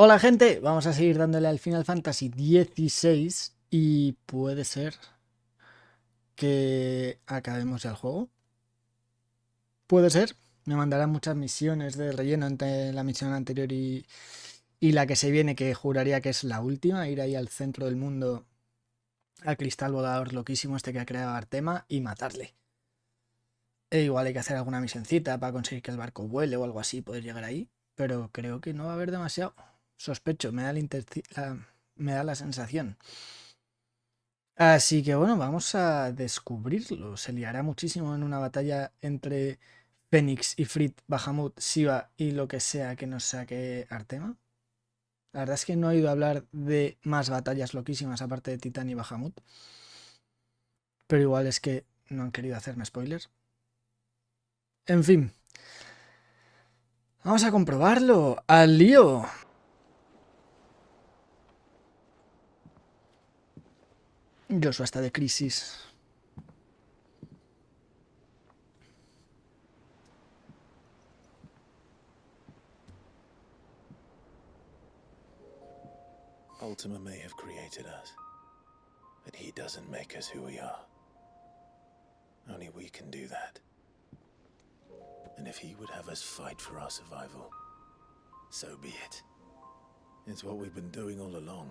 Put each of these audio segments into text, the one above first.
Hola gente, vamos a seguir dándole al Final Fantasy XVI y puede ser que acabemos ya el juego. Puede ser, me mandarán muchas misiones de relleno entre la misión anterior y la que se viene, que juraría que es la última, ir ahí al centro del mundo, al cristal volador loquísimo este que ha creado Artema y matarle. E igual hay que hacer alguna misioncita para conseguir que el barco vuele o algo así, poder llegar ahí, pero creo que no va a haber demasiado. Sospecho, me da la sensación. Así que bueno, vamos a descubrirlo. Se liará muchísimo en una batalla entre Fénix, Ifrit, Bahamut, Shiva y lo que sea que nos saque Artema. La verdad es que no he oído hablar de más batallas loquísimas aparte de Titán y Bahamut. Pero igual es que no han querido hacerme spoilers. En fin. Vamos a comprobarlo. ¡Al lío! Joshua está de crisis. Ultima may have created us, but he doesn't make us who we are. Only we can do that. And if he would have us fight for our survival, so be it. It's what we've been doing all along.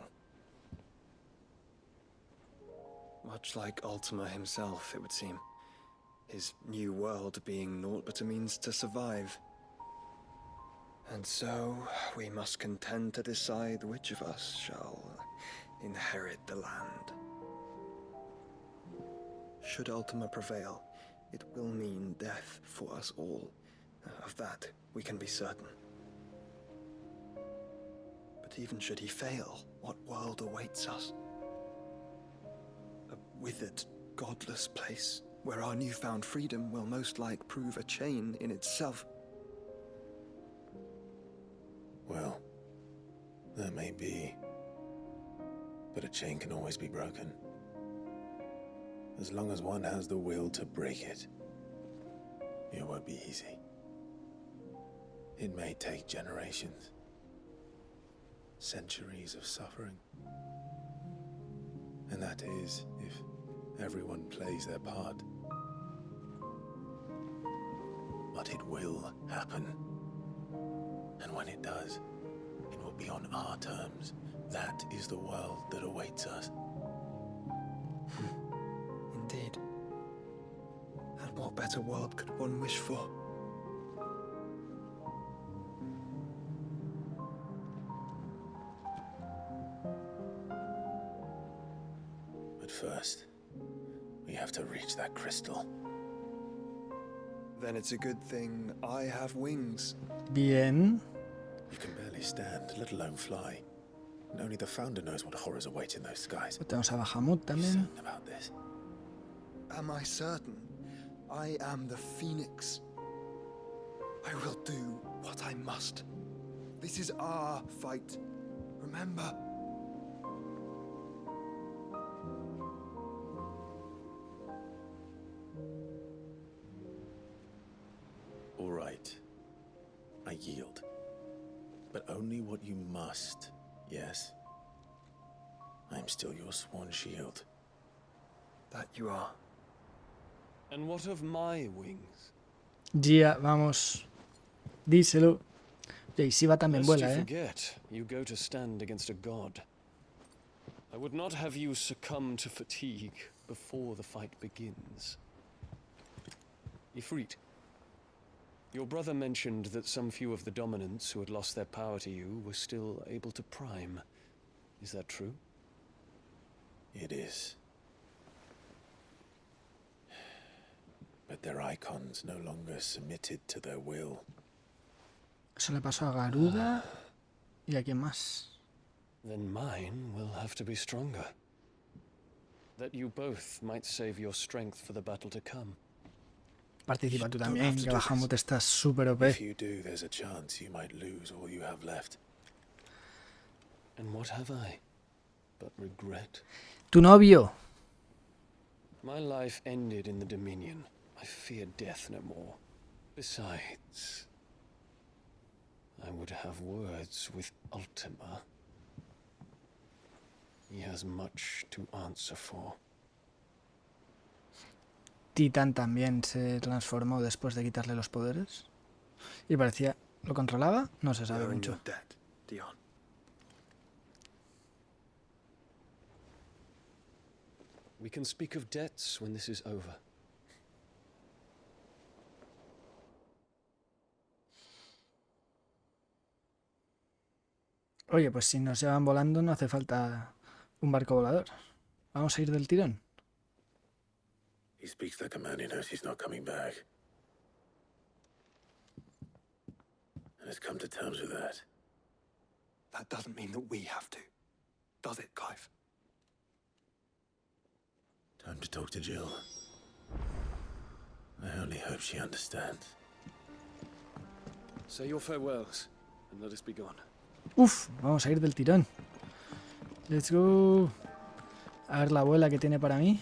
Much like Ultima himself, it would seem. His new world being naught but a means to survive. And so, we must contend to decide which of us shall inherit the land. Should Ultima prevail, it will mean death for us all. Of that, we can be certain. But even should he fail, what world awaits us? A withered, godless place, where our newfound freedom will most like prove a chain in itself. Well, that may be. But a chain can always be broken. As long as one has the will to break it. It won't be easy. It may take generations. Centuries of suffering. And that is if everyone plays their part. But it will happen. And when it does, it will be on our terms. That is the world that awaits us. Indeed. And what better world could one wish for? But first, we have to reach that crystal. Then it's a good thing I have wings. Bien. You can barely stand, let alone fly. And only the founder knows what horrors await in those skies. Tenemos a Bahamut Are you también. certain about this? Am I certain? I am the Phoenix. I will do what I must. This is our fight. Remember? All right. I yield. But only what you must, yes? I'm still your sworn shield. That you are. And what of my wings? Gia, vamos. Díselo. Y Shiva también Lest you vuela, forget, you go to stand against a god. I would not have you succumb to fatigue before the fight begins. Ifrit, your brother mentioned that some few of the dominants who had lost their power to you were still able to prime. Is that true? It is. But their icons no longer submitted to their will. Eso le pasó a Garuda. ¿Y a quién más? Then mine will have to be stronger. That you both might save your strength for the battle to come. Participa tú Don't también, have to que do Bahamut está súper OP. If you do, there's a chance you might lose all you have left. And what have I but regret? Tu novio. My life ended in the Dominion. I fear death no more. Besides, I would have words with Ultima. He has much to answer for. Titán también se transformó después de quitarle los poderes. Y parecía... ¿Lo controlaba? No se sabe We're in mucho. your debt, Dion. We can speak of debts when this is over. Oye, pues si nos llevan volando no hace falta un barco volador. Vamos a ir del tirón. He speaks like a man who knows he's not coming back. And has come to terms with that. That doesn't mean that we have to, does it, Clive? Time to talk to Jill. I only hope she understands. Say your farewells, and let us be gone. Uf, vamos a ir del tirón. Let's go. A ver la abuela que tiene para mí.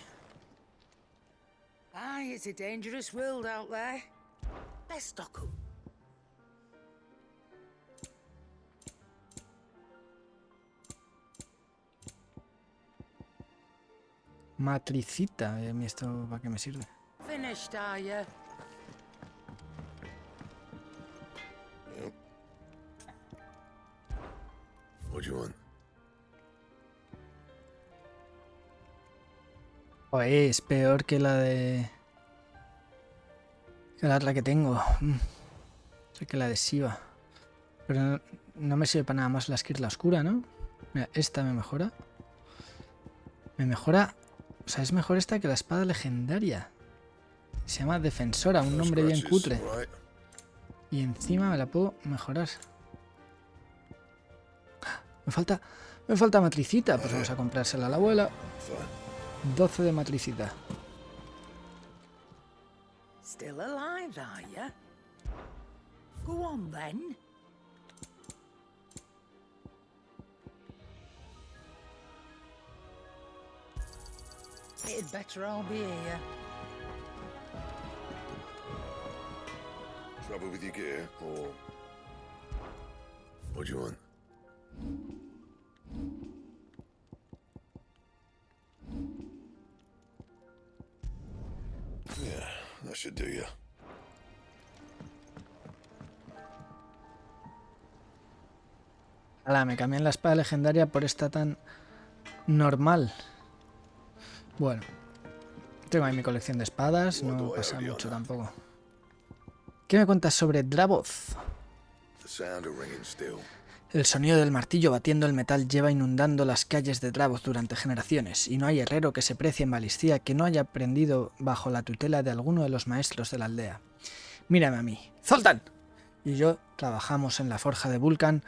Aye, it's a dangerous world out there. Let's stock up. Matricita. ¿A mí esto para qué me sirve? Finished, are you? Yep. What do you want? Oye, es peor que la de... que la otra que tengo. Sé que la adhesiva. Pero no me sirve para nada más la esquirla oscura, ¿no? Mira, esta me mejora. Me mejora... O sea, es mejor esta que la espada legendaria. Se llama Defensora, un nombre bien cutre. Y encima me la puedo mejorar. Me falta matricita. Pues vamos a comprársela a la abuela. 12 de matricita. Still alive, are you? Go on then. It'd better all be here. Trouble with your gear, or... What do you want? Yeah, that should do you. Ala, me cambian la espada legendaria por esta tan normal. Bueno, tengo ahí mi colección de espadas, no pasa mucho tampoco. ¿Qué me cuentas sobre Dravoth? The sound of ringing steel. El sonido del martillo batiendo el metal lleva inundando las calles de Dravoth durante generaciones, y no hay herrero que se precie en balistía que no haya aprendido bajo la tutela de alguno de los maestros de la aldea. Mírame a mí, ¡Zoltan! Y yo trabajamos en la forja de Vulcan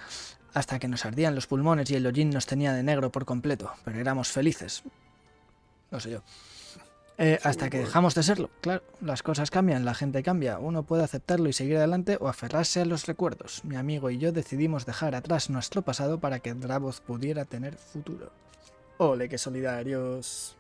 hasta que nos ardían los pulmones y el hollín nos tenía de negro por completo, pero éramos felices. No sé yo. Hasta que dejamos de serlo. Claro, las cosas cambian, la gente cambia. Uno puede aceptarlo y seguir adelante o aferrarse a los recuerdos. Mi amigo y yo decidimos dejar atrás nuestro pasado para que Dravoth pudiera tener futuro. ¡Ole, qué solidarios!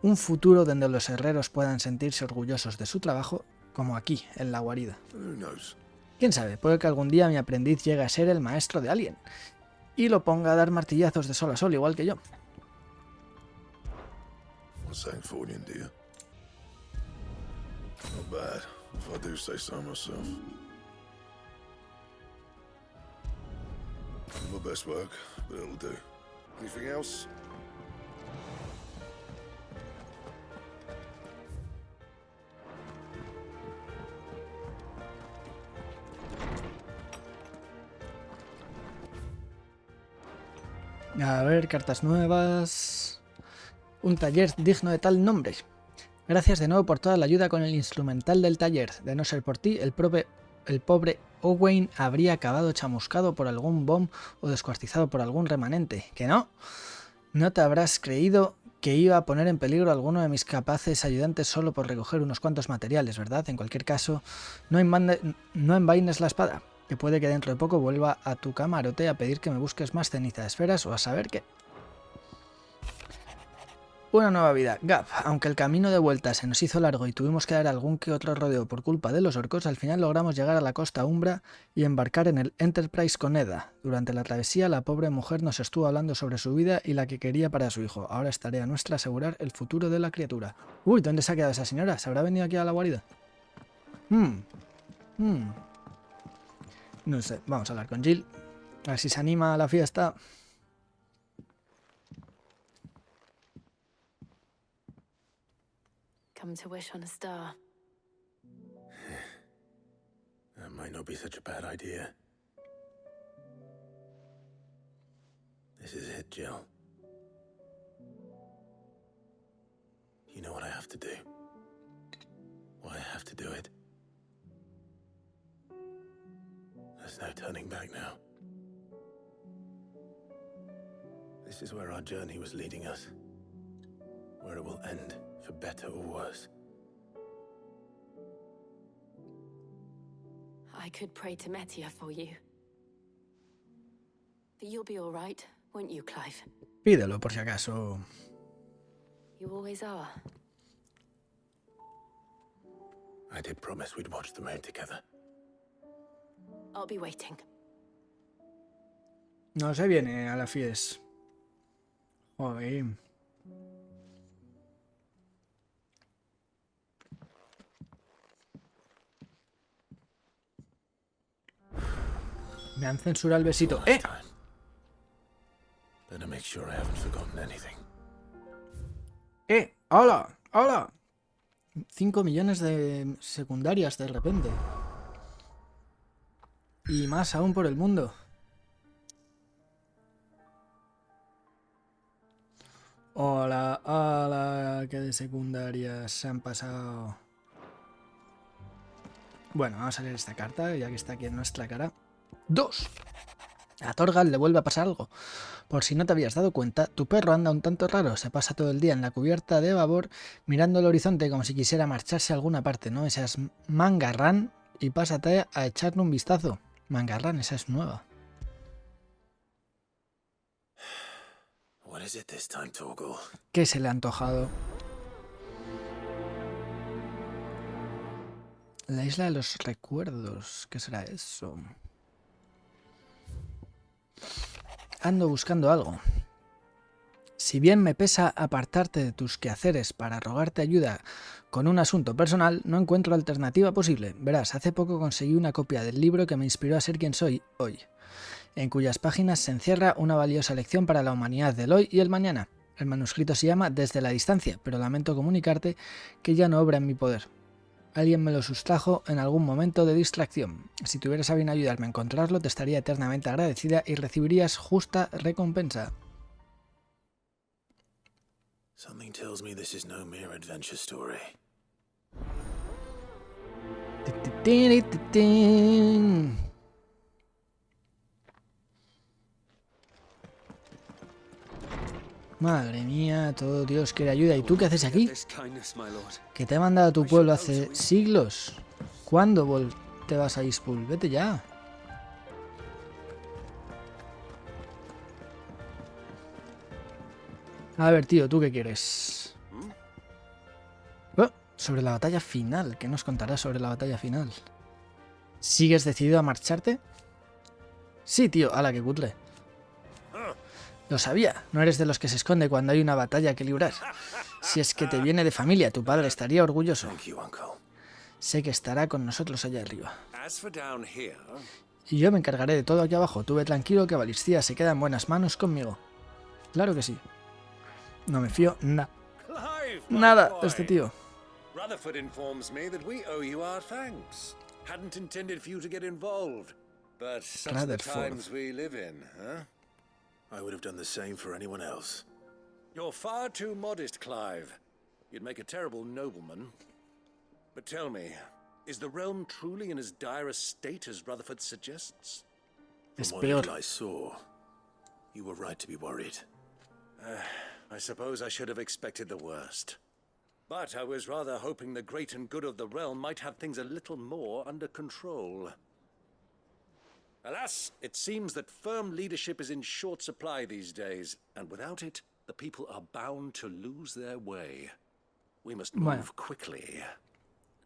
Un futuro donde los herreros puedan sentirse orgullosos de su trabajo, como aquí, en la guarida. Who knows? Quién sabe, puede que algún día mi aprendiz llegue a ser el maestro de alguien y lo ponga a dar martillazos de sol a sol, igual que yo. Sancfordian, do you? Not bad, if I do say so myself. My best work, but it'll do. Anything else? A ver, cartas nuevas... Un taller digno de tal nombre. Gracias de nuevo por toda la ayuda con el instrumental del taller. De no ser por ti, el pobre Owain habría acabado chamuscado por algún bomb o descuartizado por algún remanente. ¿Que no? No te habrás creído que iba a poner en peligro a alguno de mis capaces ayudantes solo por recoger unos cuantos materiales, ¿verdad? En cualquier caso, no envaines la espada, que puede que dentro de poco vuelva a tu camarote a pedir que me busques más ceniza de esferas o a saber qué. Una nueva vida. Gap. Aunque el camino de vuelta se nos hizo largo y tuvimos que dar algún que otro rodeo por culpa de los orcos, al final logramos llegar a la costa umbra y embarcar en el Enterprise con Eda. Durante la travesía, la pobre mujer nos estuvo hablando sobre su vida y la que quería para su hijo. Ahora es tarea nuestra asegurar el futuro de la criatura. Uy, ¿dónde se ha quedado esa señora? ¿Se habrá venido aquí a la guarida? No sé, vamos a hablar con Jill. A ver si se anima a la fiesta. Come to wish on a star. That might not be such a bad idea. This is it, Jill. You know what I have to do. Why I have to do it. There's no turning back now. This is where our journey was leading us. Where it will end, for better or worse. I could pray to Metia for you. But you'll be all right, won't you, Clive? Pídelo por si acaso. You always are. I did promise we'd watch the moon together. I'll be waiting. No se viene a la fiesta. Joder. Me han censurado el besito. ¡Eh! Better make sure I haven't forgotten anything. ¡Hola! ¡Hola! 5 millones de secundarias de repente. Y más aún por el mundo. Hola, hola, que de secundarias se han pasado. Bueno, vamos a leer esta carta, ya que está aquí en nuestra cara. 2. A Torgal le vuelve a pasar algo. Por si no te habías dado cuenta, tu perro anda un tanto raro. Se pasa todo el día en la cubierta de babor mirando el horizonte como si quisiera marcharse a alguna parte, ¿no? Esa es Mangarran y pásate a echarle un vistazo. Mangarran, esa es nueva. What is it this time, Torgal? ¿Qué se le ha antojado? La isla de los recuerdos. ¿Qué será eso? Ando buscando algo. Si bien me pesa apartarte de tus quehaceres para rogarte ayuda con un asunto personal, no encuentro alternativa posible. Verás, hace poco conseguí una copia del libro que me inspiró a ser quien soy hoy, en cuyas páginas se encierra una valiosa lección para la humanidad del hoy y el mañana. El manuscrito se llama Desde la distancia, pero lamento comunicarte que ya no obra en mi poder. Alguien me lo sustrajo en algún momento de distracción. Si tuvieras a bien ayudarme a encontrarlo, te estaría eternamente agradecida y recibirías justa recompensa. Something tells me this is no mere adventure story. Madre mía, todo Dios quiere ayuda. ¿Y tú qué haces aquí? Que te he mandado a tu pueblo hace siglos. ¿Cuándo te vas a Ispul? Vete ya. A ver, tío, ¿tú qué quieres? Sobre la batalla final. ¿Qué nos contarás sobre la batalla final? ¿Sigues decidido a marcharte? Sí, tío, ala, que cutre. Lo sabía, no eres de los que se esconde cuando hay una batalla que librar. Si es que te viene de familia, tu padre estaría orgulloso. Sé que estará con nosotros allá arriba. Y yo me encargaré de todo aquí abajo. Tú ve tranquilo que Balistía se queda en buenas manos conmigo. Claro que sí. No me fío nada de este tío. Rutherford informs me that we owe you our thanks. Hadn't intended for you to get involved, but such are the times we live in, huh? I would have done the same for anyone else. You're far too modest, Clive. You'd make a terrible nobleman. But tell me, is the realm truly in as dire a state as Rutherford suggests? Es From peor. what I saw, you were right to be worried. I suppose I should have expected the worst. But I was rather hoping the great and good of the realm might have things a little more under control. Alas, it seems that firm leadership is in short supply these days, and without it, the people are bound to lose their way. We must Bueno. move quickly.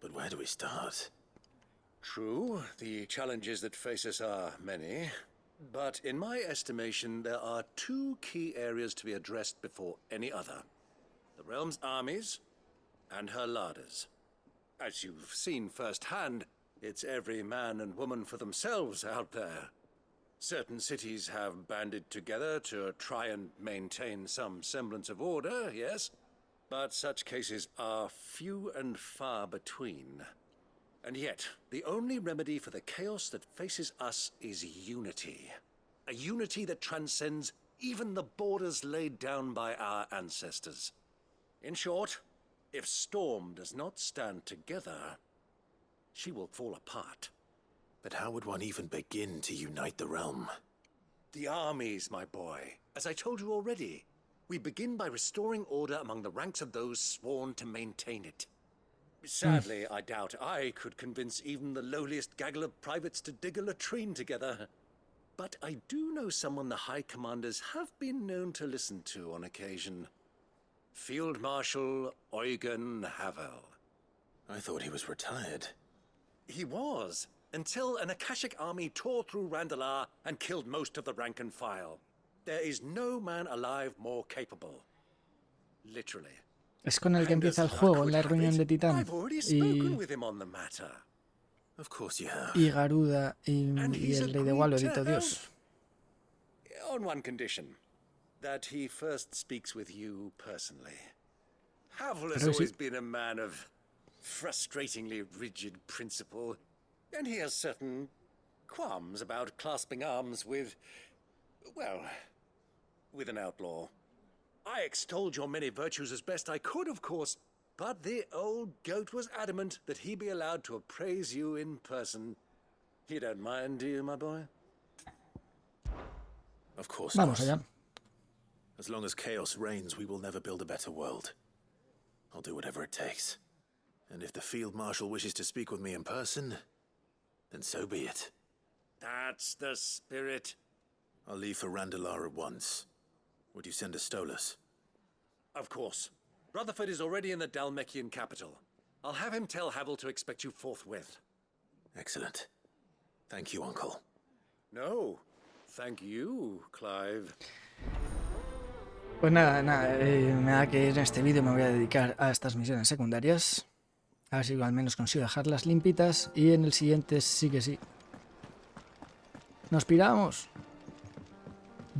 But where do we start? True, the challenges that face us are many. But in my estimation, there are two key areas to be addressed before any other. The realm's armies and her larders. As you've seen firsthand, it's every man and woman for themselves out there. Certain cities have banded together to try and maintain some semblance of order, yes? But such cases are few and far between. And yet, the only remedy for the chaos that faces us is unity. A unity that transcends even the borders laid down by our ancestors. In short, if Storm does not stand together, she will fall apart. But how would one even begin to unite the realm? The armies, my boy. As I told you already, we begin by restoring order among the ranks of those sworn to maintain it. Sadly, I doubt I could convince even the lowliest gaggle of privates to dig a latrine together. But I do know someone the High Commanders have been known to listen to on occasion. Field Marshal Eugen Havel. I thought he was retired. He was, until an Akashic army tore through Randalar and killed most of the rank and file. There is no man alive more capable. Literally. Es con el que empieza el juego en la reunión de Titán. I've already spoken with him on the matter. Of course you have. Y Garuda y he's el rey de agreed Walo, to bendito Dios. On one condition. That he first speaks with you personally. Havel has Pero always sí. been a man of frustratingly rigid principle, and he has certain qualms about clasping arms with, well, with an outlaw. I extolled your many virtues as best I could, of course, but the old goat was adamant that he be allowed to appraise you in person. You don't mind, do you, my boy? Of course Vamos not. allá. As long as chaos reigns, we will never build a better world. I'll do whatever it takes. And if the Field Marshal wishes to speak with me in person, then so be it. That's the spirit. I'll leave for Randalar at once. Would you send a Stolas? Of course. Rutherford is already in the Dalmekian capital. I'll have him tell Havel to expect you forthwith. Excellent. Thank you, Uncle. No, thank you, Clive. Pues nada, me da que en este vídeo me voy a dedicar a estas misiones secundarias. A ver si al menos consigo dejarlas limpitas. Y en el siguiente sí que sí. ¡Nos piramos!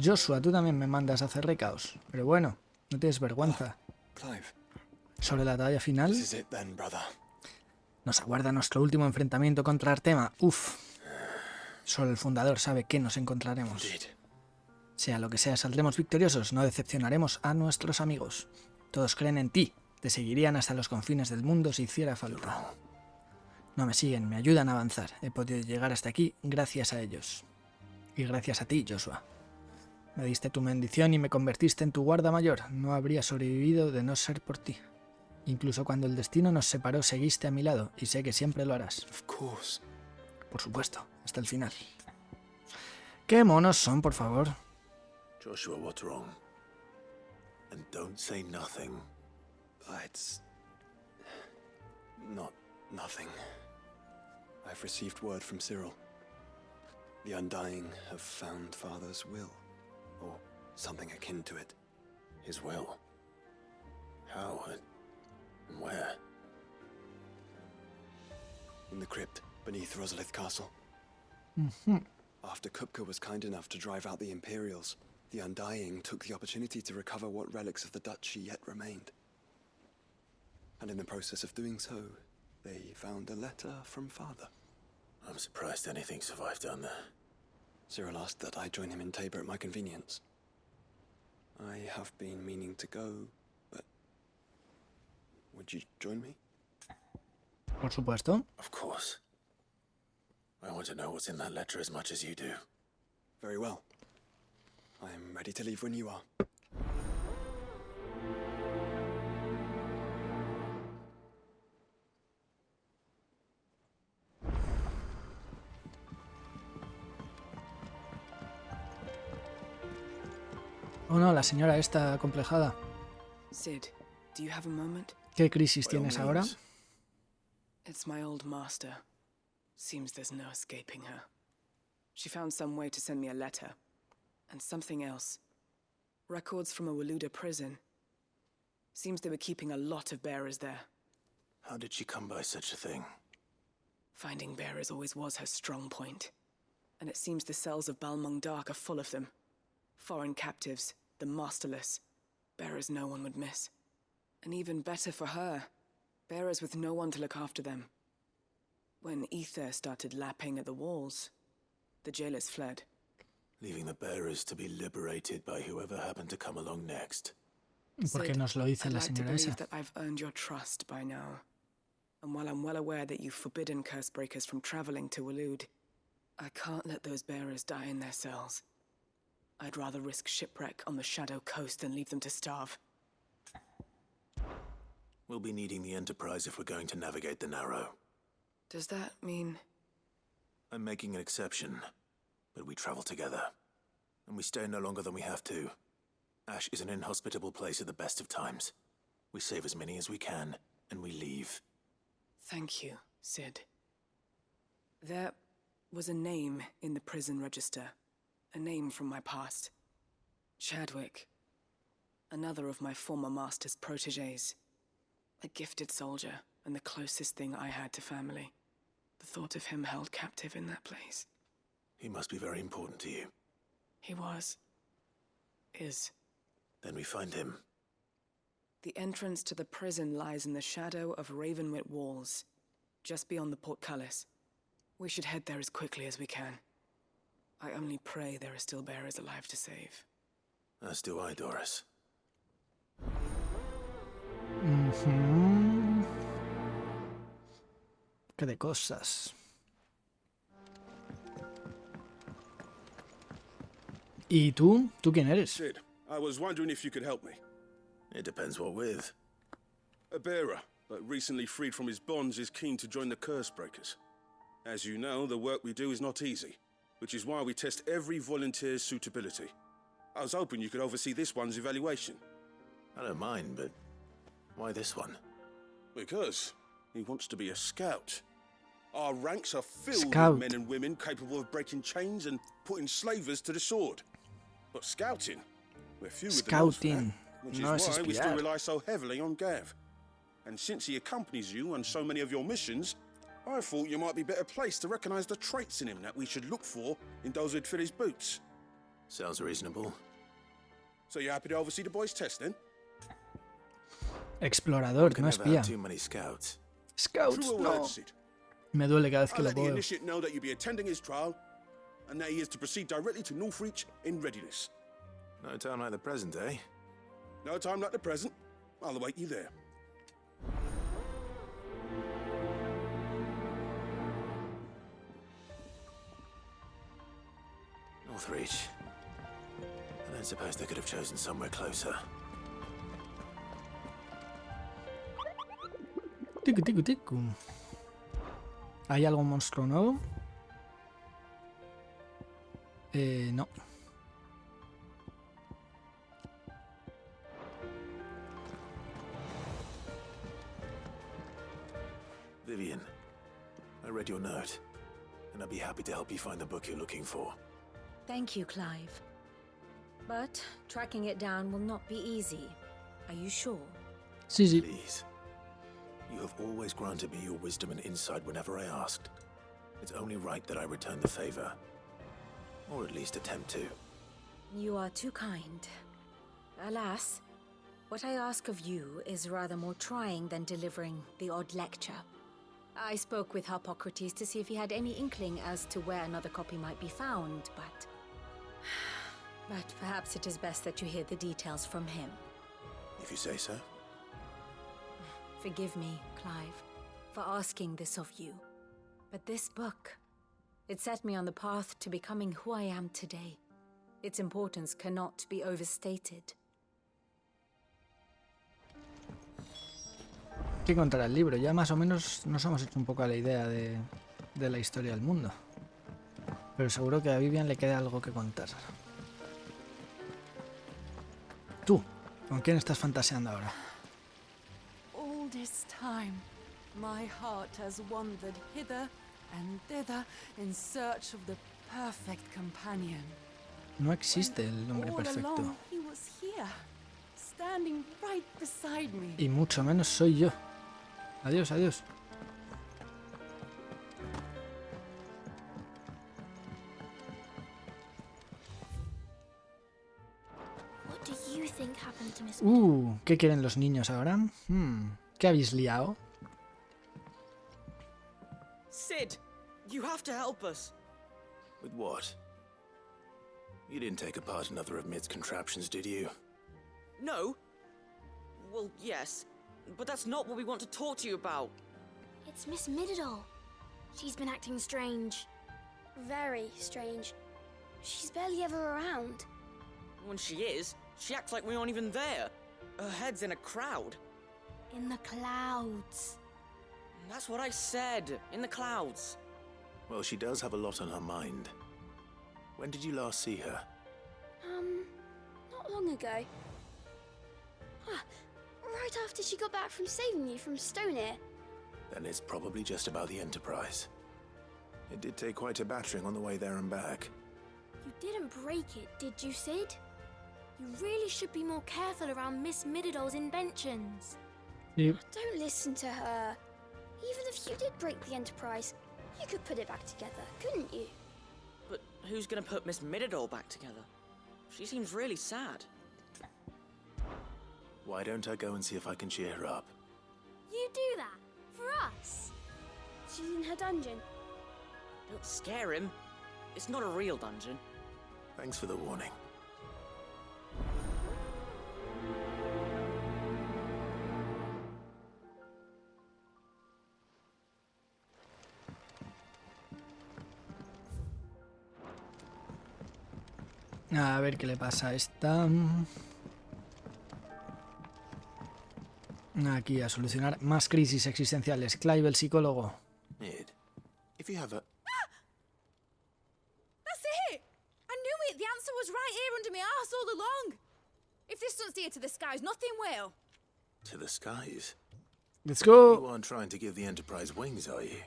Joshua, tú también me mandas a hacer recaos. Pero bueno, no tienes vergüenza. Clive, Sobre la batalla final, this is it then, brother. nos aguarda nuestro último enfrentamiento contra Artema. Uf. Solo el fundador sabe qué nos encontraremos. Indeed. Sea lo que sea, saldremos victoriosos, no decepcionaremos a nuestros amigos. Todos creen en ti, te seguirían hasta los confines del mundo si hiciera falta. No me siguen, me ayudan a avanzar. He podido llegar hasta aquí gracias a ellos. Y gracias a ti, Joshua. Me diste tu bendición y me convertiste en tu guarda mayor. No habría sobrevivido de no ser por ti. Incluso cuando el destino nos separó, seguiste a mi lado y sé que siempre lo harás. Of course. Por supuesto, hasta el final. ¡Qué monos son, por favor! Joshua, what's wrong? And don't say nothing. It's not nothing. I've received word from Cyril. The Undying have found Father's will, or something akin to it. His will. How and where? In the crypt beneath Rosalith Castle. After Kupka was kind enough to drive out the Imperials, the Undying took the opportunity to recover what relics of the Duchy yet remained. And in the process of doing so, they found a letter from Father. I'm surprised anything survived down there. Cyril asked that I join him in Tabor at my convenience. I have been meaning to go, but would you join me? Por supuesto. Of course. I want to know what's in that letter as much as you do. Very well. I am ready to leave when you are. Oh no, la señora esta complejada. Sid, do you have a moment? ¿Qué crisis By all tienes ahora? means. It's my old master. Seems there's no escaping her. She found some way to send me a letter. And something else. Records from a Waluda prison. Seems they were keeping a lot of bearers there. How did she come by such a thing? Finding bearers always was her strong point. And it seems the cells of Balmung Dark are full of them. Foreign captives, the masterless. Bearers no one would miss. And even better for her, bearers with no one to look after them. When ether started lapping at the walls, the jailers fled. Leaving the bearers to be liberated by whoever happened to come along next. Porque nos lo dice I'd la like to señora believe esa. that I've earned your trust by now. And while I'm well aware that you've forbidden Cursebreakers from traveling to Waloed, I can't let those bearers die in their cells. I'd rather risk shipwreck on the Shadow Coast than leave them to starve. We'll be needing the Enterprise if we're going to navigate the Narrow. Does that mean... I'm making an exception, but we travel together. And we stay no longer than we have to. Ash is an inhospitable place at the best of times. We save as many as we can, and we leave. Thank you, Sid. There was a name in the prison register. A name from my past. Chadwick. Another of my former master's protégés. A gifted soldier, and the closest thing I had to family. The thought of him held captive in that place. He must be very important to you. He was. Is. Then we find him. The entrance to the prison lies in the shadow of Ravenwit Walls, just beyond the portcullis. We should head there as quickly as we can. I only pray there are still bearers alive to save. As do I, Doris. Qué de cosas. ¿Y tú? ¿Tú quién eres? Sid, I was wondering if you could help me. It depends what with. A bearer, but recently freed from his bonds, is keen to join the Cursebreakers. As you know, the work we do is not easy, which is why we test every volunteer's suitability. I was hoping you could oversee this one's evaluation. I don't mind, but why this one? Because he wants to be a scout. Our ranks are filled Scout. with men and women capable of breaking chains and putting slavers to the sword. But scouting, we're few with the nose for that, Scouting. which No is es why we still espiar. rely so heavily on Gav. And since he accompanies you on so many of your missions, I thought you might be better placed to recognize the traits in him that we should look for in those who'd fill his boots. Sounds reasonable. So you're happy to oversee the boys' test, then? Explorador, Can no never espía. have too many scouts. Scouts, True or no. word, Sid? Me duele cada vez que I'll lo let the puedo. initiate know that you'll be attending his trial, and that he is to proceed directly to Northreach in readiness. No time like the present, eh? No time like the present. I'll await you there. Northreach. I don't suppose they could have chosen somewhere closer. Ticu, ticu, ticu. ¿Hay algún monstruo nuevo? No. Vivian, I read your note, and I'd be happy to help you find the book you're looking for. Thank you, Clive. But tracking it down will not be easy. Are you sure? Sí, sí. Please. You have always granted me your wisdom and insight whenever I asked. It's only right that I return the favor. Or at least attempt to. You are too kind. Alas, what I ask of you is rather more trying than delivering the odd lecture. I spoke with Harpocrates to see if he had any inkling as to where another copy might be found, but... But perhaps it is best that you hear the details from him. If you say so. Forgive me, Clive, for asking this of you. But this book, it set me on the path to becoming who I am today. Its importance cannot be overstated. ¿Qué contará el libro? Ya más o menos nos hemos hecho un poco a la idea de la historia del mundo. Pero seguro que a Vivian le queda algo que contar. ¿Con quién estás fantaseando ahora? All this time, my heart has wandered hither and thither in search of the perfect companion. No existe el hombre All perfecto. along, he was here, standing right beside me. Y mucho menos soy yo. Adiós, adiós. What do you think happened to Miss? ¿Qué quieren los niños ahora? ¿Qué habéis liado? Sid, you have to help us. With what? You didn't take apart another of Mid's contraptions, did you? No? Well, yes. But that's not what we want to talk to you about. It's Miss Mididol. She's been acting strange. Very strange. She's barely ever around. When she is, she acts like we aren't even there. Her head's in a crowd. In the clouds. That's what I said. In the clouds. Well, she does have a lot on her mind. When did you last see her? Not long ago. Right after she got back from saving you from Stoneir. Then it's probably just about the Enterprise. It did take quite a battering on the way there and back. You didn't break it, did you, Sid? You really should be more careful around Miss Mididol's inventions. Yep. Don't listen to her. Even if you did break the Enterprise, you could put it back together, couldn't you? But who's gonna put Miss Mididol back together? She seems really sad. Why don't I go and see if I can cheer her up? You do that? For us? She's in her dungeon. Don't scare him. It's not a real dungeon. Thanks for the warning. A ver qué le pasa a esta. Aquí a solucionar más crisis existenciales. Clive, el psicólogo. Mid, if you have a... That's it! I knew it! The answer was right here under my arse all along! If this doesn't steer to the skies, nothing will! To the skies? Let's go! You aren't trying to give the Enterprise wings, are you?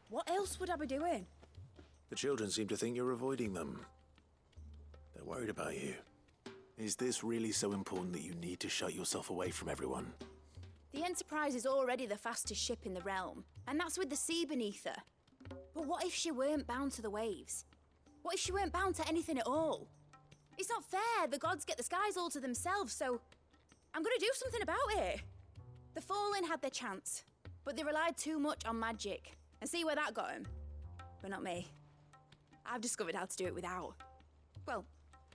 What else would I be doing? The children seem to think you're avoiding them. They're worried about you. Is this really so important that you need to shut yourself away from everyone? The Enterprise is already the fastest ship in the realm, and that's with the sea beneath her. But what if she weren't bound to the waves? What if she weren't bound to anything at all? It's not fair. The gods get the skies all to themselves, so I'm gonna do something about it. The Fallen had their chance, but they relied too much on magic. And see where that got them? But not me. I've discovered how to do it without. Well,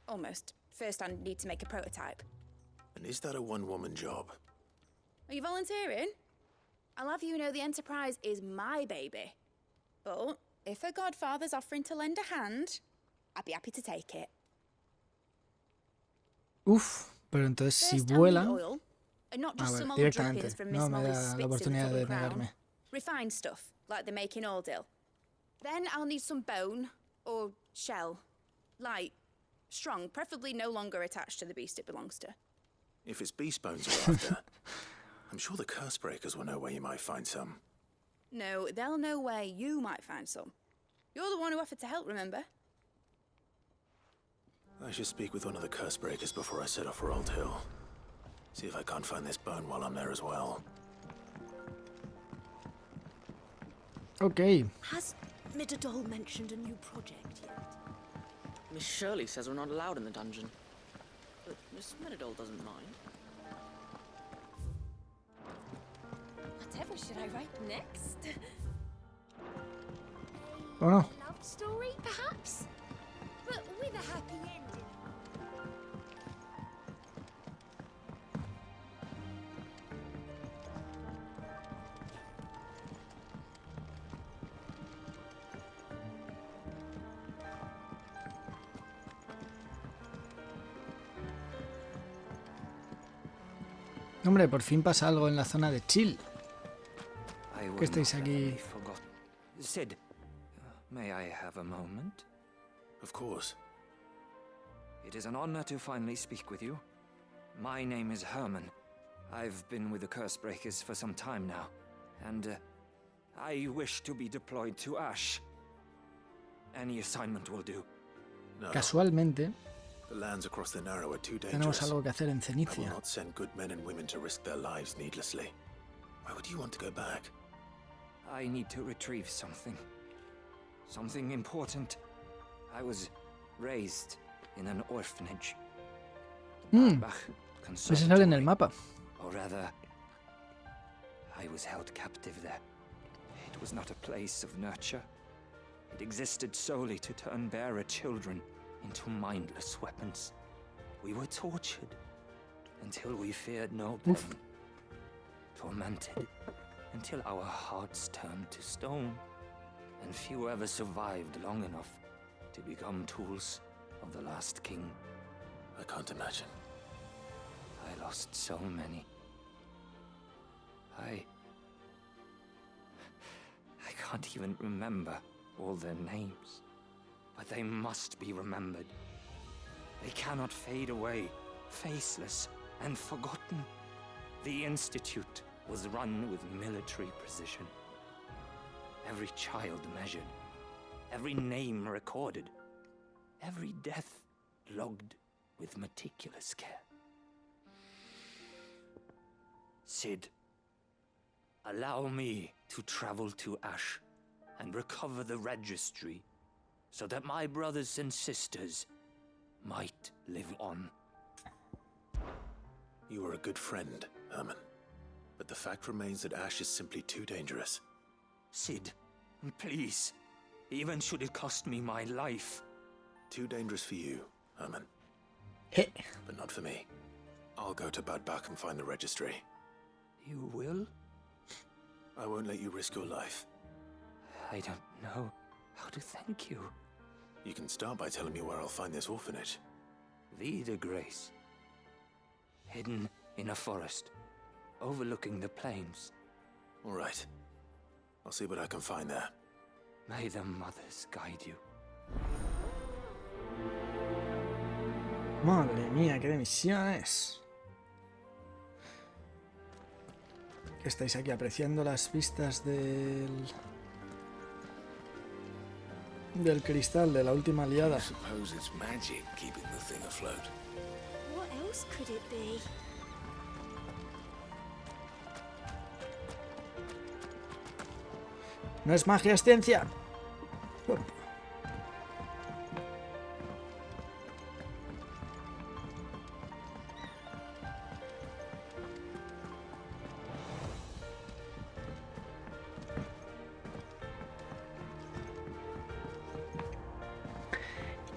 almost. First, I need to make a prototype. And is that a one-woman job? Are you volunteering? I'll have you know the Enterprise is my baby. But if her godfather's offering to lend a hand, I'd be happy to take it. Uf, pero entonces si First, I'll vuela... need oil, and not just some old directamente. drippings from Miss No me Molly's da la spits in the oportunidad de Southern Crown. negarme. Refined stuff, like they make in Ordil. Then I'll need some bone, or shell. Light, strong, preferably no longer attached to the beast it belongs to. If it's beast bones you're after, I'm sure the curse breakers will know where you might find some. No, they'll know where you might find some. You're the one who offered to help, remember? I should speak with one of the curse breakers before I set off for Old Hill. See if I can't find this bone while I'm there as well. Ok. Has Mididol mentioned a new project yet? Miss Shirley says we're not allowed in the dungeon. But Miss Mididol doesn't mind. Whatever should I write next? ¿O no? Love story, perhaps? But with a happy ending. Hombre, por fin pasa algo en la zona de chill. ¿Qué estáis aquí? Sid, may I have a moment? Of course. It is an honor to finally speak with you. My name is Herman. I've been with the Cursebreakers for some time now, and I wish to be deployed to Ash. Any assignment will do. No. Casualmente, The lands across the Narrow are too tenemos dangerous. algo que hacer en I will Cenicia. not send good men and women to risk their lives needlessly. Why would you want to go back? I need to retrieve something. Something important. I was raised in an orphanage. Barbach Ese sale en el mapa. Or rather, I was held captive there. It was not a place of nurture. It existed solely to turn bearer children into mindless weapons. We were tortured until we feared no pain. Tormented until our hearts turned to stone, and few ever survived long enough to become tools of the last king. I can't imagine. I lost so many. I can't even remember all their names, but they must be remembered. They cannot fade away, faceless and forgotten. The Institute was run with military precision. Every child measured, every name recorded, every death logged with meticulous care. Sid, allow me to travel to Ash and recover the registry so that my brothers and sisters might live on. You were a good friend, Herman. But the fact remains that Ash is simply too dangerous. Sid, please, even should it cost me my life. Too dangerous for you, Herman. But not for me. I'll go to Bad Bach and find the registry. You will? I won't let you risk your life. I don't know how to thank you. You can start by telling me where I'll find this orphanage. Vie de Grace. Hidden in a forest, overlooking the plains. All right. I'll see what I can find there. May the mothers guide you. Madre mía, qué de misiones. Que estáis aquí apreciando las vistas del cristal de la última aliada. I suppose it's magic keeping the thing afloat. What else could it be? No es magia, es ciencia.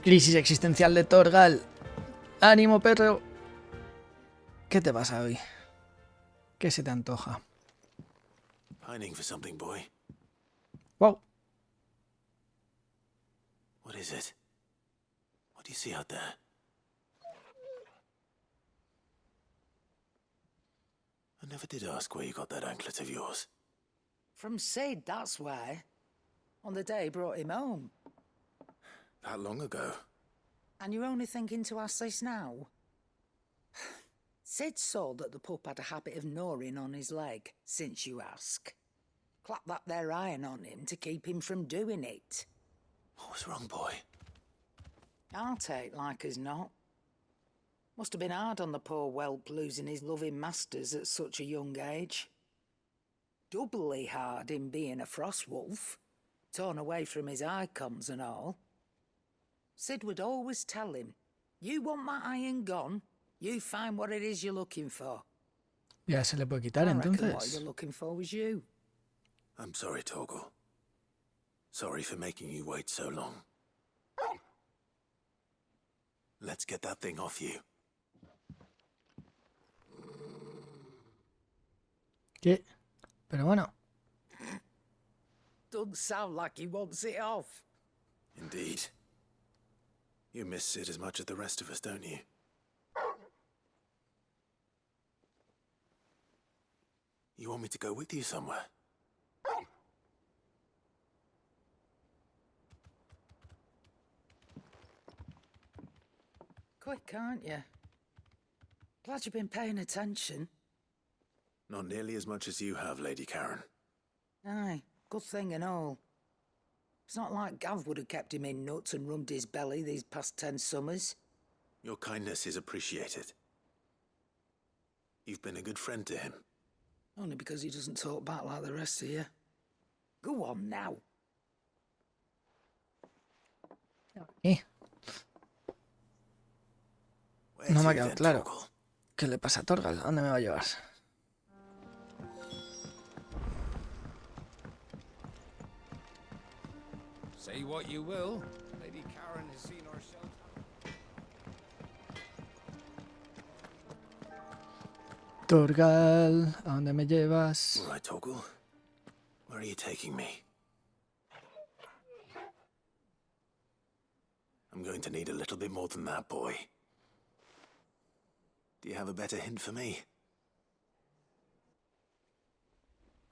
Crisis existencial de Torgal. Ánimo, perro. ¿Qué te pasa hoy? ¿Qué se te antoja? Pining for something, boy. Wow. What is it? What do you see out there? I never did ask where you got that anklet of yours. From Sid, that's why. On the day he brought him home. That long ago? And you're only thinking to ask this now? Sid saw that the pup had a habit of gnawing on his leg, since you ask. Clap that there iron on him to keep him from doing it. What was wrong, boy? I'll take like as not. Must have been hard on the poor whelp losing his loving masters at such a young age. Doubly hard in being a frost wolf, torn away from his icons and all. Sid would always tell him, you want that iron gone, you find what it is you're looking for. Ya se le puede quitar I reckon what entonces. you're looking for was you. I'm sorry, Torgal. Sorry for making you wait so long. Let's get that thing off you. ¿Qué? Pero bueno. Doesn't sound like he wants it off. Indeed. You miss Sid as much as the rest of us, don't you? You want me to go with you somewhere? Quick, aren't you? Glad you've been paying attention. Not nearly as much as you have, Lady Karen. Aye, good thing and all. It's not like Gav would have kept him in nuts and rubbed his belly these past 10 summers. Your kindness is appreciated. You've been a good friend to him. Only because he doesn't talk back like the rest of you. Go on now. No me ha quedado claro. ¿Qué le pasa a Torgal? ¿A dónde me va a llevar? Say what you will, Lady Karen has seen herself. Torgal, ¿a dónde me llevas? All right, Torgal. Where are you taking me? I'm going to need a little bit more than that, boy. Do you have a better hint for me?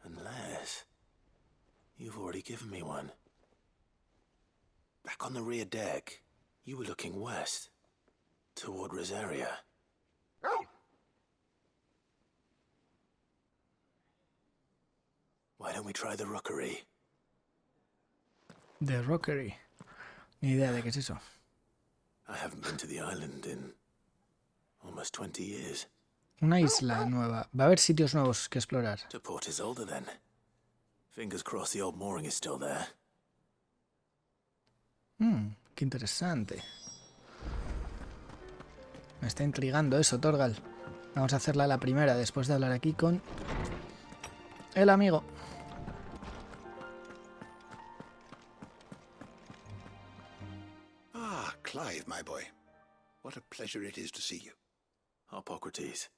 Unless you've already given me one. Back on the rear deck, you were looking west, toward Rosaria. Why don't we try the rookery? The Rockery. Ni idea de qué es eso. I haven't been to the island in almost 20 years. Una isla nueva. Va a haber sitios nuevos que explorar. To Port Isolde, then. Fingers crossed the old mooring is still there. Qué interesante. Me está intrigando eso, Torgal. Vamos a hacerla la primera después de hablar aquí con el amigo. Ah, Clive, my boy. What a pleasure it is to see you. Hippocrates.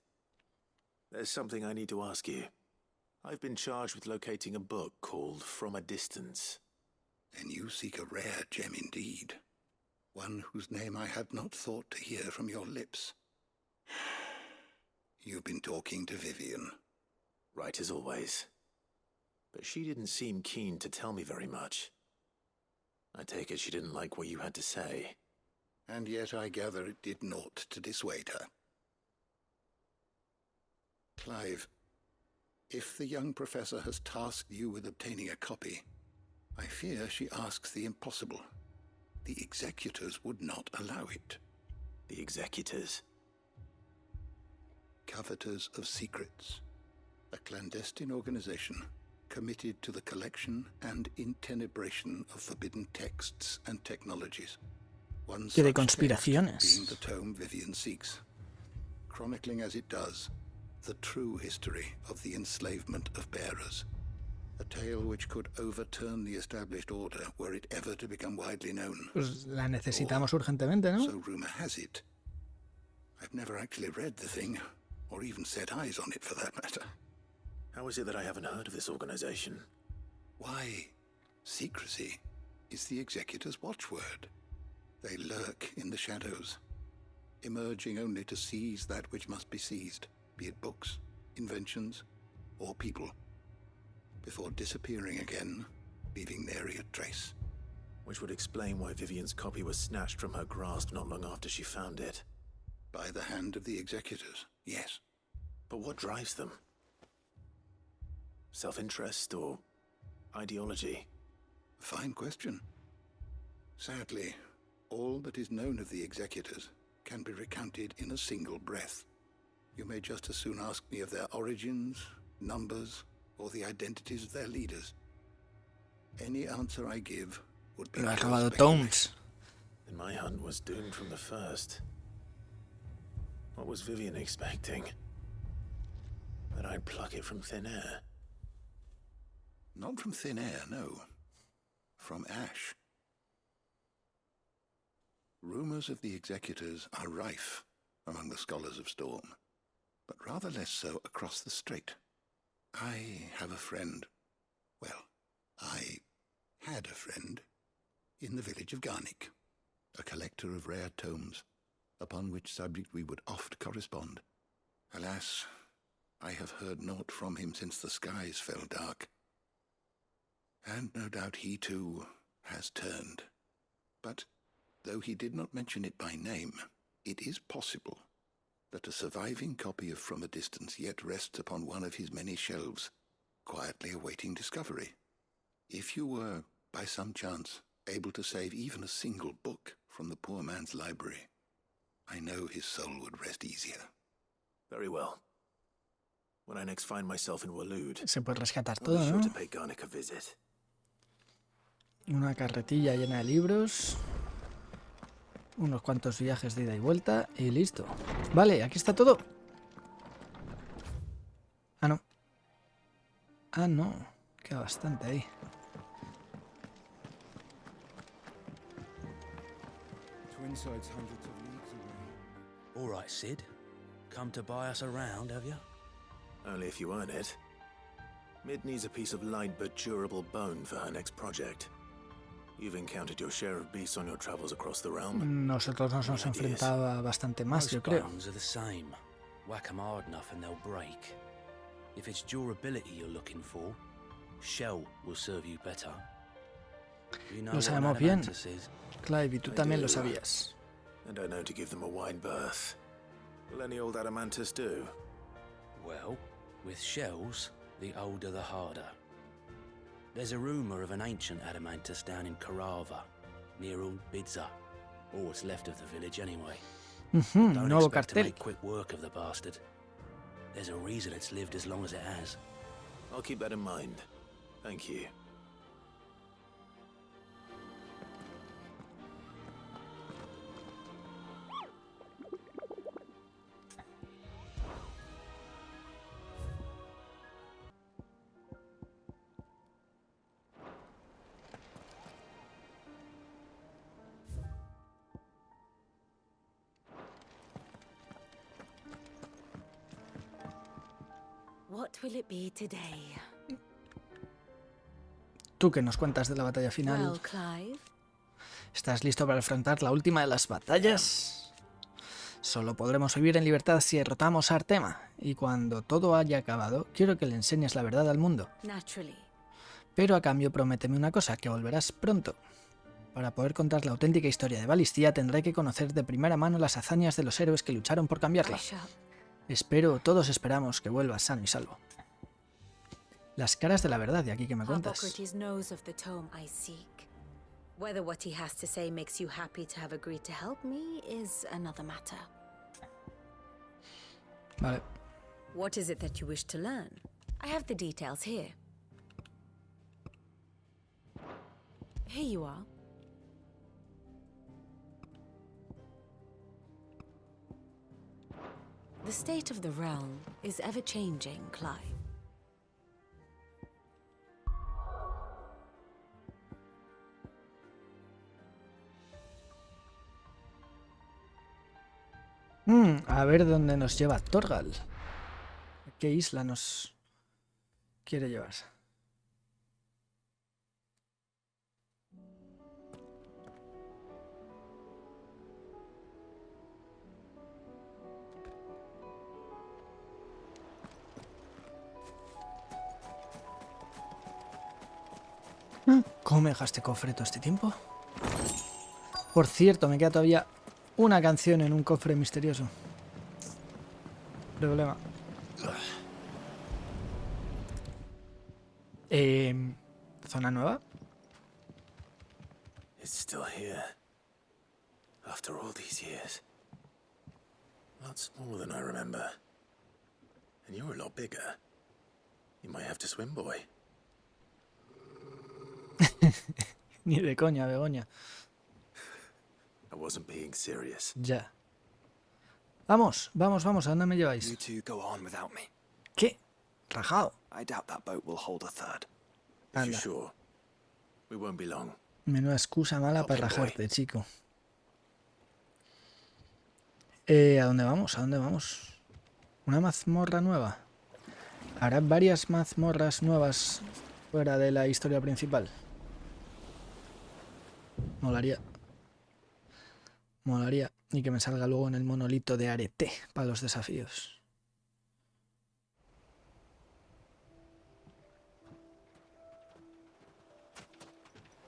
There's something I need to ask you. I've been charged with locating a book called From a Distance. Then you seek a rare gem indeed. One whose name I had not thought to hear from your lips. You've been talking to Vivian. Right as always. But she didn't seem keen to tell me very much. I take it she didn't like what you had to say. And yet I gather it did naught to dissuade her. Clive, if the young professor has tasked you with obtaining a copy, I fear she asks the impossible. The executors would not allow it. The executors? Coveters of Secrets. A clandestine organization committed to the collection and intenebration of forbidden texts and technologies. One Que de such text conspiraciones. being the tome Vivian seeks, chronicling as it does the true history of the enslavement of bearers. A tale which could overturn the established order were it ever to become widely known. Pues la necesitamos urgentemente, ¿no? So rumor has it. I've never actually read the thing, or even set eyes on it for that matter. How is it that I haven't heard of this organization? Why, secrecy is the executor's watchword. They lurk in the shadows, emerging only to seize that which must be seized, be it books, inventions, or people, before disappearing again, leaving nary a trace. Which would explain why Vivian's copy was snatched from her grasp not long after she found it. By the hand of the executors, yes. But what drives them? Self-interest or ideology? A fine question. Sadly, all that is known of the executors can be recounted in a single breath. You may just as soon ask me of their origins, numbers, or the identities of their leaders. Any answer I give would be Lo ha robado Tomes. Then my hunt was doomed from the first. What was Vivian expecting? That I'd pluck it from thin air? Not from thin air, no. From ash. Rumors of the executors are rife among the scholars of Storm, but rather less so across the strait. I have a friend. Well, I had a friend in the village of Garnick, a collector of rare tomes, upon which subject we would oft correspond. Alas, I have heard naught from him since the skies fell dark. And no doubt he too has turned. But though he did not mention it by name, it is possible that a surviving copy of From a Distance yet rests upon one of his many shelves, quietly awaiting discovery. If you were, by some chance, able to save even a single book from the poor man's library, I know his soul would rest easier. Very well. When I next find myself in Waloed, Se puede rescatar I'll todo, be sure ¿no? to pay Garnick a visit. Una carretilla llena de libros. Unos cuantos viajes de ida y vuelta y listo. Vale, aquí está todo. Ah, no. Ah, no. Queda bastante ahí. Twinside's hundreds of leagues away. All right, Sid. Come to buy us around, have you? Only if you earn it. Mid needs a piece of light but durable bone for her next project. You've encountered your share of beasts on your travels across the realm. Nosotros nos hemos enfrentado a bastante más, yo creo. Bones are the same. Whack 'em hard enough and they'll break. If it's durability you're looking for, shell will serve you better. You know Lo what an sabemos bien, adamantus is? Clive, y tú también lo sabías. And I know to give them a wide berth. Will any old adamantus do? Well, with shells, the older the harder. There's a rumour of an ancient adamantus down in Karava, near Old Bidza, or what's left of the village anyway. Don't Nuevo expect to cartel. make quick work of the bastard. There's a reason it's lived as long as it has. I'll keep that in mind. Thank you. What will it be today? ¿Tú qué nos cuentas de la batalla final? Well, Clive, ¿Estás listo para afrontar la última de las batallas? Solo podremos vivir en libertad si derrotamos a Artema, y cuando todo haya acabado, quiero que le enseñes la verdad al mundo. naturally. Pero a cambio prométeme una cosa, que volverás pronto. Para poder contar la auténtica historia de Valistia tendré que conocer de primera mano las hazañas de los héroes que lucharon por cambiarla. Espero, todos esperamos que vuelvas sano y salvo. Las caras de la verdad, de aquí que me cuentas. Hippocrates knows of the tome I seek. Whether what he has to say makes you happy to have agreed to help me is another matter. Vale. What is it that you wish to learn? I have the details here. Here you are. The state of the realm is ever-changing, Clive. A ver dónde nos lleva Torgal. ¿A qué isla nos quiere llevar? ¿Cómo me dejaste cofre todo este tiempo? Por cierto, me queda todavía una canción en un cofre misterioso. Problema. ¿Zona nueva? It's still here. After all these years. A lot smaller than I remember. And you're a lot bigger. You might have to swim, boy. Ni de coña, Begoña. I wasn't being serious. Ya. Vamos, vamos, vamos. ¿A dónde me lleváis? You two go on without me. ¿Qué? Rajado. I doubt that boat will hold a third. If you're Anda. sure, we won't be long. Menuda excusa mala para Ok, boy. rajarte, chico. ¿A dónde vamos? ¿A dónde vamos? ¿Una mazmorra nueva? ¿Habrá varias mazmorras nuevas fuera de la historia principal? Molaría. Molaría. Y que me salga luego en el monolito de arete para los desafíos.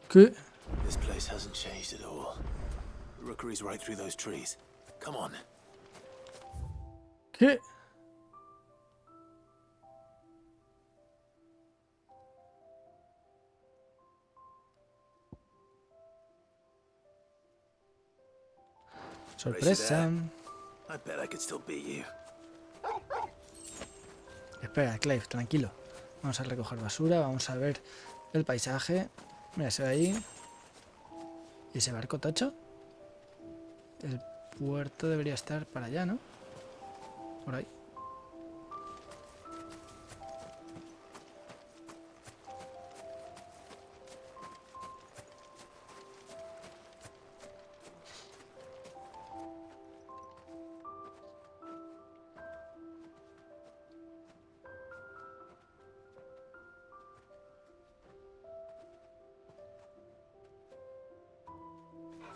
¿Qué? This place hasn't changed at all. The rookery's right through those trees. Come on. ¿Qué? Sorpresa. I bet I could still beat you. Espera, Clive, tranquilo. Vamos a recoger basura, vamos a ver el paisaje. Mira, se ve ahí. ¿Y ese barco tacho? El puerto debería estar para allá, ¿no? Por ahí.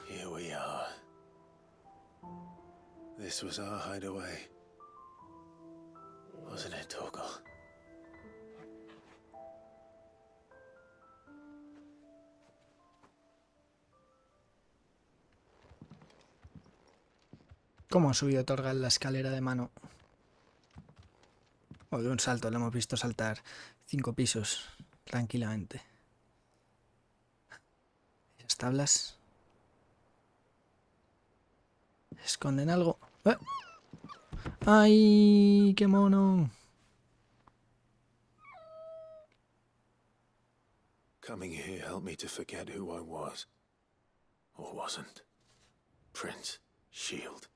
Here we are. This was our hideaway. Wasn't it, Torgal? ¿Cómo ha subido Torgal la escalera de mano? O de un salto, lo hemos visto saltar 5 pisos tranquilamente. Las tablas esconden algo. ¡Eh! ¡Ay, qué mono! Coming here helped me to forget who I was. Or wasn't. Prince, shield.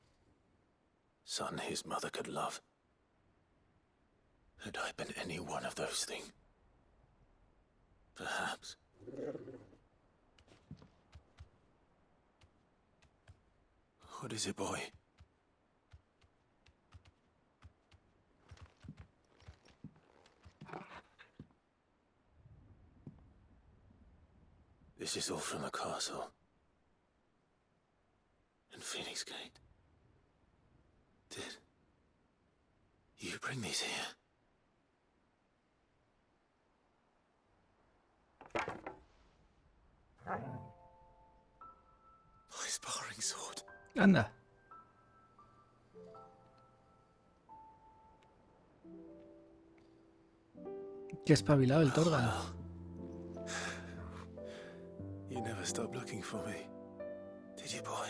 Son his mother could love. Had I been any one of those things? Perhaps. What is it, boy? This is all from the castle. And Phoenix Gate. Did you bring these here? My sparring sword. Anda. Qué espabilado el Torgal. You never stopped looking for me, did you, boy?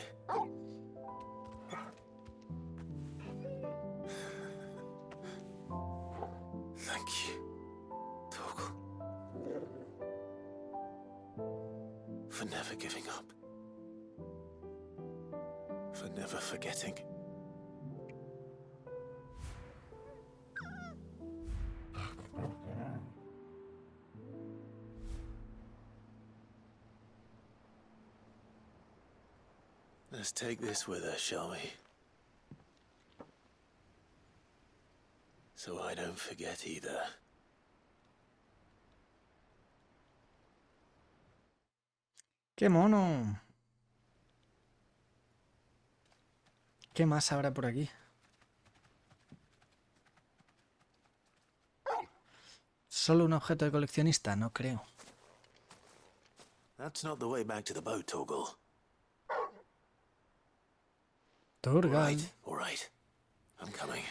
Thank you, Torgal, for never giving up, for never forgetting. Let's take this with us, shall we? So I don't forget either. ¡Qué mono! ¿Qué más habrá por aquí? ¿Solo un objeto de coleccionista? No creo. That's not the way back to the boat, Torgal. Torgal. All right. I'm coming.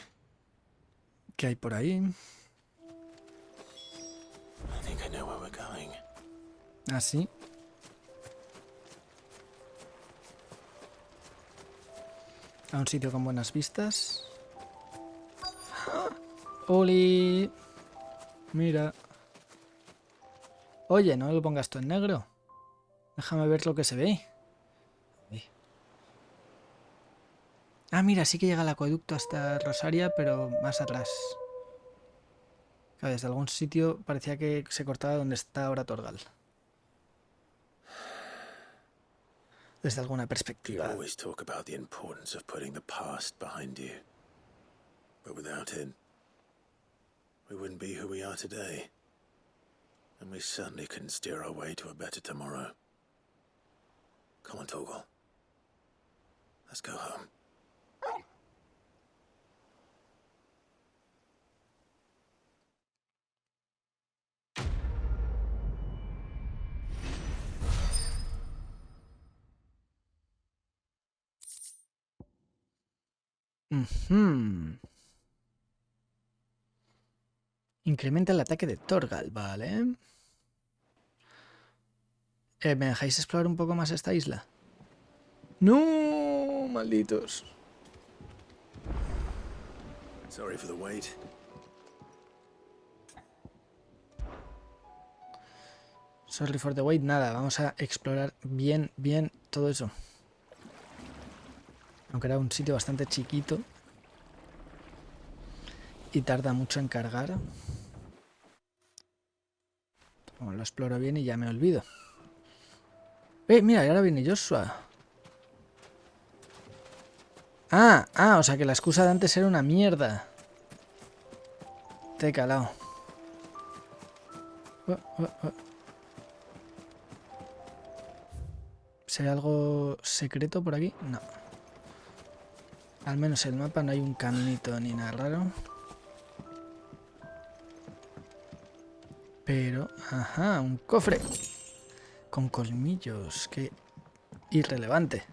¿Qué hay por ahí? I think I know where we're going. ¿Ah, sí? A un sitio con buenas vistas. ¡Oli! Mira. Oye, no lo pongas tú en negro. Déjame ver lo que se ve. Ah, mira, sí que llega el acueducto hasta Rosaria, pero más atrás. Claro, desde algún sitio parecía que se cortaba donde está ahora Torgal. Desde alguna perspectiva. People always talk about the importance of putting the past behind you. But without it, we wouldn't be who we are today. And we certainly couldn't steer our way to a better tomorrow. Come on, Torgal. Let's go home. Incrementa el ataque de Torgal, vale. ¿Me dejáis explorar un poco más esta isla? ¡No! ¡Malditos! Sorry for the wait. Sorry for the wait, nada. Vamos a explorar bien todo eso. Aunque era un sitio bastante chiquito. Y tarda mucho en cargar. Bueno, lo exploro bien y ya me olvido. Mira, ahora viene Joshua. O sea que la excusa de antes era una mierda. Te he calado. ¿Si hay algo secreto por aquí? No. Al menos en el mapa no hay un caminito ni nada raro. Pero, ajá, un cofre. Con colmillos. Qué irrelevante.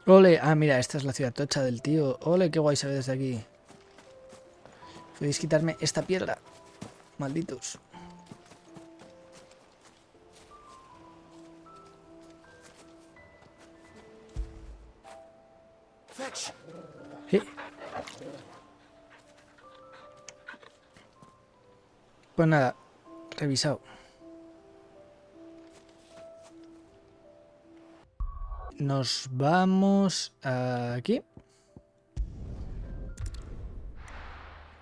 Ole, mira, esta es la ciudad tocha del tío. Ole, qué guay se ve desde aquí. Podéis quitarme esta piedra. Malditos. Pues nada, revisado. Nos vamos aquí.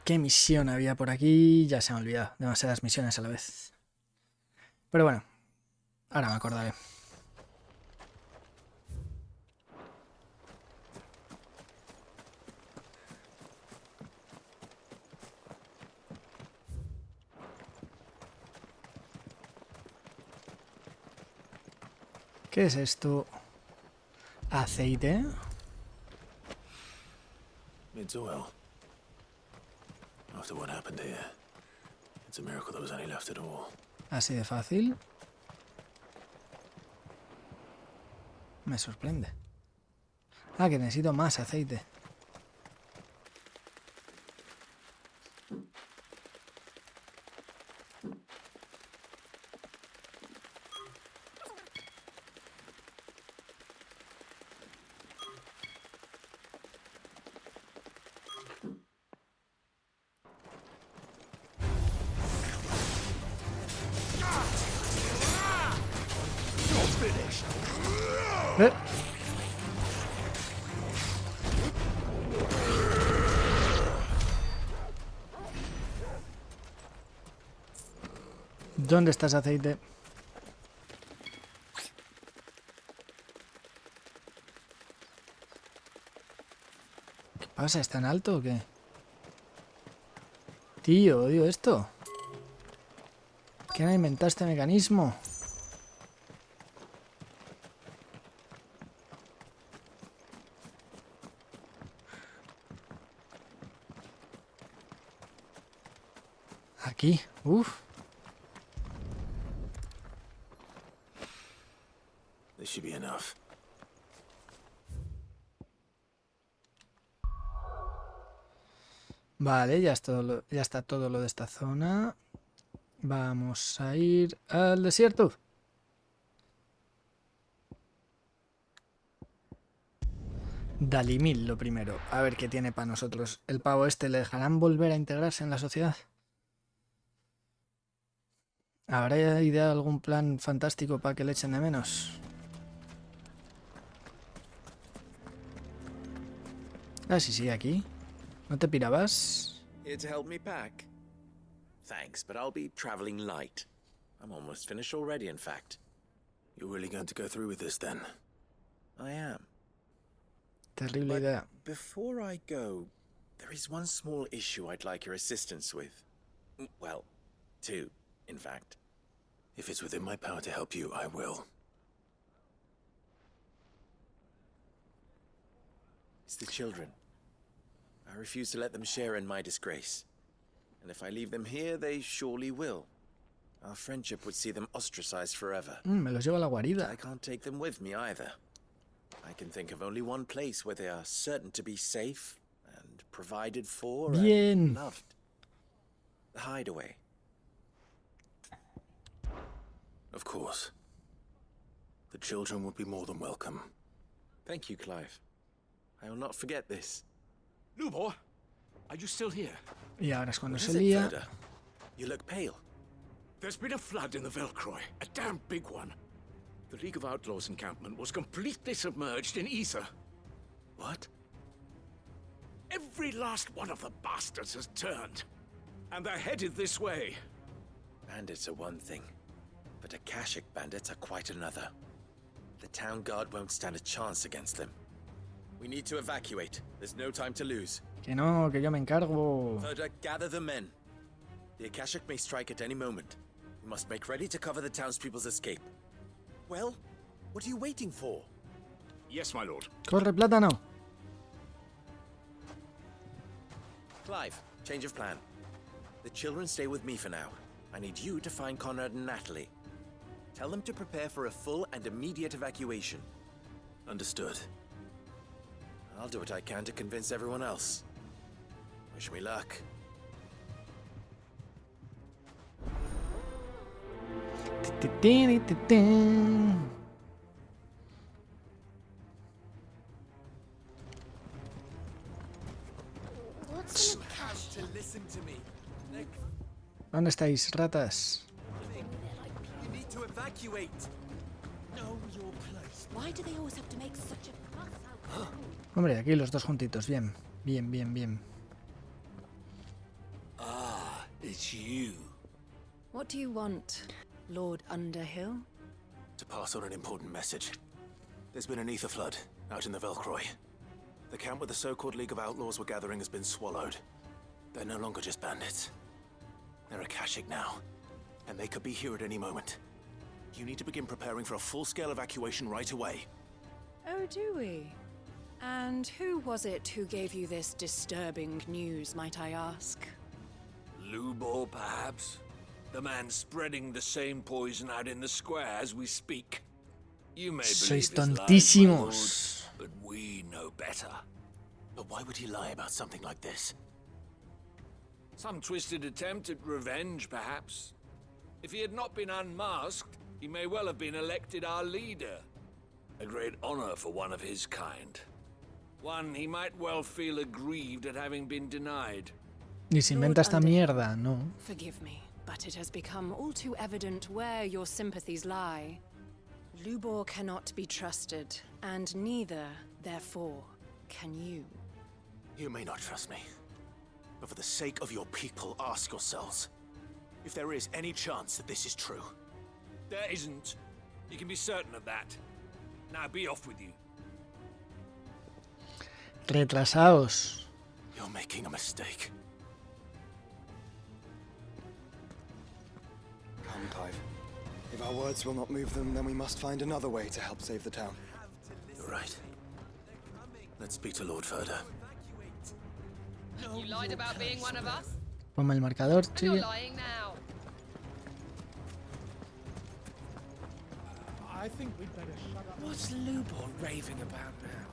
¿Qué misión había por aquí? Ya se me ha olvidado. Demasiadas misiones a la vez. Pero bueno, ahora me acordaré. ¿Qué es esto? ¿Aceite? It's oil. After what happened here, it's a miracle there was any left at all. Así de fácil. Me sorprende. Que necesito más aceite. ¿Dónde está ese aceite? ¿Qué pasa? ¿Es tan alto o qué? Tío, odio esto. ¿Quién ha inventado este mecanismo? Aquí, uff. This should be enough. Vale, ya está todo lo de esta zona. Vamos a ir al desierto. Dalimil lo primero. A ver qué tiene para nosotros. ¿El pavo este le dejarán volver a integrarse en la sociedad? ¿Habrá ideado algún plan fantástico para que le echen de menos? Sí, aquí. ¿No te pirabas? Here to help me pack? Thanks, but I'll be traveling light. I'm almost finished already, in fact. You're really going to go through with this, then? I am. Terrible idea. Before I go, there is one small issue I'd like your assistance with. Well, two, in fact. If it's within my power to help you, I will. It's the children. I refuse to let them share in my disgrace. And if I leave them here, they surely will. Our friendship would see them ostracized forever. Me los llevo a la guarida. I can't take them with me either. I can think of only one place where they are certain to be safe and provided for and loved. The hideaway. Of course. The children would be more than welcome. Thank you, Clive. I will not forget this. Lubor, are you still here? Y ahora es cuando What se is it, lía. Verda? You look pale. There's been a flood in the Velcroy, a damn big one. The League of Outlaws encampment was completely submerged in ether. What? Every last one of the bastards has turned, and they're headed this way. Bandits are one thing, but Akashic bandits are quite another. The town guard won't stand a chance against them. We need to evacuate. There's no time to lose. Que no, que yo me encargo. Verda, gather the men. The Akashic may strike at any moment. We must make ready to cover the townspeople's escape. Well, what are you waiting for? Yes, my lord. Corre, plátano. Clive, change of plan. The children stay with me for now. I need you to find Conrad and Natalie. Tell them to prepare for a full and immediate evacuation. Understood. I'll do what I can to convince everyone else. Wish me luck. What's ¿Dónde estáis, ratas? You need to evacuate. Know your place. Why do they always have to make such a fuss out? Hombre, aquí los dos juntitos. Bien, bien, bien, bien. Ah, it's you. What do you want, Lord Underhill? To pass on an important message. There's been an ether flood out in the Velcroy. The camp where the so-called League of Outlaws were gathering has been swallowed. They're no longer just bandits. They're Akashic now, and they could be here at any moment. You need to begin preparing for a full-scale evacuation right away. Oh, do we? And who was it who gave you this disturbing news, might I ask? Lubor, perhaps? The man spreading the same poison out in the square as we speak. You may Sois believe his lies, my lord, tontísimos. but we know better. But why would he lie about something like this? Some twisted attempt at revenge, perhaps. If he had not been unmasked, he may well have been elected our leader. A great honor for one of his kind. One he might well feel aggrieved at having been denied. Y se inventa esta mierda, no. Forgive me, but it has become all too evident where your sympathies lie. Lubor cannot be trusted, and neither, therefore, can you. You may not trust me. But for the sake of your people, ask yourselves if there is any chance that this is true. There isn't. You can be certain of that. Now be off with you. Retrasaos. You're making a mistake. Come, Clive. If our words will not move them, then we must find another way to help save the town. You're right. Let's speak to Lord Verda. You lied about being one of us? Ponme el marcador, And you're chique. lying now. I think we'd better shut up. What's Lubor raving about now?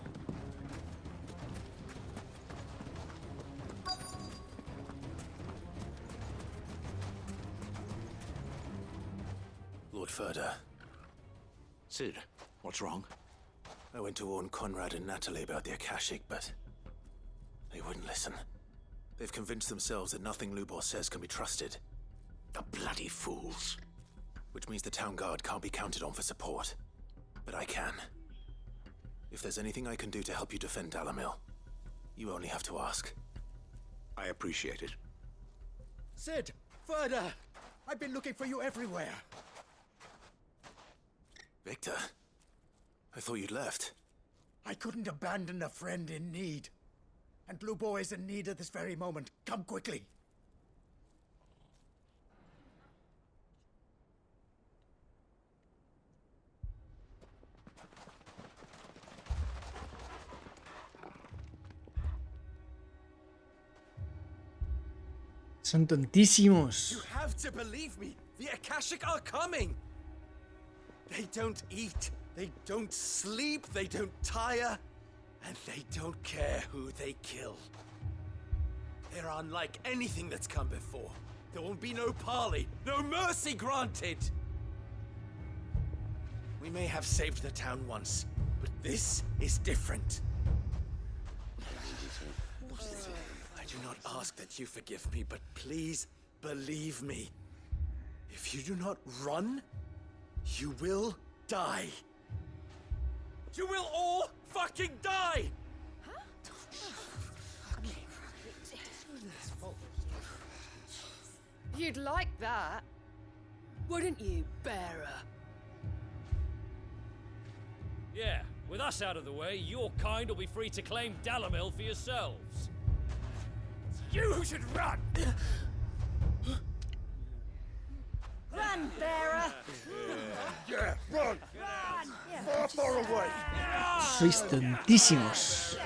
Lord Verda. Sid, what's wrong? I went to warn Conrad and Natalie about the Akashic, but they wouldn't listen. They've convinced themselves that nothing Lubor says can be trusted. The bloody fools. Which means the town guard can't be counted on for support. But I can. If there's anything I can do to help you defend Dalamil, you only have to ask. I appreciate it. Sid! Verda! I've been looking for you everywhere. Victor? I thought you'd left. I couldn't abandon a friend in need. And Lubor is in need at this very moment. Come quickly. Son tontísimos. You have to believe me. The Akashic are coming. They don't eat, they don't sleep, they don't tire, and they don't care who they kill. They're unlike anything that's come before. There won't be no parley, no mercy granted. We may have saved the town once, but this is different. I do not ask that you forgive me, but please believe me. If you do not run, you will die. You will all fucking die! You'd like that, wouldn't you, bearer? Yeah, with us out of the way, your kind will be free to claim Dalamil for yourselves. You should run! Run, bearer! Yeah, run! Far, far away! Sois tontísimos.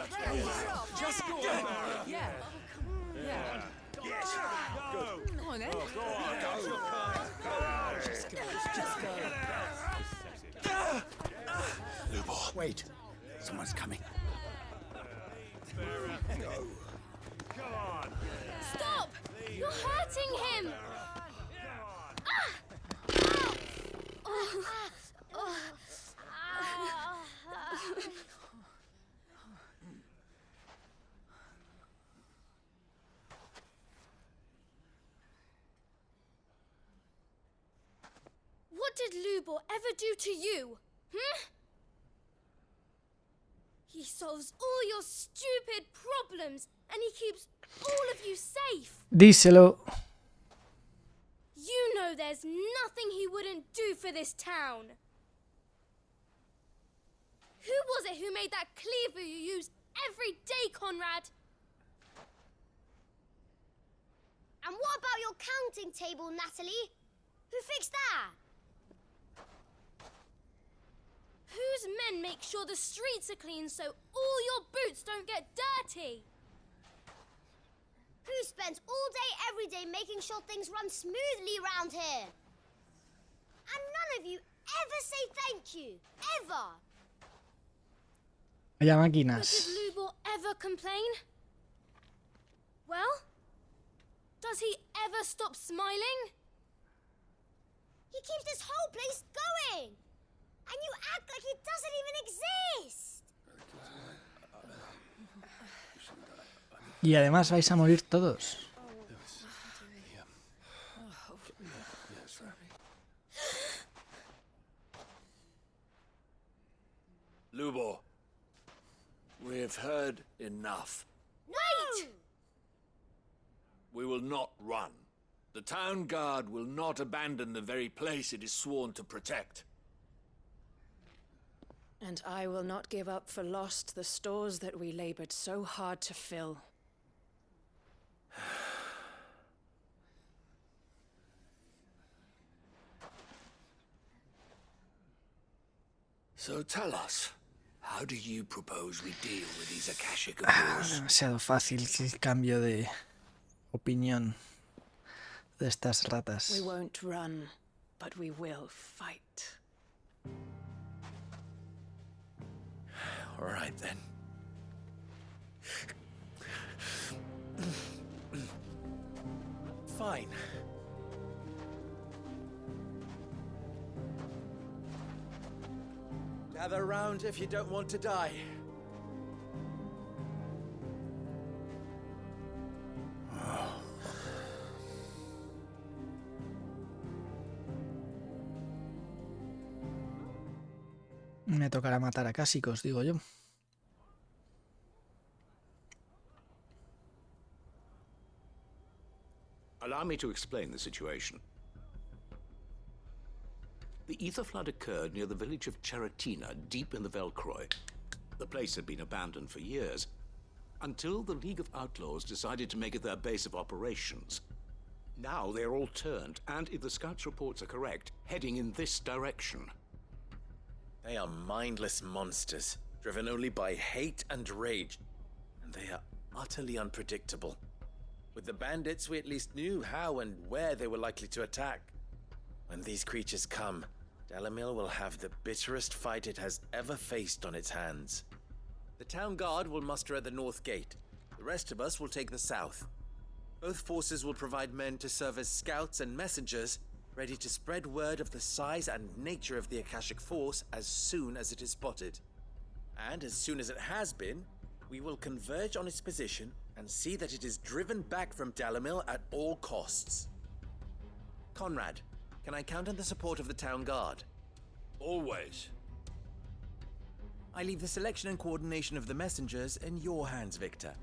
Just go. Yeah. Yeah. Yes, go! Come on, then. Just go. Lubor, wait. Someone's coming. Go. Come on! Stop! You're hurting him! What did Lubor ever do to you? He solves all your stupid problems and he keeps all of you safe. Díselo. You know there's nothing he wouldn't do for this town. Who was it who made that cleaver you use every day, Conrad? And what about your counting table, Natalie? Who fixed that? Whose men make sure the streets are clean so all your boots don't get dirty? Who spends all day every day making sure things run smoothly around here? And none of you ever say thank you. Ever. Vaya But máquinas. did Lubor ever complain? Well, does he ever stop smiling? He keeps this whole place going. And you act like it doesn't even exist. Y además vais a morir todos. Lubor, we've heard enough. Wait! We will not run. The town guard will not abandon the very place it is sworn to protect. And I will not give up for lost the stores that we labored so hard to fill. So tell us, how do you propose we deal with these Akashic of yours? Demasiado fácil el cambio de opinión de estas ratas. We won't run, but we will fight. All right, then. Fine. Gather round if you don't want to die. Me tocará matar a cásicos, digo yo. Allow me to explain the situation. The ether flood occurred near the village of Cheratina, deep in the Velcroy. The place had been abandoned for years, until the League of Outlaws decided to make it their base of operations. Now they're all turned, and if the Scout's reports are correct, heading in this direction. They are mindless monsters, driven only by hate and rage, and they are utterly unpredictable. With the bandits, we at least knew how and where they were likely to attack. When these creatures come, Dalamil will have the bitterest fight it has ever faced on its hands. The town guard will muster at the north gate. The rest of us will take the south. Both forces will provide men to serve as scouts and messengers, ready to spread word of the size and nature of the Akashic force as soon as it is spotted. And as soon as it has been, we will converge on its position and see that it is driven back from Dalamil at all costs. Conrad, can I count on the support of the town guard? Always. I leave the selection and coordination of the messengers in your hands, Victor.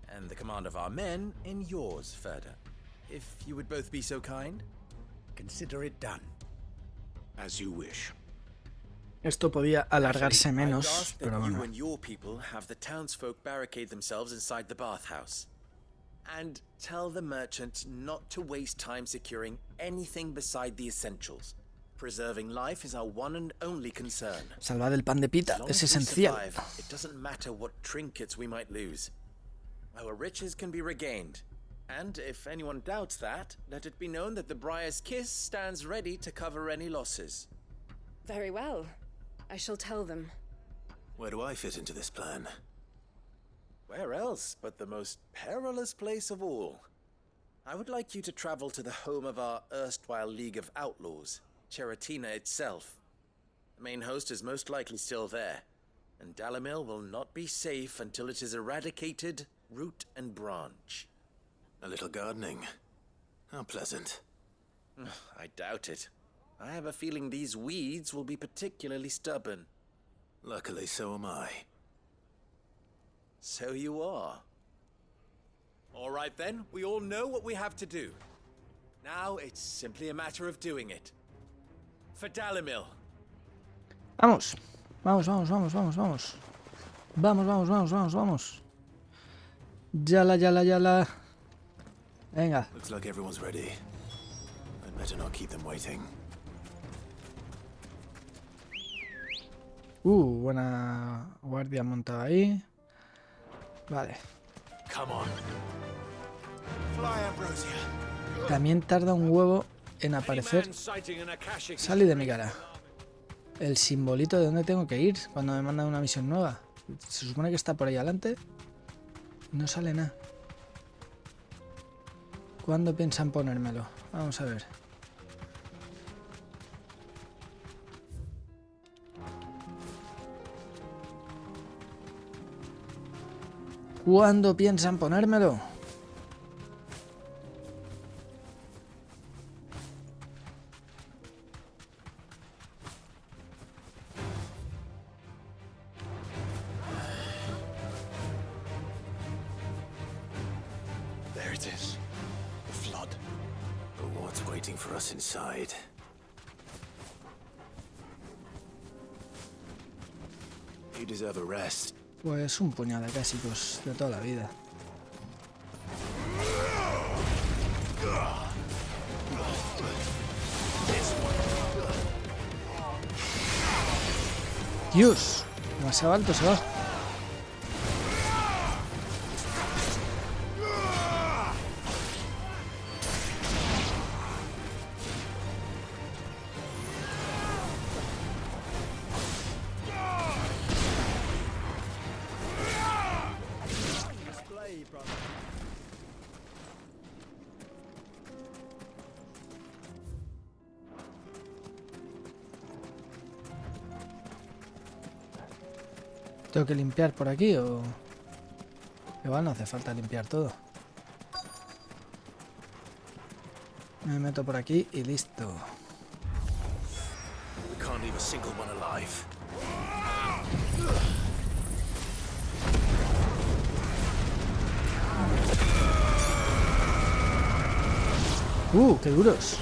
And the command of our men in yours, Ferda. If you would both be so kind. Consider it done. As you wish. Esto podía alargarse menos, pero You bueno. and your people have the townsfolk barricade themselves inside the bathhouse. And tell the merchant not to waste time securing anything beside the essentials. Preserving life is our one and only concern. Salvar el pan de pita es esencial. It doesn't matter what trinkets we might lose. Our riches can be regained. And if anyone doubts that, let it be known that the Briar's Kiss stands ready to cover any losses. Very well. I shall tell them. Where do I fit into this plan? Where else but the most perilous place of all? I would like you to travel to the home of our erstwhile League of Outlaws, Cheratina itself. The main host is most likely still there, and Dalamil will not be safe until it is eradicated, root and branch. A little gardening. How pleasant. I doubt it. I have a feeling these weeds will be particularly stubborn. Luckily, so am I. So you are. All right then, we all know what we have to do. Now it's simply a matter of doing it. For Dalamil. Vamos. Vamos, vamos, vamos, vamos, vamos. Vamos, vamos, vamos, vamos, vamos. Yala, yala, yala. Venga. Looks like everyone's ready. I'd better not keep them waiting. Buena guardia montada ahí. Vale. Come on. Fly, Ambrosia. También tarda un huevo en aparecer. Sale de mi cara. El simbolito de dónde tengo que ir cuando me mandan una misión nueva. Se supone que está por ahí adelante. No sale nada. ¿Cuándo piensan ponérmelo? Vamos a ver. ¿Cuándo piensan ponérmelo? There it is. The flood. But what's waiting for us inside? You deserve a rest. Pues un puñado de clásicos de toda la vida. Dios, demasiado alto se va. ¿Tengo que limpiar por aquí o...? Igual no hace falta limpiar todo. Me meto por aquí y listo. We can't leave a single one alive. ¡Qué duros!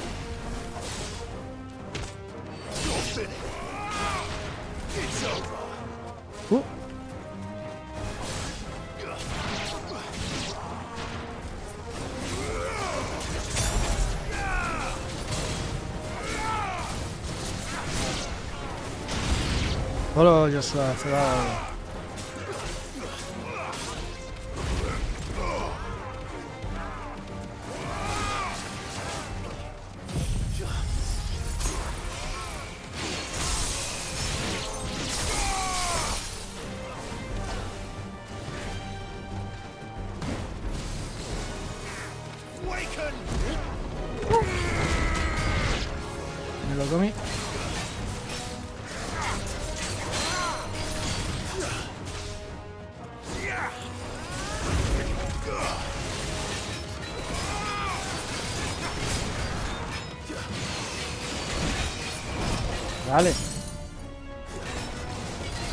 Hola, Joshua, se va. comi. Vale.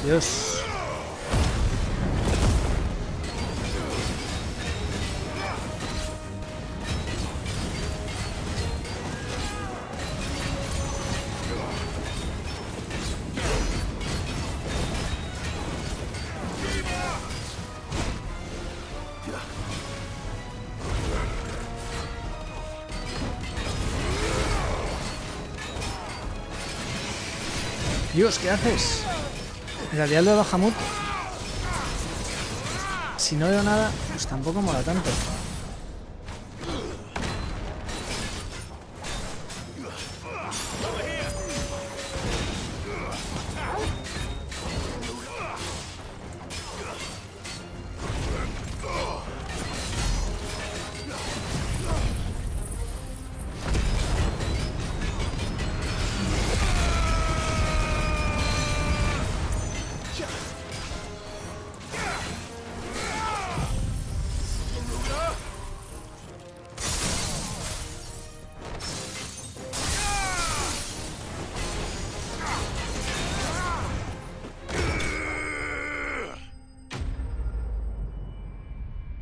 Dios. Dios, ¿qué haces? El aliado de Bahamut. Si no veo nada, pues tampoco mola tanto.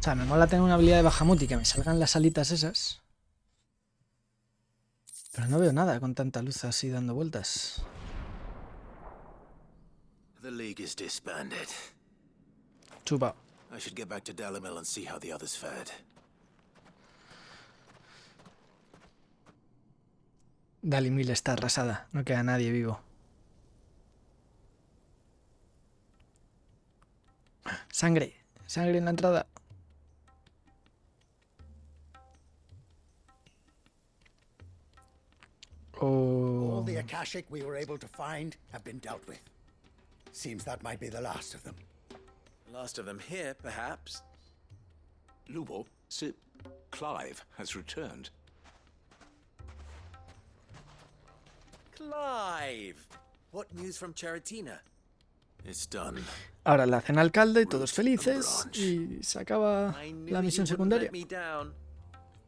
O sea, me mola tener una habilidad de Bahamut y que me salgan las alitas esas. Pero no veo nada con tanta luz así dando vueltas. The League is disbanded. Chupa. I should get back to Dalimil and see how the others fared. Dalimil está arrasada, no queda nadie vivo. Sangre, sangre en la entrada. All the Akashic we were able to find have been dealt with. Seems that might be the last of them. Last of them here, perhaps. Lubo, Sir Clive has returned. Clive! What news from Charatina? It's done. Ahora la hacen alcalde y todos felices y se acaba la misión secundaria.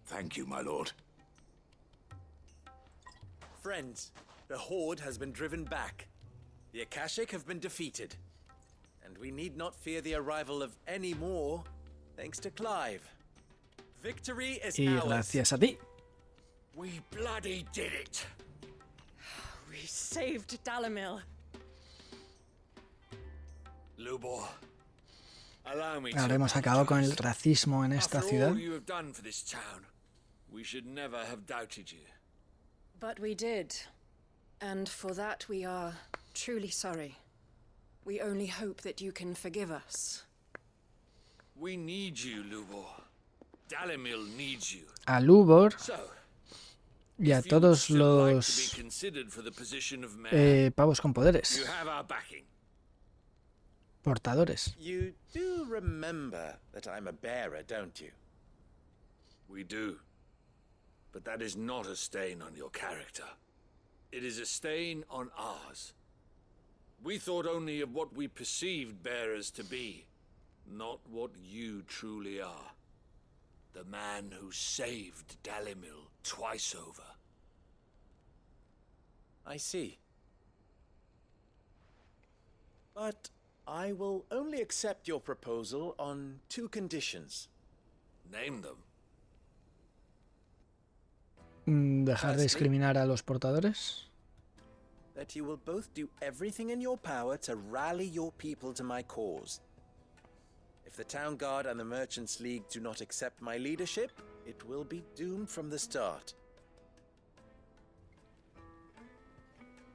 Thank you, my lord. Friends, the Horde has been driven back. The Akashic have been defeated. And we need not fear the arrival of any more, thanks to Clive. Victory is Y ours. gracias a ti. We bloody did it. We saved Dalimil. Lubor, allow me to Ahora hemos acabado con el racismo en esta After ciudad. all you have done for this town, we should never have doubted you. But we did. And for that we are truly sorry. We only hope that you can forgive us. We need you, Lubor. Dalimil needs you. A Lubor So, y a if you would todos still like to los be considered for the position of mayor, pavos con poderes. you have our backing. Portadores. You do remember that I'm a bearer, don't you? We do. But that is not a stain on your character. It is a stain on ours. We thought only of what we perceived bearers to be, not what you truly are. The man who saved Dalimil twice over. I see. But I will only accept your proposal on 2 conditions. Name them. Dejar de discriminar a los portadores. That you will both do everything in your power to rally your people to my cause. If the Town Guard and the Merchants League do not accept my leadership, it will be doomed from the start.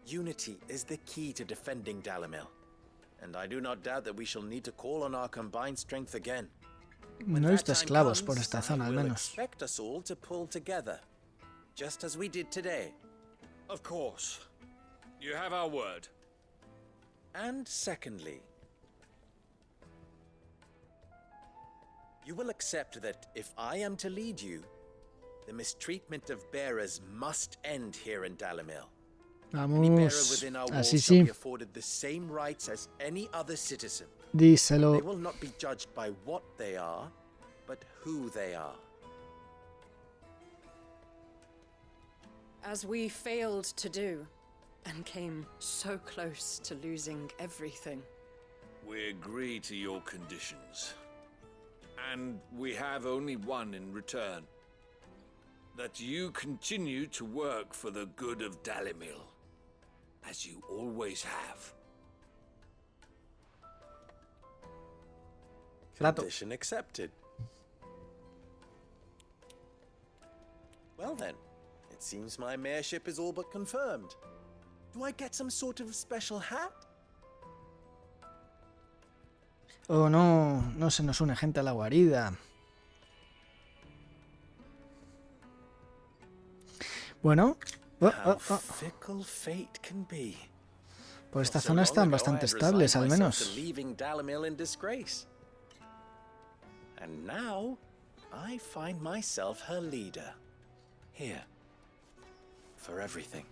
Unity is the key to defending Dalimil, and I do not doubt that we shall need to call on our combined strength again. No he visto esclavos por esta zona, al I will menos. expect us all to pull together, just as we did today. Of course. You have our word. And secondly, you will accept that if I am to lead you, the mistreatment of bearers must end here in Dalimil. Any bearer Vamos. within our Así walls shall sí. be afforded the same rights as any other citizen. Díselo. They will not be judged by what they are, but who they are. As we failed to do, and came so close to losing everything. We agree to your conditions. And we have only one in return. That you continue to work for the good of Dalimil, as you always have. Condition accepted. Well then, it seems my mayorship is all but confirmed. Do I get some sort of special hat? Oh no, no se nos une gente a la guarida. Bueno, How fickle fate can be. por esta Not so zona long están ago, bastante I had estables, al resigned myself menos. to leaving Dalimil in disgrace. And now, I find myself her leader. Here. For everything.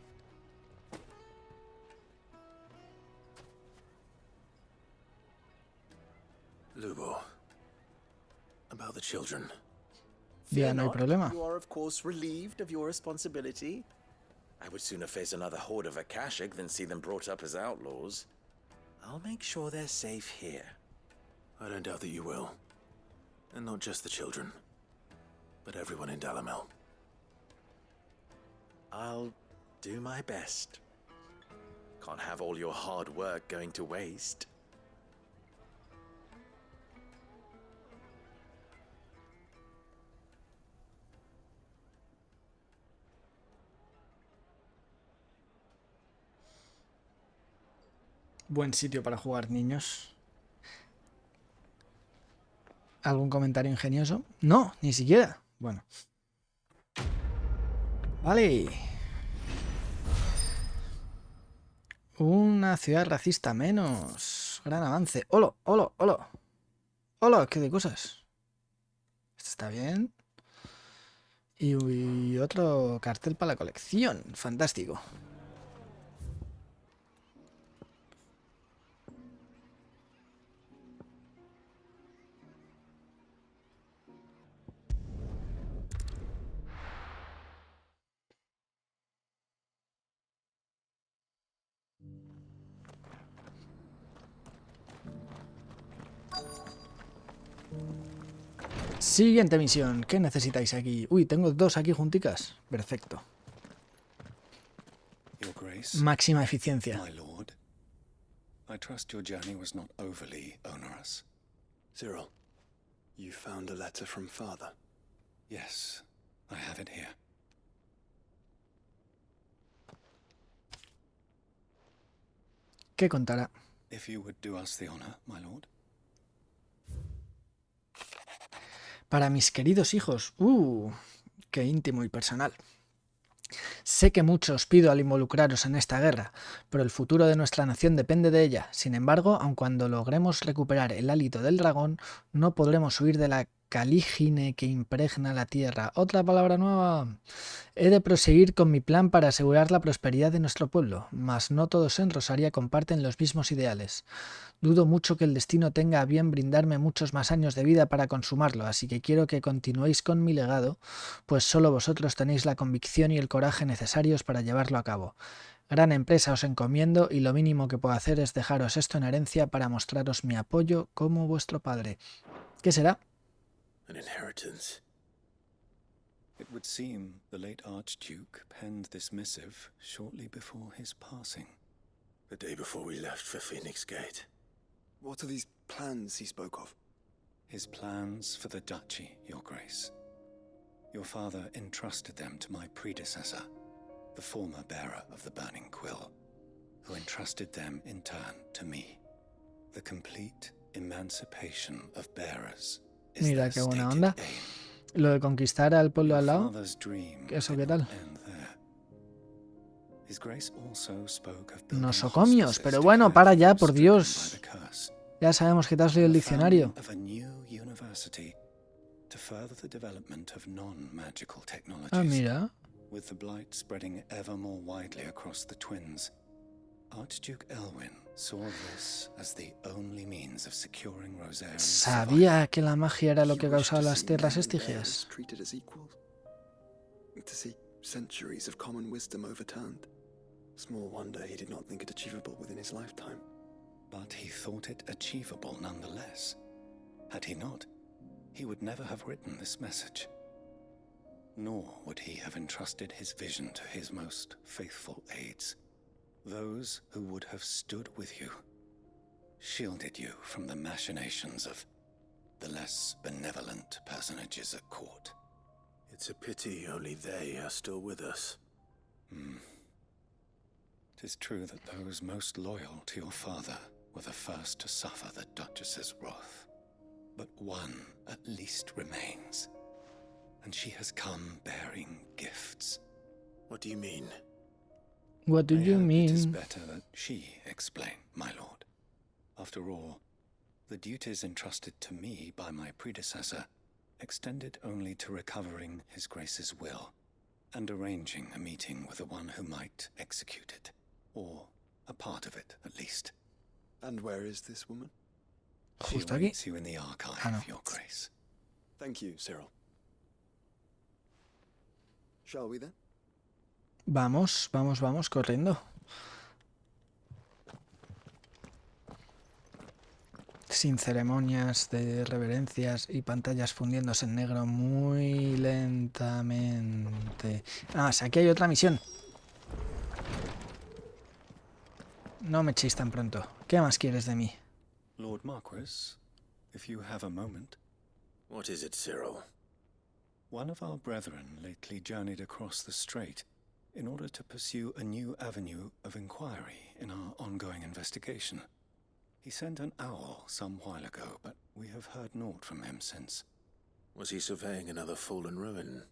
Lubo. About the children. Ya no hay problema. You are, of course, relieved of your responsibility. I would sooner face another horde of Akashic than see them brought up as outlaws. I'll make sure they're safe here. I don't doubt that you will. And not just the children, but everyone in Dalimil. I'll do my best. Can't have all your hard work going to waste. Buen sitio para jugar, niños. ¿Algún comentario ingenioso? No, ni siquiera. Bueno. Vale. Una ciudad racista menos. Gran avance. ¡Hola! ¡Hola! ¡Hola! ¡Hola! ¡Qué de cosas! Esto está bien. Y otro cartel para la colección. Fantástico. Siguiente misión. ¿Qué necesitáis aquí? Uy, tengo dos aquí junticas. Perfecto. Your Grace, Máxima eficiencia. my lord, I trust your journey was not overly onerous. Cyril, you found a letter from Father? Yes, I have it here. ¿Qué contará? If you would do us the honor, my lord. Para mis queridos hijos. Qué íntimo y personal. Sé que mucho os pido al involucraros en esta guerra, pero el futuro de nuestra nación depende de ella. Sin embargo, aun cuando logremos recuperar el hálito del dragón, no podremos huir de la calígine que impregna la tierra. Otra palabra nueva. He de proseguir con mi plan para asegurar la prosperidad de nuestro pueblo, mas no todos en Rosaria comparten los mismos ideales. Dudo mucho que el destino tenga a bien brindarme muchos más años de vida para consumarlo, así que quiero que continuéis con mi legado, pues solo vosotros tenéis la convicción y el coraje necesarios para llevarlo a cabo. Gran empresa os encomiendo y lo mínimo que puedo hacer es dejaros esto en herencia para mostraros mi apoyo como vuestro padre. ¿Qué será? An inheritance. It would seem the late Archduke penned this missive shortly before his passing. The day before we left for Phoenix Gate. What are these plans he spoke of? His plans for the duchy, Your Grace. Your father entrusted them to my predecessor, the former bearer of the Burning Quill, who entrusted them in turn to me. The complete emancipation of bearers is Mira their qué buena stated onda. aim. Lo de conquistar al pueblo al lado. Father's dream ¿Eso did qué tal? not end there. His Grace also spoke of building Nosocomios, hospices pero to bueno, care para for ya, those por stricken Dios. by the curse. Ya sabemos que te has leído el The diccionario. founding of a new university to further the development of non-magical technologies. Ah, mira. With the blight spreading ever more widely across the twins, Archduke Elwyn saw this as the only means of securing Rosarian's ¿Sabía que la magia era lo que causaba las tierras estigias? Treated as equals. To see centuries of common wisdom overturned. Small wonder he did not think it achievable within his lifetime. But he thought it achievable nonetheless. Had he not, he would never have written this message. Nor would he have entrusted his vision to his most faithful aides, those who would have stood with you, shielded you from the machinations of the less benevolent personages at court. It's a pity only they are still with us. It is true that those most loyal to your father were the first to suffer the Duchess's wrath. But one at least remains, and she has come bearing gifts. What do you mean? What do you mean? It is better that she explain, my lord. After all, the duties entrusted to me by my predecessor extended only to recovering His Grace's will and arranging a meeting with the one who might execute it, or a part of it at least. And where is this woman? She awaits you in the archive, Your Grace. Thank you, Cyril. Shall we then? Vamos, corriendo. Sin ceremonias de reverencias y pantallas fundiéndose en negro muy lentamente. Aquí hay otra misión. No me echéis tan pronto. ¿Qué más quieres de mí? Lord Marquis, if you have a moment. What is it, Cyril? One of our brethren lately journeyed across the strait in order to pursue a new avenue of inquiry in our ongoing investigation. He sent an owl some while ago, but we have heard naught from him since. Was he surveying another fallen ruin?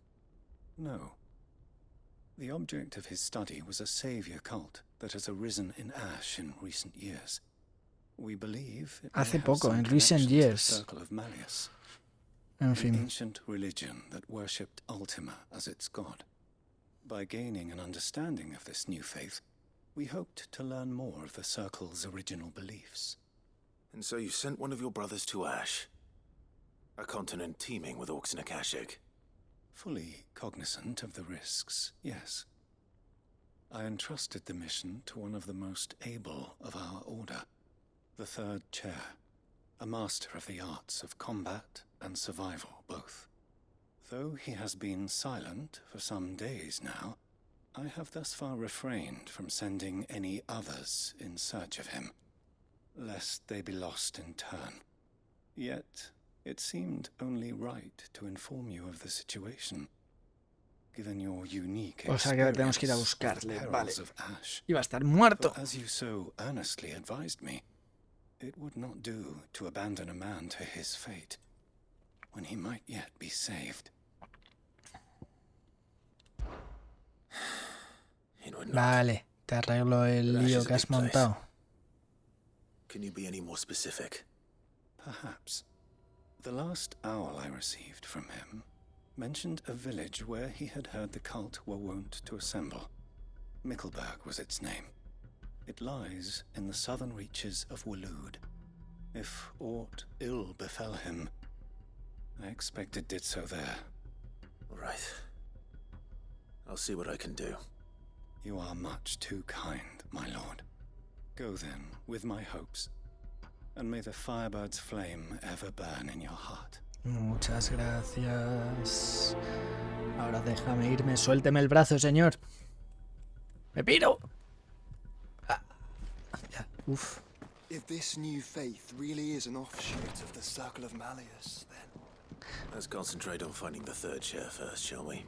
No. The object of his study was a savior cult that has arisen in Ash in recent years. We believe it may Hace have poco, some en recent connection to the years. Circle of Malleus, En an fin. ancient religion that worshipped Ultima as its god. By gaining an understanding of this new faith, we hoped to learn more of the Circle's original beliefs. And so you sent one of your brothers to Ash? A continent teeming with orcs and Akashic? Fully cognizant of the risks, yes. I entrusted the mission to one of the most able of our order, the third chair, a master of the arts of combat and survival both. Though he has been silent for some days now, I have thus far refrained from sending any others in search of him, lest they be lost in turn. Yet, it seemed only right to inform you of the situation, given your unique O sea que tenemos que ir a experience buscarle, of the vale. perils of Ash. Iba a estar muerto. But as you so earnestly advised me, it would not do to abandon a man to his fate, when he might yet be saved. Vale, te arreglo el lío que has montado. Can you be any more specific? Perhaps. The last owl I received from him mentioned a village where he had heard the cult were wont to assemble. Mickleburg was its name. It lies in the southern reaches of Waloed. If aught ill befell him, I expect it did so there. All right. I'll see what I can do. You are much too kind, my lord. Go then, with my hopes, and may the firebird's flame ever burn in your heart. Muchas gracias. Ahora déjame irme. Suélteme el brazo, señor. ¡Me piro! Ya, uf. If this new faith really is an offshoot of the Circle of Malleus, then... Let's concentrate on finding the third chair first, shall we?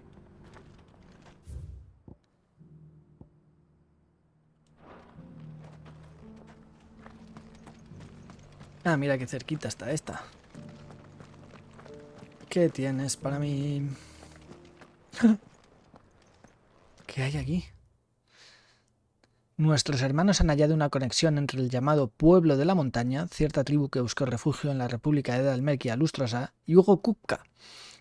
Mira qué cerquita está esta. ¿Qué tienes para mí? ¿Qué hay aquí? Nuestros hermanos han hallado una conexión entre el llamado Pueblo de la Montaña, cierta tribu que buscó refugio en la República de Dalmequia Lustrosa, y Hugo Kupka,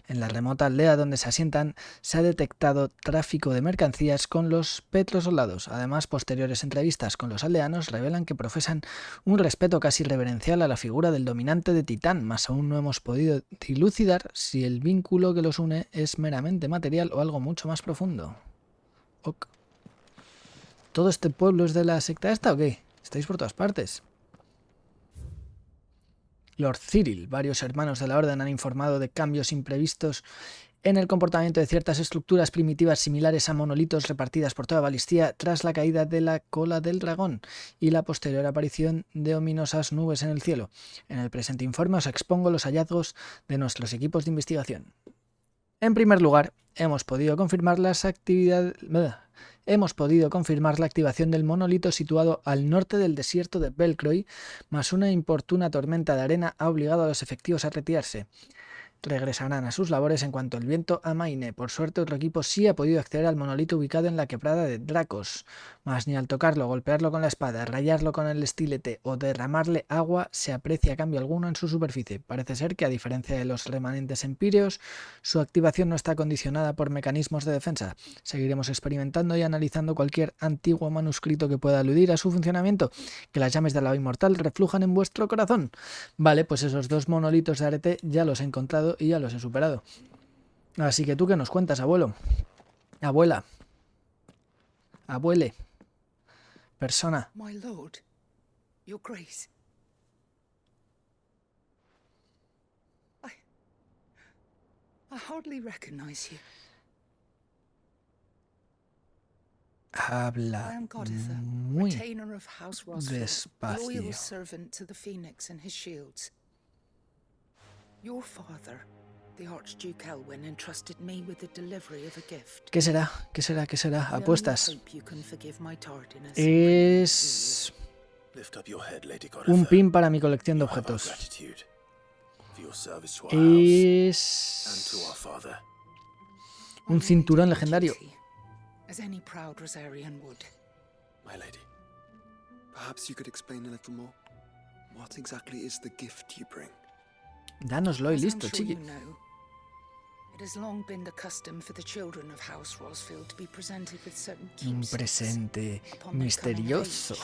En la remota aldea donde se asientan se ha detectado tráfico de mercancías con los petrosoldados. Además, posteriores entrevistas con los aldeanos revelan que profesan un respeto casi reverencial a la figura del dominante de Titán, mas aún no hemos podido dilucidar si el vínculo que los une es meramente material o algo mucho más profundo. Ok. ¿Todo este pueblo es de la secta esta o qué? Estáis por todas partes. Lord Cyril, varios hermanos de la Orden han informado de cambios imprevistos en el comportamiento de ciertas estructuras primitivas similares a monolitos repartidas por toda Balistía tras la caída de la cola del dragón y la posterior aparición de ominosas nubes en el cielo. En el presente informe os expongo los hallazgos de nuestros equipos de investigación. En primer lugar, hemos podido confirmar la activación del monolito situado al norte del desierto de Belcroy, mas una importuna tormenta de arena ha obligado a los efectivos a retirarse. Regresarán a sus labores en cuanto el viento amaine. Por suerte, otro equipo sí ha podido acceder al monolito ubicado en la quebrada de Dracos, mas ni al tocarlo, golpearlo con la espada, rayarlo con el estilete o derramarle agua se aprecia cambio alguno en su superficie. Parece ser que, a diferencia de los remanentes empíreos, su activación no está condicionada por mecanismos de defensa. Seguiremos experimentando y analizando cualquier antiguo manuscrito que pueda aludir a su funcionamiento. Que las llames de la inmortal reflujan en vuestro corazón. Vale, pues esos dos monolitos de arete ya los he encontrado y ya los he superado. Así que tú, ¿qué nos cuentas, abuelo? Abuela. Abuele. Persona. My lord, your grace. I hardly recognize you. Habla muy despacio. Loyal servant to the Phoenix and his shields. Your father, the Archduke Elwyn, entrusted me with the delivery of a gift. ¿Qué será? ¿Qué será? ¿Qué será? Apuestas. Es un pin para mi colección de objetos. Es un cinturón legendario. As any proud Rosarian would. My lady, perhaps you could explain a little more. What exactly is the gift you bring? Dánoslo y listo, chiqui. It has long been the custom for the children of House Rosfield to be presented with certain Un presente misterioso.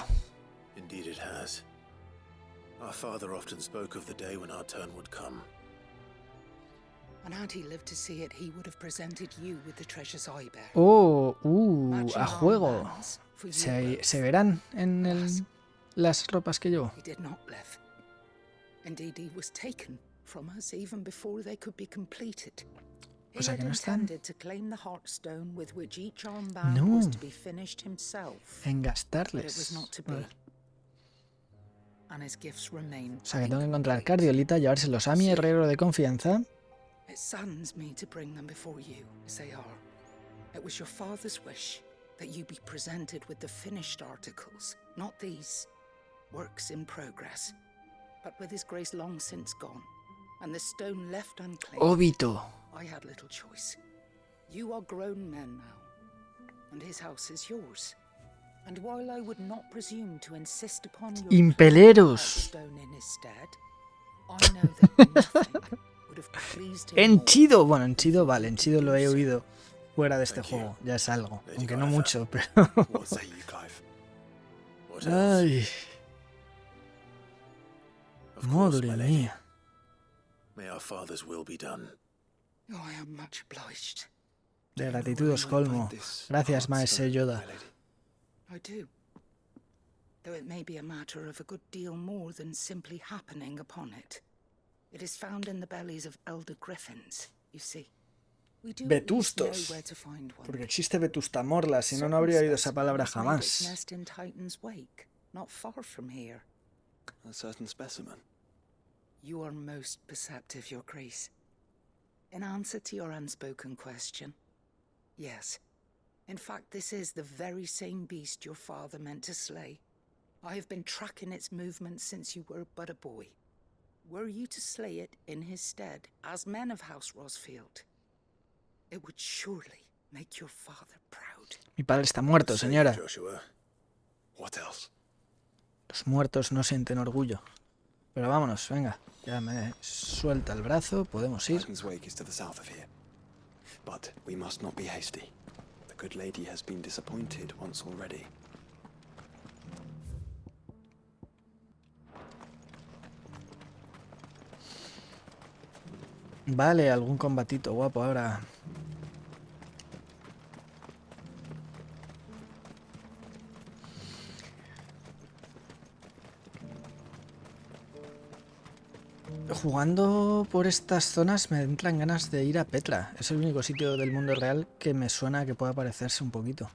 Indeed it has. Our father often spoke of the day when our turn would come. And had he lived to see it, he would have presented you with the treasures I bear. Oh, a juego. Se verán en las ropas que llevo. He did not live. Indeed, he was taken from us even before they could be completed. O sea que no están. No. En gastarles. Vale. O sea que tengo que encontrar Cardiolita, llevárselos a mi herrero de confianza. It saddens me to bring them before you as they are. It was your father's wish that you be presented with the finished articles, not these works in progress, but with his grace long since gone, and the stone left unclaimed. Obito. I had little choice. You are grown men now, and his house is yours. And while I would not presume to insist upon your Impeleros. stone in his stead, I know that nothing. Henchido, bueno, Henchido, vale, Henchido lo he oído fuera de este juego, ya es algo, aunque no mucho, pero... Ay. Madre mía. De gratitud os colmo. Gracias, maese Yoda. I do. Though it may be a matter of a good deal more than simply happening upon it. It is found in the bellies of elder griffins, you see. Vetustos. Porque existe Vetusta Morla, si no, no habría oído esa palabra jamás. Not far from here. A certain specimen. You are most perceptive, Your Grace. In answer to your unspoken question, yes. In fact, this is the very same beast your father meant to slay. I have been tracking its movements since you were but a boy. Were you to slay it in his stead, as men of House Rosfield, it would surely make your father proud. Mi padre está muerto, señora. What else? Los muertos no sienten orgullo. Pero vámonos, venga. Ya me suelta el brazo, podemos ir. Dragon's Wake is to the south of here. But we must not be hasty. The good lady has been disappointed once already. Vale, algún combatito guapo ahora. Jugando por estas zonas me entran ganas de ir a Petra. Es el único sitio del mundo real que me suena que pueda parecerse un poquito.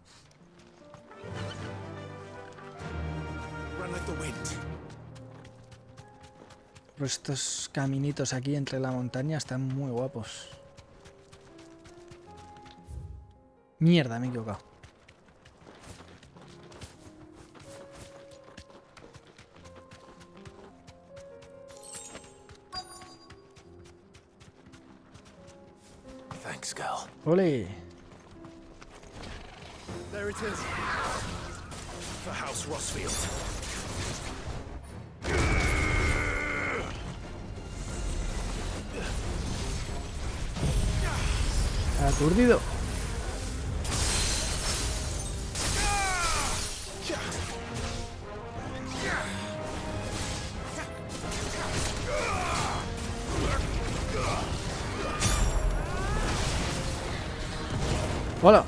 Pero estos caminitos aquí entre la montaña están muy guapos. Mierda, me he equivocado. Thanks, girl. ¡Ole! There it is. For House Rossfield. Aturdido. Hola.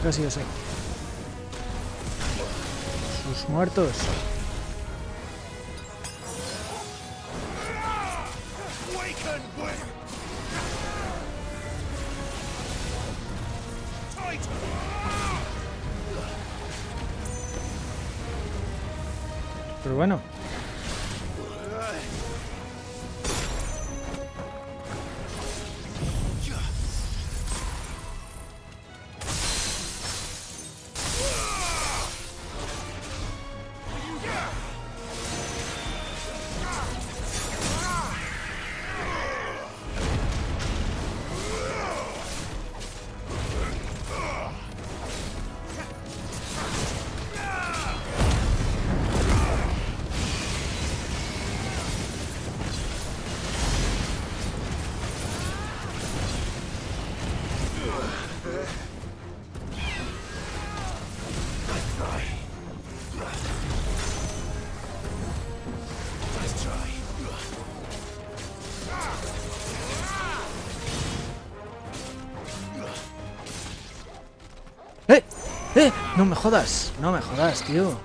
Casi yo sé. Sus muertos. Pero bueno. No me jodas, no me jodas, tío.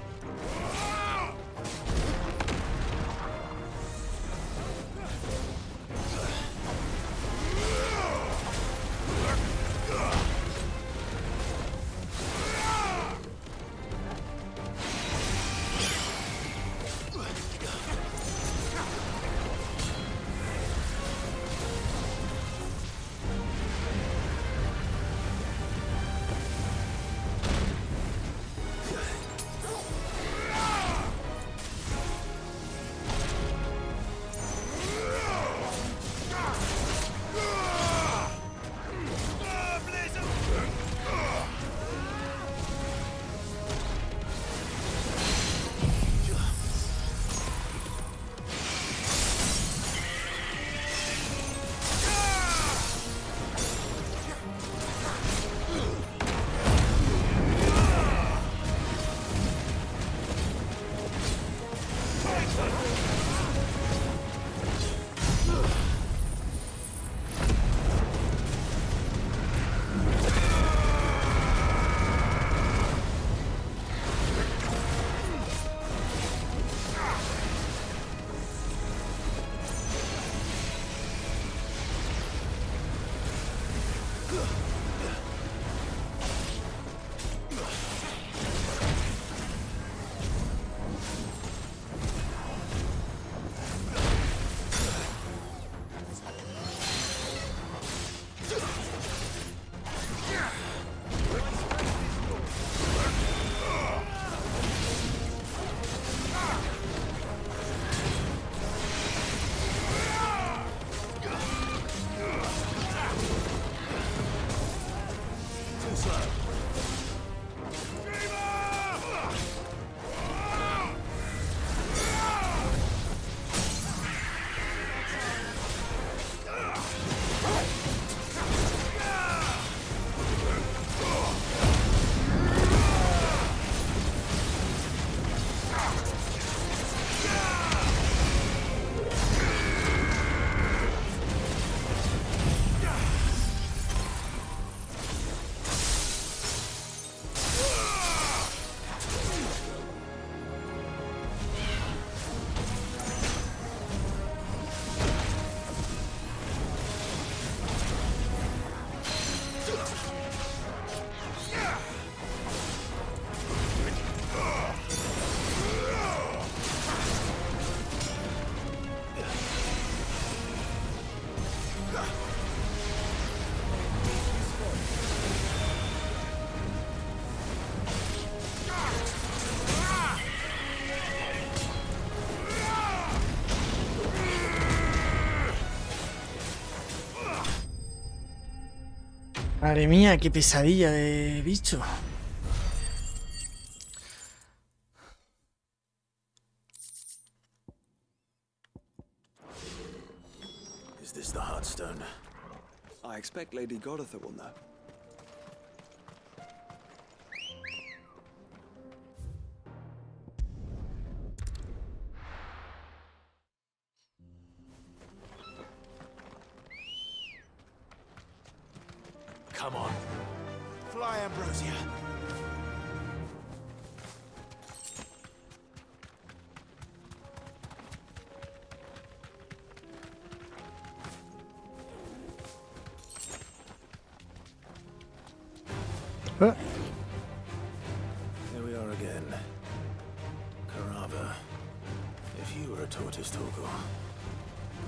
Madre mía, qué pesadilla de bicho. Is this the Heartstone? I expect Lady Godotha will know. Come on. Fly, Ambrosia. Here we are again. Carava. If you were a tortoise, Torgal,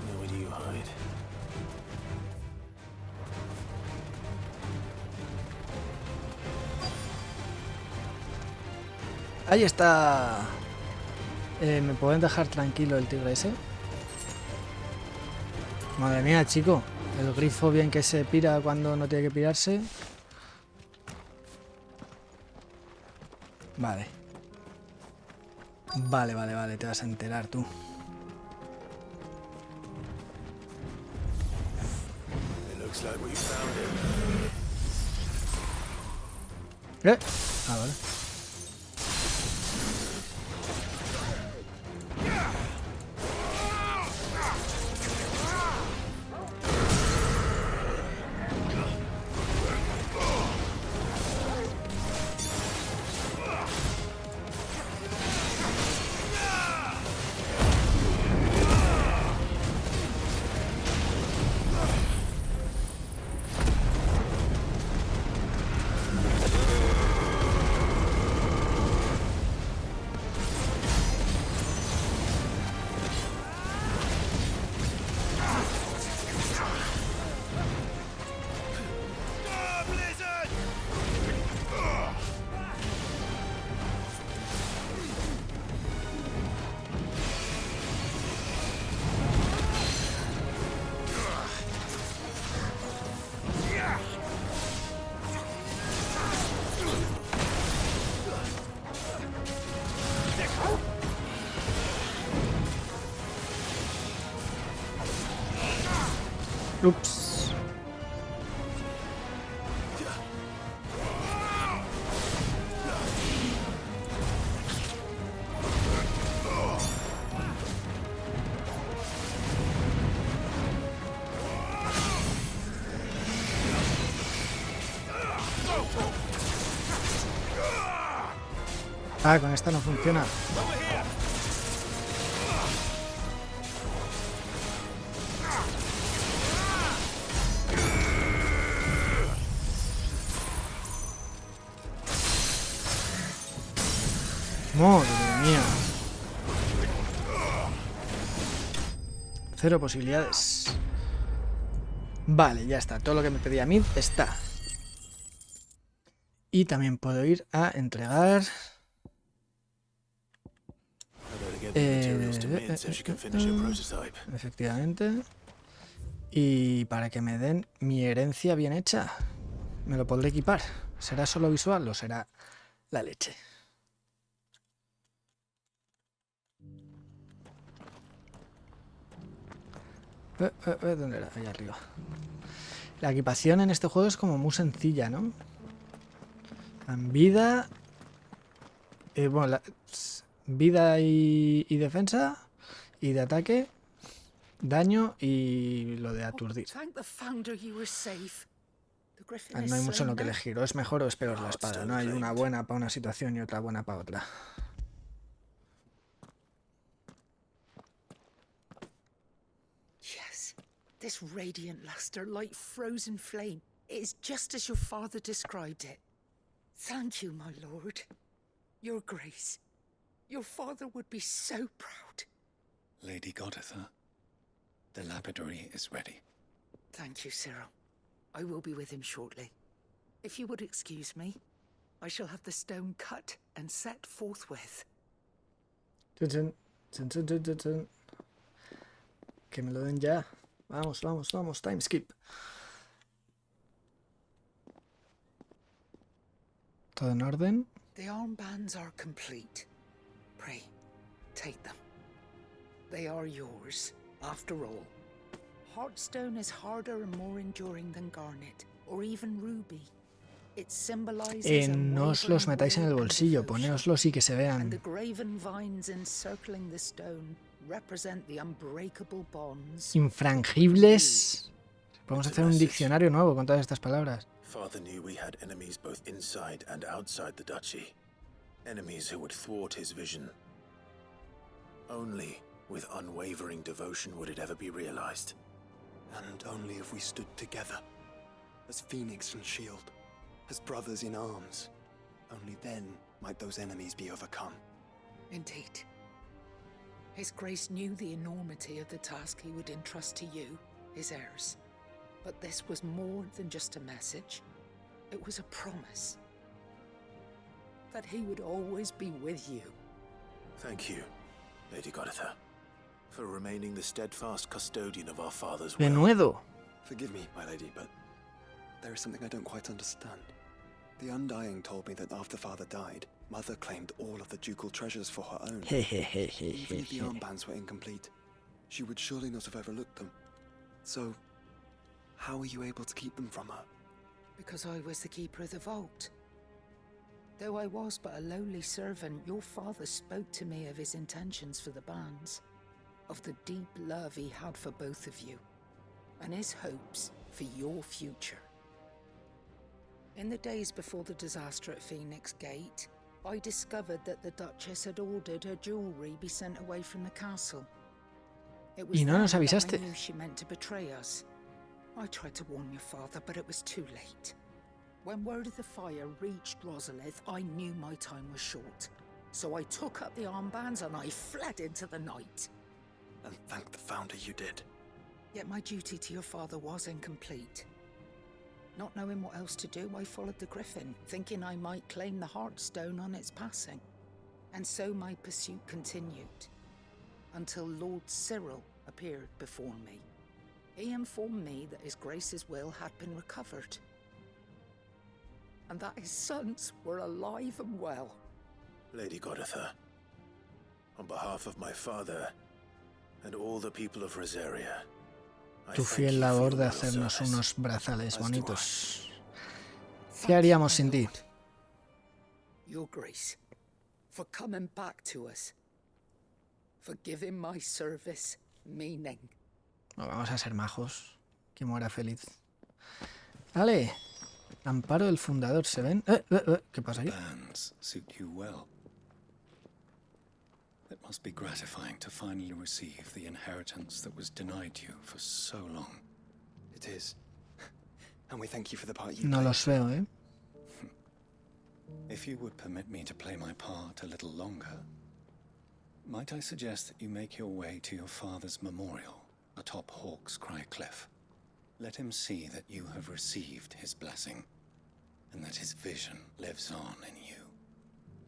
where would you hide? Ahí está. ¿Me pueden dejar tranquilo el tigre ese? Madre mía, chico. El grifo bien que se pira cuando no tiene que pirarse. Vale. Vale, te vas a enterar tú. It looks like we found him. Ah, vale. Ups. Ah, con esta no funciona. Madre mía. Cero posibilidades. Vale, ya está. Todo lo que me pedía a mí está. Y también puedo ir a entregar... efectivamente. Y para que me den mi herencia bien hecha. Me lo podré equipar. ¿Será solo visual o será la leche? ¿Dónde era? Allá arriba. La equipación en este juego es como muy sencilla, ¿no? En vida... bueno, vida y defensa. Y de ataque. Daño y lo de aturdir. No hay mucho en lo que elegir. O es mejor o es peor la espada. No hay una buena para una situación y otra buena para otra. This radiant luster, like frozen flame, it is just as your father described it. Thank you, my lord. Your grace. Your father would be so proud. Lady Godotha, the lapidary is ready. Thank you, Cyril. I will be with him shortly. If you would excuse me, I shall have the stone cut and set forthwith. Que me lo den ya. Vamos, vamos, vamos. Time skip. Todo en orden. The armbands are complete. Pray, take them. They are yours, after all. Heartstone is harder and more enduring than garnet, or even ruby. It symbolizes No os los metáis en el bolsillo, ponéoslos y que se and the vean. graven vines encircling the stone represent the unbreakable bonds. Infrangibles. Podemos hacer un diccionario nuevo con todas estas palabras. Father knew we had enemies both inside and outside the duchy. Enemies who would thwart his vision. Only with unwavering devotion would it ever be realized. And only if we stood together, as Phoenix and Shield, as brothers in arms, only then might those enemies be overcome. Indeed. His Grace knew the enormity of the task he would entrust to you, his heirs. But this was more than just a message. It was a promise. That he would always be with you. Thank you, Lady Goditha, for remaining the steadfast custodian of our father's will. Menudo. Forgive me, my lady, but there is something I don't quite understand. The Undying told me that after Father died, Mother claimed all of the ducal treasures for her own. Even if the armbands were incomplete, she would surely not have overlooked them. So, how were you able to keep them from her? Because I was the keeper of the vault. Though I was but a lowly servant, your father spoke to me of his intentions for the bands, of the deep love he had for both of you, and his hopes for your future. In the days before the disaster at Phoenix Gate, I discovered that the Duchess had ordered her jewelry be sent away from the castle. It was Y no nos then that avisaste. I knew she meant to betray us. I tried to warn your father, but it was too late. When word of the fire reached Rosalith, I knew my time was short. So I took up the armbands and I fled into the night. And thank the Founder you did. Yet my duty to your father was incomplete. Not knowing what else to do, I followed the Griffin, thinking I might claim the Heartstone on its passing. And so my pursuit continued, until Lord Cyril appeared before me. He informed me that His Grace's will had been recovered, and that his sons were alive and well. Lady Goditha, on behalf of my father and all the people of Rosaria, Tu fiel labor de hacernos unos brazales bonitos. ¿Qué haríamos sin ti? Your Grace, for coming back to us, for giving my service meaning. No, vamos a ser majos. Que muera feliz. Vale. Amparo del fundador, ¿se ven? ¿Qué pasa aquí? Bands suit you well. It must be gratifying to finally receive the inheritance that was denied you for so long. It is. And we thank you for the part you No played. los veo, ¿eh? If you would permit me to play my part a little longer, might I suggest that you make your way to your father's memorial atop Hawk's Cry Cliff? Let him see that you have received his blessing, and that his vision lives on in you.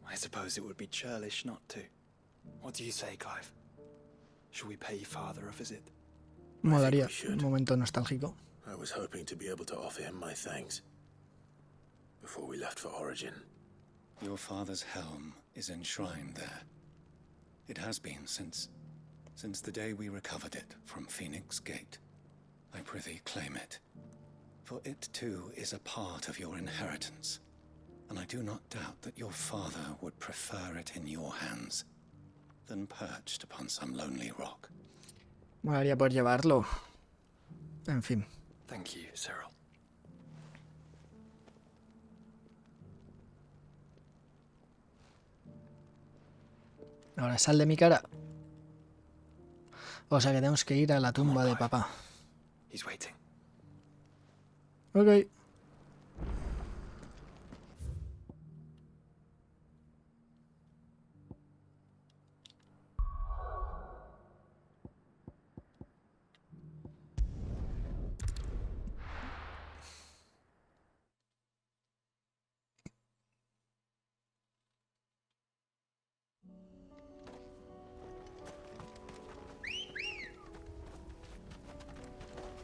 I suppose it would be churlish not to. What do you say, Clive? Should we pay Father a visit? Molaría. Un momento nostálgico. I was hoping to be able to offer him my thanks before we left for Origin. Your father's helm is enshrined there. It has been since the day we recovered it from Phoenix Gate. I prithee claim it, for it too is a part of your inheritance, and I do not doubt that your father would prefer it in your hands than perched upon some lonely rock. Molaría por llevarlo. En fin. Thank you, Cyril. Ahora sal de mi cara. O sea que tenemos que ir a la tumba de papá. He's waiting. Ok.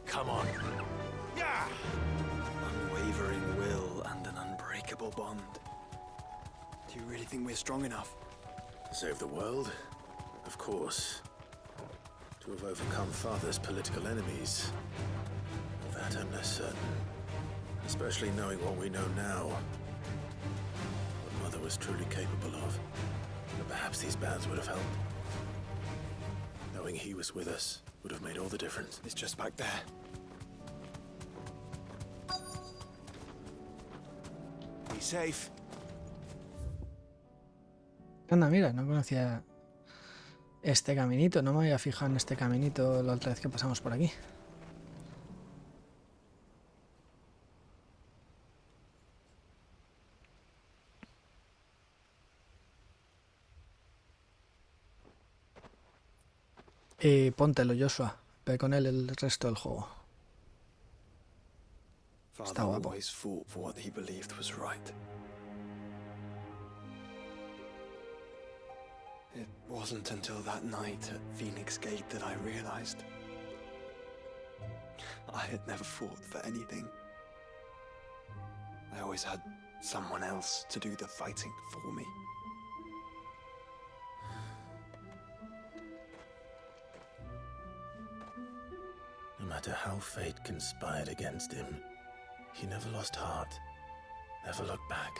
Come on. Unwavering will and an unbreakable bond. You really think we're strong enough? To save the world? Of course. To have overcome Father's political enemies? Of that I'm less certain. Especially knowing what we know now. What Mother was truly capable of. But perhaps these bands would have helped. Knowing he was with us would have made all the difference. It's just back there. Be safe. Anda, mira, no conocía este caminito. No me había fijado en este caminito la otra vez que pasamos por aquí. Póntelo, Joshua. Ve con él el resto del juego. Está guapo. Always fought for what he believed was right. It wasn't until that night at Phoenix Gate that I realized I had never fought for anything. I always had someone else to do the fighting for me. No matter how fate conspired against him, he never lost heart, never looked back,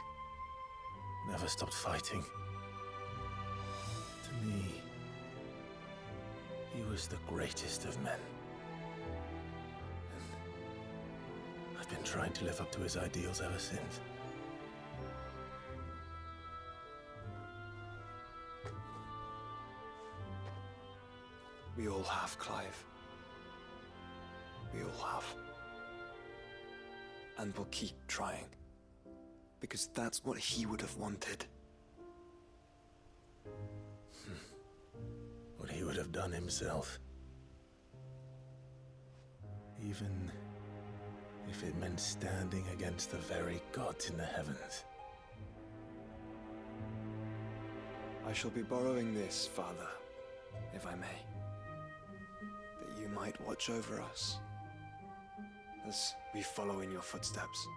never stopped fighting. To me, he was the greatest of men. And I've been trying to live up to his ideals ever since. We all have, Clive. We all have. And we'll keep trying. Because that's what he would have wanted. What he would have done himself. Even if it meant standing against the very gods in the heavens. I shall be borrowing this, Father, if I may. That you might watch over us as we follow in your footsteps.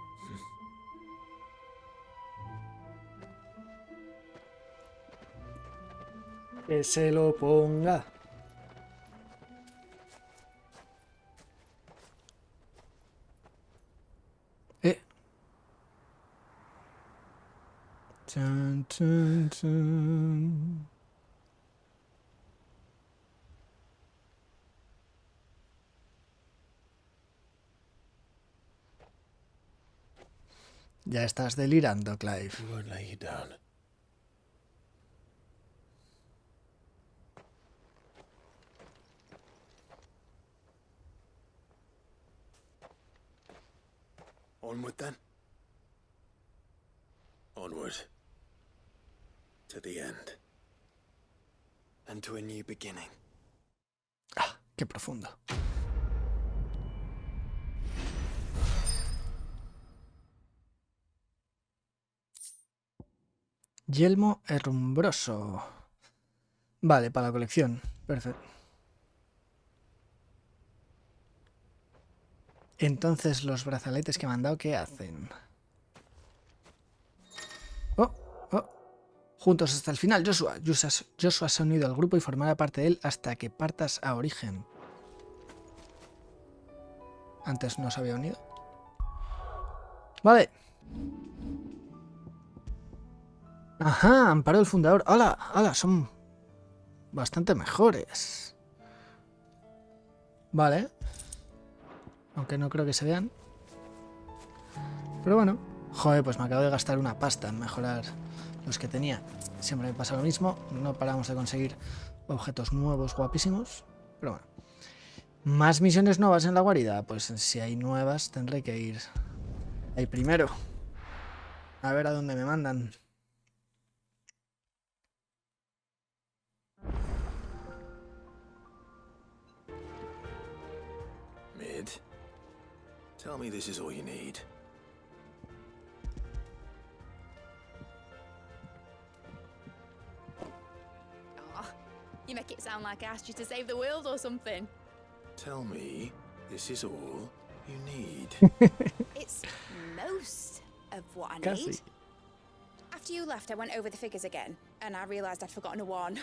Que se lo ponga. Chun, chun, chun. Ya estás delirando, Clive. He won't lay you down. Onward then. Onward. To the end. And to a new beginning. Ah, qué profundo. Yelmo herrumbroso. Vale, para la colección. Perfecto. Entonces, los brazaletes que me han dado, ¿qué hacen? Oh, oh. Juntos hasta el final, Joshua. Joshua se ha unido al grupo y formará parte de él hasta que partas a origen. Antes no se había unido. Vale. Ajá, Amparo el fundador. ¡Hala! ¡Hala! Son bastante mejores. Vale. Aunque no creo que se vean. Pero bueno. Joder, pues me acabo de gastar una pasta en mejorar los que tenía. Siempre me pasa lo mismo. No paramos de conseguir objetos nuevos guapísimos. Pero bueno. ¿Más misiones nuevas en la guarida? Pues si hay nuevas tendré que ir ahí primero. A ver a dónde me mandan. Mid, tell me this is all you need. You make it sound like I asked you to save the world or something. Tell me this is all you need. It's most of what I Casi. need. I After you left, I went over the figures again, and I realized I'd forgotten a 1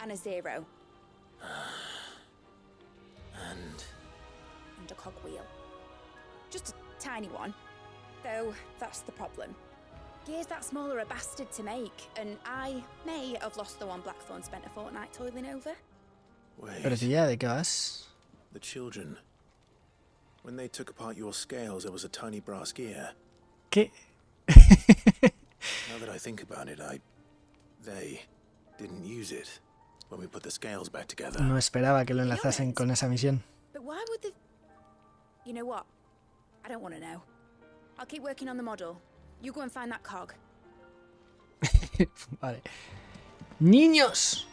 and a 0. And a cogwheel. Just a tiny one. Though, that's the problem. Gears that small are a bastard to make, and I may have lost the one Blackthorn spent a fortnight toiling over. Pero si ya, ¿de qué vas? The children. When they took apart your scales, there was a tiny brass gear. ¿Qué? Now that I think about it, they didn't use it when we put the scales back together. No esperaba que lo enlazasen con esa misión. But why would they... You know what? I don't want to know. I'll keep working on the model. You go and find that cog. Vale. ¡Niños!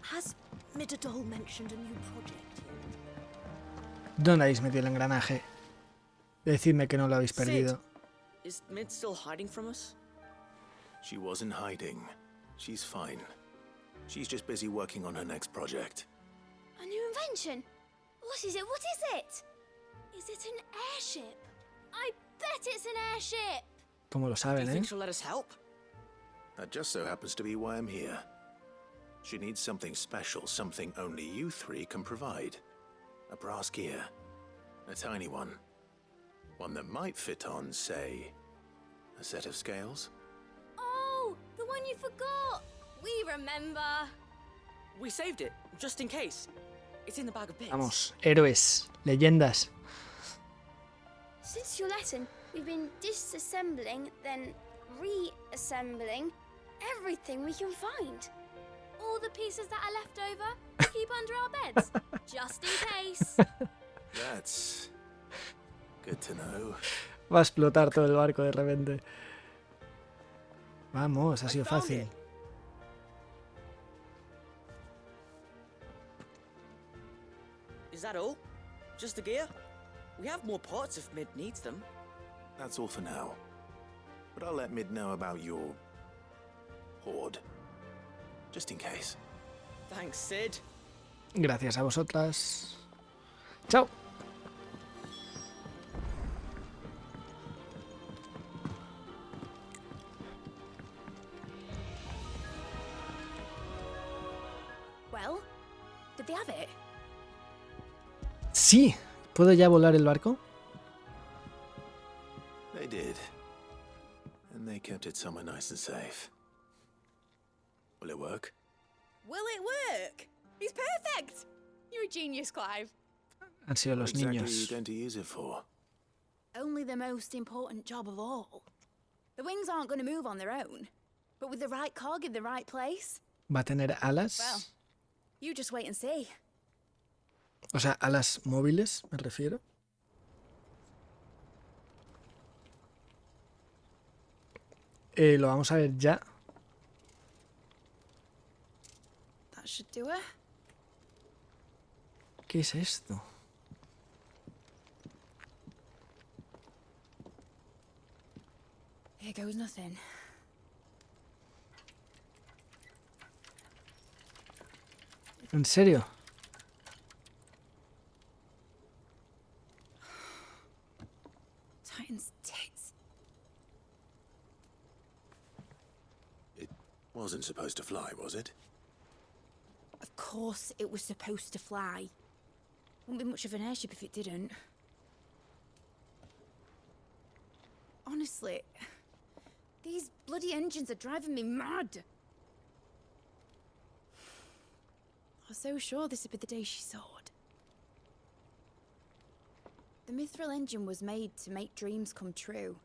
Has Midadol mentioned a new project yet? ¿Dónde habéis metido el engranaje? Decidme que no lo habéis perdido. Is Mid still hiding from us? She wasn't hiding. She's fine. She's just busy working on her next project. A new invention? What is it? What is it? Is it an airship? I bet it's an airship! ¿Cómo lo saben, Do you think she'll let us help? That just so happens to be why I'm here. She needs something special, something only you 3 can provide. A brass gear. A tiny one. One that might fit on, say, a set of scales? Oh, the one you forgot! We remember! We saved it, just in case. It's in the bag of bits. Vamos, héroes, leyendas. Since your lesson, we've been disassembling, then reassembling everything we can find. All the pieces that are left over, we keep under our beds, just in case. That's good to know. Va a explotar todo el barco de repente. Vamos, ha sido fácil. Is that all? Just the gear? We have more parts if Mid needs them. That's all for now. But I'll let Mid know about your hoard. Just in case. Thanks, Sid. Gracias a vosotras. Chao. Well, did they have it? Sí, ¿puedo ya volar el barco? They did. And they kept it somewhere nice and safe. Will it work? Will it work? He's perfect! You're a genius, Clive. Han sido los What exactly niños. are you going to use it for? Only the most important job of all. The wings aren't going to move on their own. But with the right cog in the right place... ¿Va a tener alas? Well, you just wait and see. O sea, alas móviles, me refiero. Lo vamos a ver ya. That should do it. ¿Qué es esto? Here goes nothing. ¿En serio? Titan's tits. It wasn't supposed to fly, was it? Of course it was supposed to fly. Wouldn't be much of an airship if it didn't. Honestly, these bloody engines are driving me mad. I was so sure this would be the day she soared. The mithril engine was made to make dreams come true.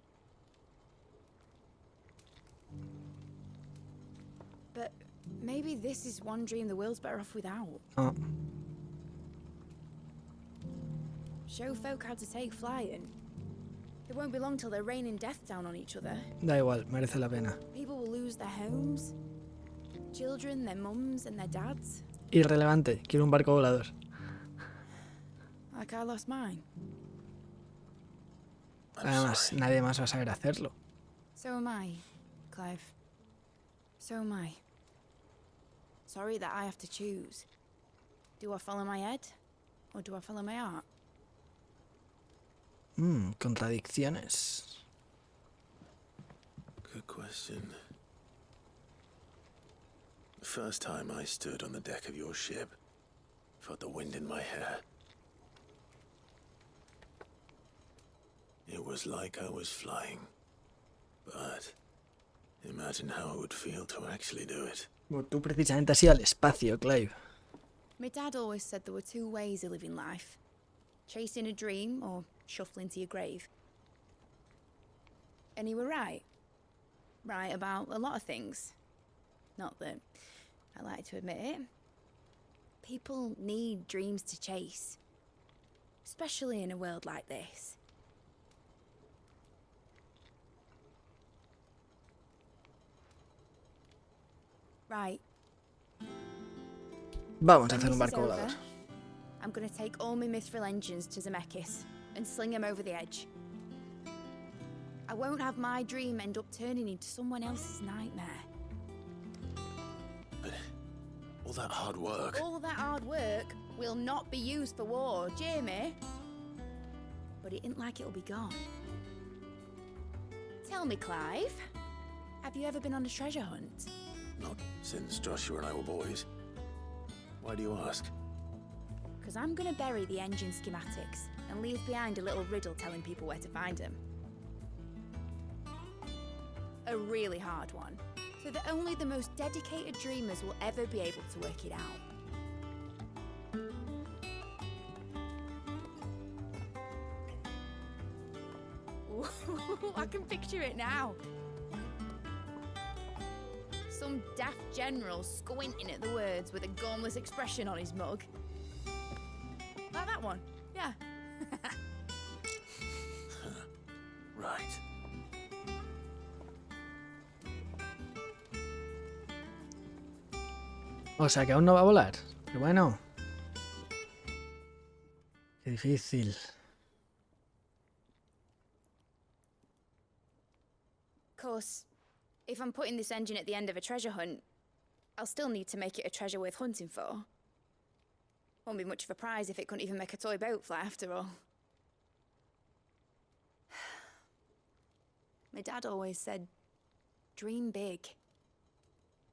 But maybe this is one dream the world's better off without. Oh. Show folk how to take flying. It won't be long till they're raining death down on each other. Da igual, merece la pena. People will lose their homes. Children, their mums and their dads. Irrelevante, quiero un barco volador. Like I lost mine. Además, nadie más va a saber hacerlo. So am I, Clive. So am I. Sorry that I have to choose. Do I follow my head? Or do I follow my heart? Contradicciones. Good question. The first time I stood on the deck of your ship, felt the wind in my hair. It was like I was flying. But imagine how it would feel to actually do it. Bueno, tú precisamente has ido al espacio, Clive. My dad always said there were two ways of living life. Chasing a dream or shuffling to your grave. And he were right. Right about a lot of things. Not that I like to admit it. People need dreams to chase. Especially in a world like this. Right. Vamos a hacer un barco volador. I'm gonna take all my mithril engines to Zemeckis and sling them over the edge. I won't have my dream end up turning into someone else's nightmare. But all that hard work... All that hard work will not be used for war, Jamie. But it ain't like it'll be gone. Tell me, Clive, have you ever been on a treasure hunt? Not since Joshua and I were boys. Why do you ask? Because I'm gonna bury the engine schematics and leave behind a little riddle telling people where to find them. A really hard one, so that only the most dedicated dreamers will ever be able to work it out. Ooh, I can picture it now. Some daft general squinting at the words with a gormless expression on his mug. Like that one, yeah. Right. O sea que aún no va a volar. Pero bueno. Qué difícil. Of course, if I'm putting this engine at the end of a treasure hunt, I'll still need to make it a treasure worth hunting for. Won't be much of a prize if it couldn't even make a toy boat fly after all. My dad always said, dream big.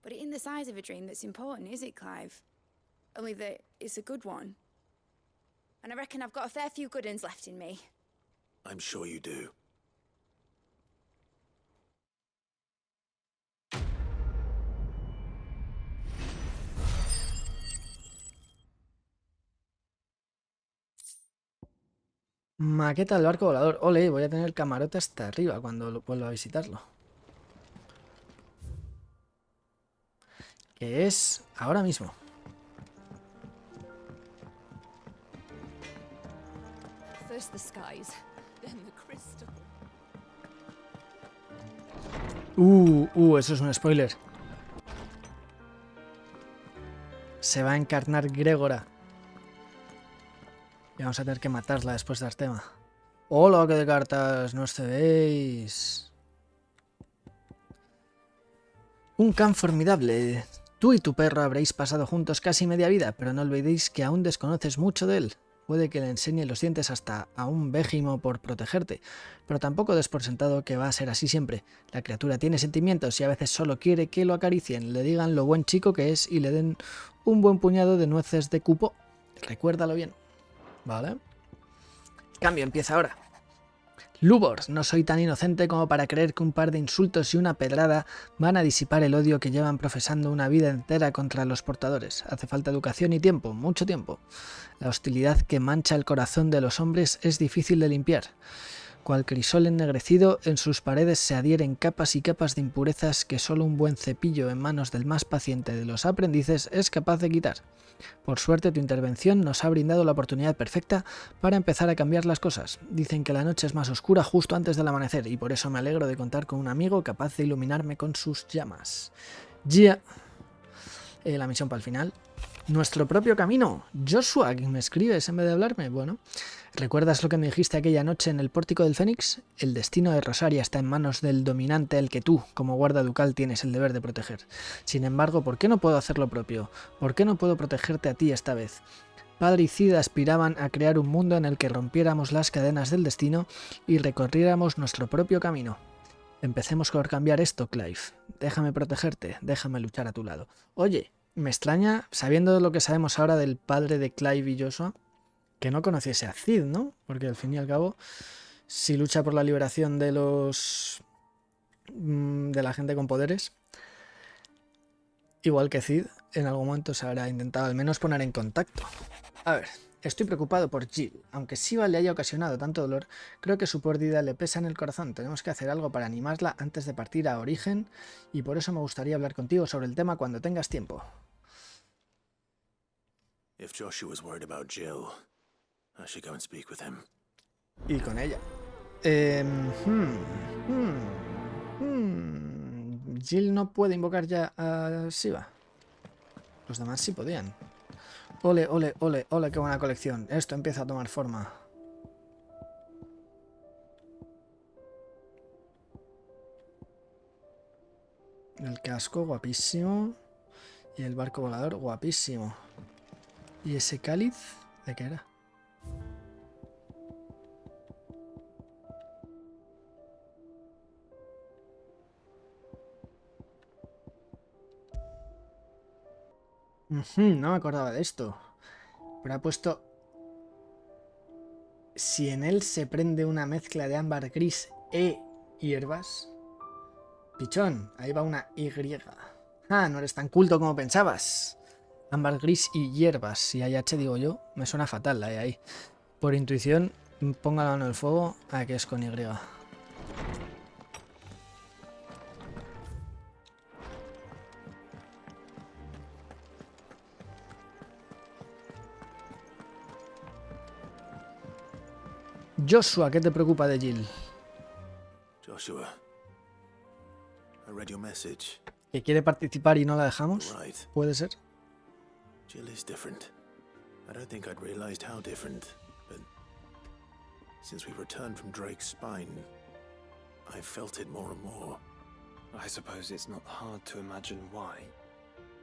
But it ain't the size of a dream that's important, is it, Clive? Only that it's a good one. And I reckon I've got a fair few good uns left in me. I'm sure you do. Maqueta del barco volador. Ole, voy a tener el camarote hasta arriba cuando vuelva a visitarlo. Que es ahora mismo. First the skies, then the crystal. Eso es un spoiler. Se va a encarnar Gregora. Y vamos a tener que matarla después de Artema. ¡Hola, qué de cartas! No os cebéis. Un can formidable. Tú y tu perro habréis pasado juntos casi media vida, pero no olvidéis que aún desconoces mucho de él. Puede que le enseñe los dientes hasta a un végimo por protegerte, pero tampoco des por sentado que va a ser así siempre. La criatura tiene sentimientos y a veces solo quiere que lo acaricien, le digan lo buen chico que es y le den un buen puñado de nueces de cupo. Recuérdalo bien. ¿Vale? El cambio empieza ahora. Lubor, no soy tan inocente como para creer que un par de insultos y una pedrada van a disipar el odio que llevan profesando una vida entera contra los portadores. Hace falta educación y tiempo, mucho tiempo. La hostilidad que mancha el corazón de los hombres es difícil de limpiar. Cual crisol ennegrecido, en sus paredes se adhieren capas y capas de impurezas que solo un buen cepillo en manos del más paciente de los aprendices es capaz de quitar. Por suerte tu intervención nos ha brindado la oportunidad perfecta para empezar a cambiar las cosas. Dicen que la noche es más oscura justo antes del amanecer y por eso me alegro de contar con un amigo capaz de iluminarme con sus llamas. Ya. La misión para el final. Nuestro propio camino. Joshua, ¿me escribes en vez de hablarme? Bueno, ¿recuerdas lo que me dijiste aquella noche en el pórtico del Fénix? El destino de Rosaria está en manos del dominante al que tú, como guarda ducal, tienes el deber de proteger. Sin embargo, ¿por qué no puedo hacer lo propio? ¿Por qué no puedo protegerte a ti esta vez? Padricida aspiraban a crear un mundo en el que rompiéramos las cadenas del destino y recorriéramos nuestro propio camino. Empecemos por cambiar esto, Clive. Déjame protegerte, déjame luchar a tu lado. Oye, me extraña, sabiendo lo que sabemos ahora del padre de Clive y Joshua, que no conociese a Cid, ¿no? Porque al fin y al cabo, si lucha por la liberación de los... de la gente con poderes, igual que Cid, en algún momento se habrá intentado al menos poner en contacto. A ver, estoy preocupado por Jill. Aunque Siva le haya ocasionado tanto dolor, creo que su pérdida le pesa en el corazón. Tenemos que hacer algo para animarla antes de partir a Origen, y por eso me gustaría hablar contigo sobre el tema cuando tengas tiempo. If Joshua was worried about Jill, I should go and speak with him. Y con ella. Jill no puede invocar ya a Siva. Los demás sí podían. Ole, ole, ole, ole, qué buena colección. Esto empieza a tomar forma. El casco, guapísimo. Y el barco volador, guapísimo. ¿Y ese cáliz? ¿De qué era? No me acordaba de esto. Pero ha puesto... Si en él se prende una mezcla de ámbar gris e hierbas... Pichón, ahí va una Y. Ah, no eres tan culto como pensabas. Ámbar gris y hierbas. Si hay H, digo yo, me suena fatal la E ahí. Por intuición, ponga la mano en el fuego a que es con Y. Joshua, ¿qué te preocupa de Jill? Joshua, I read your message. ¿Que quiere participar y no la dejamos? Right. ¿Puede ser? Jill is different. I don't think I'd realized how different, but since we returned from Drake's spine, I've felt it more and more. I suppose it's not hard to imagine why.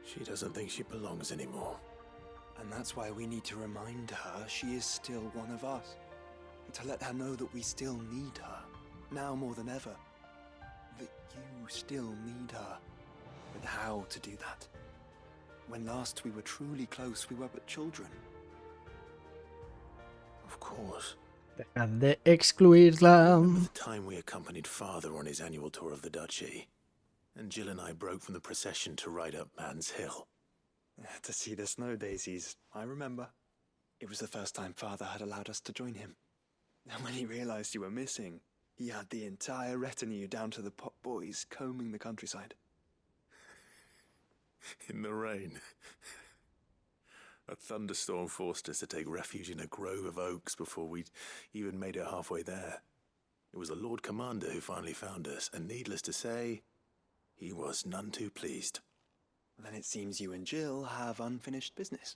She doesn't think she belongs anymore. And that's why we need to remind her she is still one of us. To let her know that we still need her, now more than ever. That you still need her. But how to do that? When last we were truly close, we were but children. Of course. Dejad de excluirla. Remember the time we accompanied Father on his annual tour of the Duchy, and Jill and I broke from the procession to ride up Man's Hill. To see the snow daisies, I remember. It was the first time Father had allowed us to join him. And when he realized you were missing, he had the entire retinue down to the pot boys combing the countryside. In the rain. A thunderstorm forced us to take refuge in a grove of oaks before we'd even made it halfway there. It was the Lord Commander who finally found us, and needless to say, he was none too pleased. Then it seems you and Jill have unfinished business.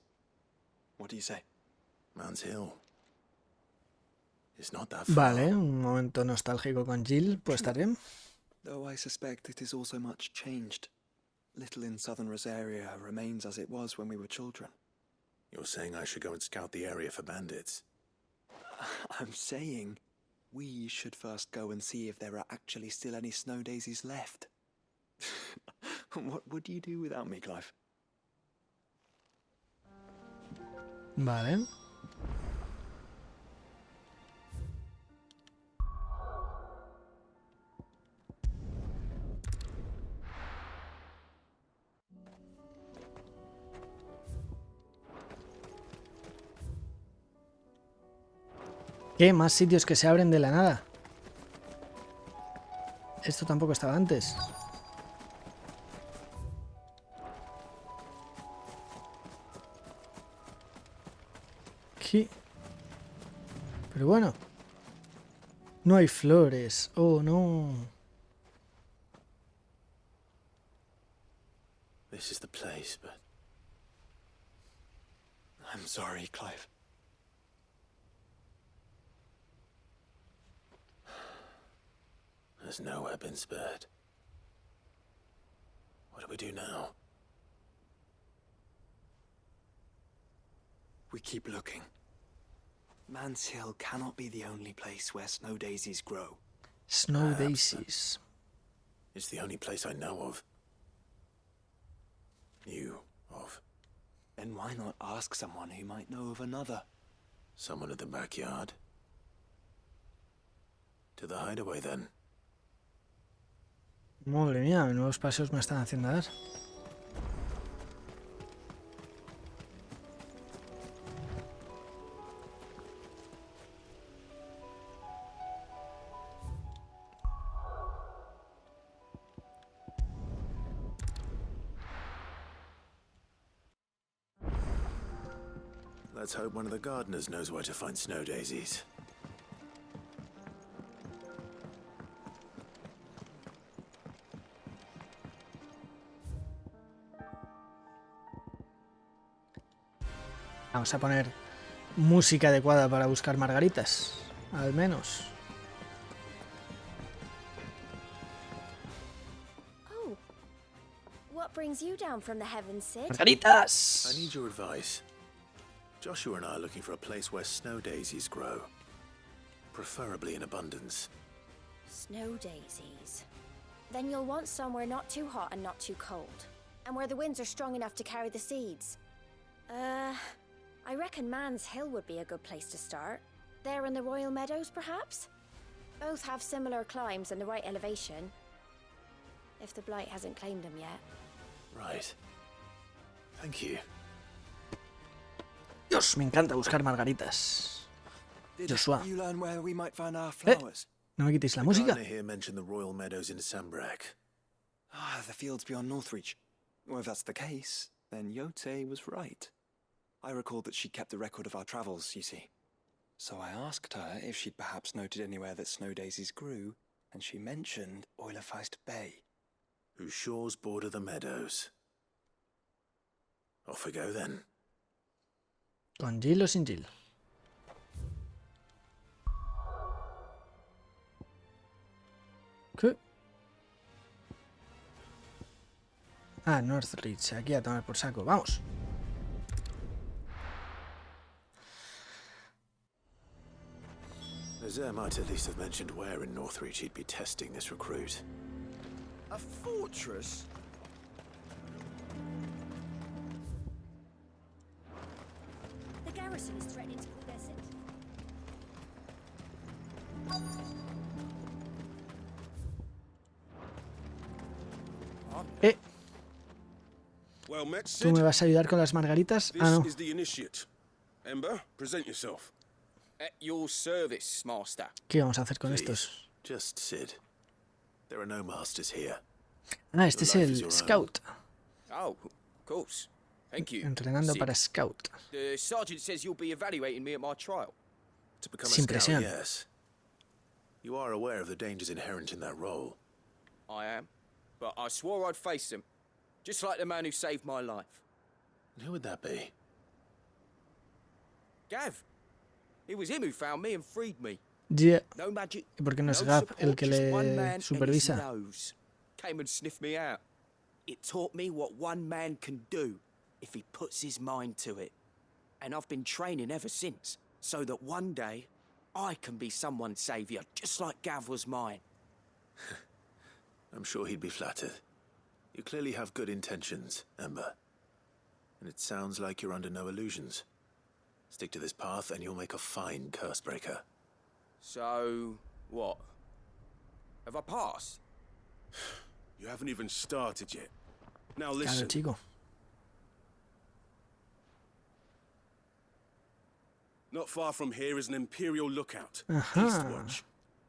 What do you say? Man's Hill. It's not that far. Vale, un momento nostálgico con Jill, pues estar bien. Though I suspect it is also much changed. Little in southern Rosaria remains as it was when we were children. You're saying I should go and scout the area for bandits? I'm saying we should first go and see if there are actually still any snow daisies left. What would you do without me, Clive? Vale. ¿Qué? Más sitios que se abren de la nada. Esto tampoco estaba antes. ¿Qué? Pero bueno. No hay flores. Oh, no. This is the place, but... I'm sorry, Clive. There's nowhere been spared. What do we do now? We keep looking. Man's Hill cannot be the only place where snow daisies grow. Snow daisies. It's the only place I know of. Knew of. Then why not ask someone who might know of another? Someone at the backyard. To the hideaway, then. Madre mía, nuevos pasos me están haciendo dar. Let's hope one of the gardeners knows where to find snow daisies. Vamos a poner música adecuada para buscar margaritas, al menos. Oh, what brings you down from the heavens, Sid? Margaritas! I need your advice. Joshua and I are looking for a place where snow daisies grow. Preferably in abundance. Snow daisies. Then you'll want somewhere not too hot and not too cold. And where the winds are strong enough to carry the seeds. I reckon Man's Hill would be a good place to start. There in the Royal Meadows, perhaps? Both have similar climbs and the right elevation. If the Blight hasn't claimed them yet. Right. Thank you. Dios, me encanta buscar margaritas. Joshua. You learn where we might find our flowers? No me quitéis la música. The here mentioned the Royal Meadows in Sambrak. Ah, the fields beyond Northreach. Well, if that's the case, then Yote was right. I recalled that she kept the record of our travels, you see. So I asked her if she'd perhaps noted anywhere that snow daisies grew, and she mentioned Oilefeist Bay. Whose shores border the meadows. Off we go then. ¿Con Jill o sin Jill? ¿Qué? Ah, Northreach, aquí a tomar por saco. ¡Vamos! Azir might at least have mentioned where in Northreach he'd be testing this recruit. A fortress? The garrison is threatening to pull their city. Well met, ¿Tú me vas a ayudar con las margaritas? Ah, no. This is the initiate. Ember, present yourself. At your service, master. ¿Qué vamos a hacer con estos? Just Sid. There are no masters here. Ah, este es el Scout. Oh, of course. Thank you. Entrenando para Scout. The sergeant says you'll be evaluating me at my trial. To become Sin a scout, presión. yes. You are aware of the dangers inherent in that role. I am. But I swore I'd face them. Just like the man who saved my life. And who would that be? Gav. It was him who found me and freed me. Yeah. No magic. ¿Y por qué no es no Gap el support, que just one le man and his supervisa? nose. Came and sniffed me out. It taught me what one man can do if he puts his mind to it. And I've been training ever since, so that one day I can be someone's saviour, just like Gav was mine. I'm sure he'd be flattered. You clearly have good intentions, Ember. And it sounds like you're under no illusions. Stick to this path and you'll make a fine curse breaker. So, what? Have I passed? You haven't even started yet. Now Claro, listen. chico. Not far from here is an Imperial lookout. Aha. Eastwatch.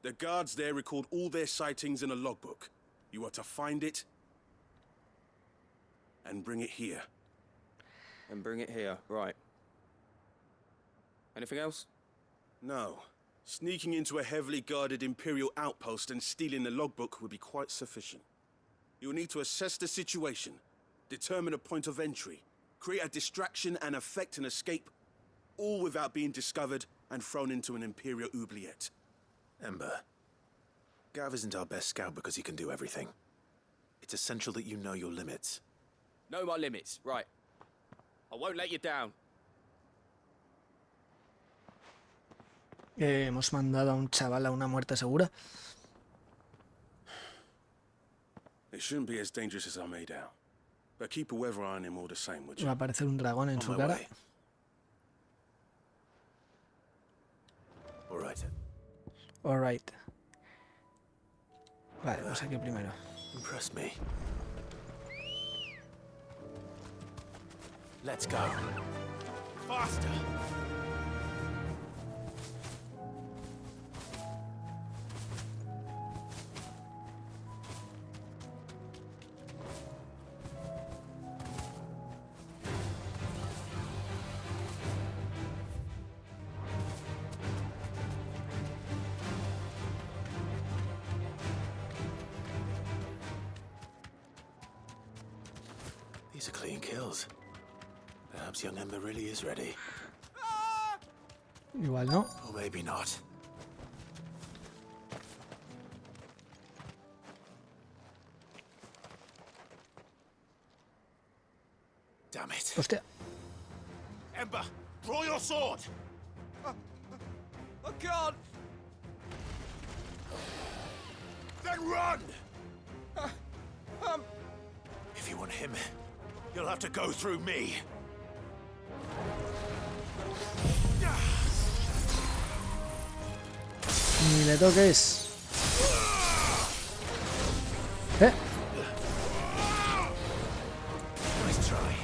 The guards there record all their sightings in a logbook. You are to find it and bring it here. And bring it here, right. Anything else? No. Sneaking into a heavily guarded Imperial outpost and stealing the logbook would be quite sufficient. You'll need to assess the situation, determine a point of entry, create a distraction and effect an escape, all without being discovered and thrown into an Imperial oubliette. Ember, Gav isn't our best scout because he can do everything. It's essential that you know your limits. Know my limits, right. I won't let you down. Hemos mandado a un chaval a una muerte segura. It shouldn't be as dangerous as I made out. But keep a weather eye on him all the same, would you? Va a aparecer un dragón en su cara. Alright. Vale, vamos aquí primero. Impress me. Let's go. Faster. These are clean kills. Perhaps young Ember really is ready. Igual no. Or maybe not. Damn it. Hostia. Ember, draw your sword! I can't! Then run! If you want him, you'll have to go through me. Ni le toques. Nice try.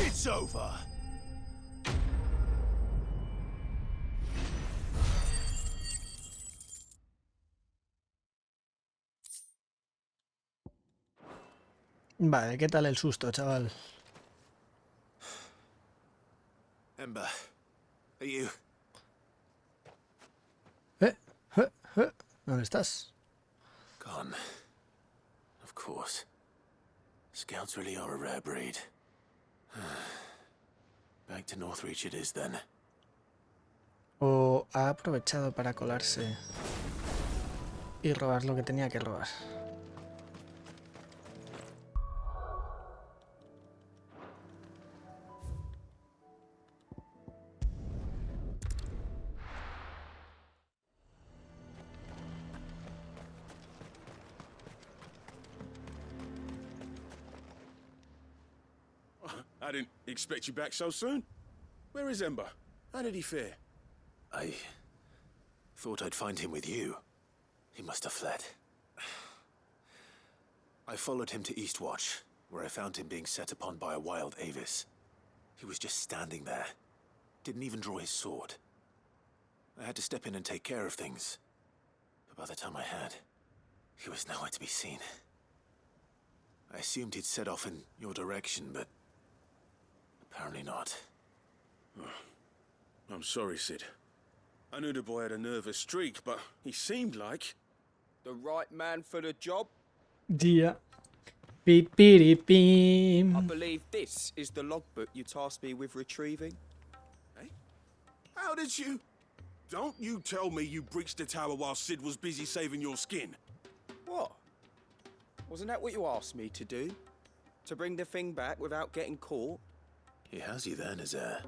It's over. Vale, ¿qué tal el susto, chaval? Ember, are you? ¿Dónde estás? Gone. Of course. Scouts really are a rare breed. Back to Northreach it is then. O ha aprovechado para colarse y robar lo que tenía que robar. I didn't expect you back so soon. Where is Ember? How did he fare? I thought I'd find him with you. He must have fled. I followed him to Eastwatch, where I found him being set upon by a wild Avis. He was just standing there. Didn't even draw his sword. I had to step in and take care of things. But by the time I had, he was nowhere to be seen. I assumed he'd set off in your direction, but apparently not. I'm sorry, Sid. I knew the boy had a nervous streak, but he seemed like the right man for the job. Yeah. Beep, beep, beep. I believe this is the logbook you tasked me with retrieving. Hey? How did you... Don't you tell me you breached the tower while Sid was busy saving your skin. What? Wasn't that what you asked me to do? To bring the thing back without getting caught? He has you then, his heir.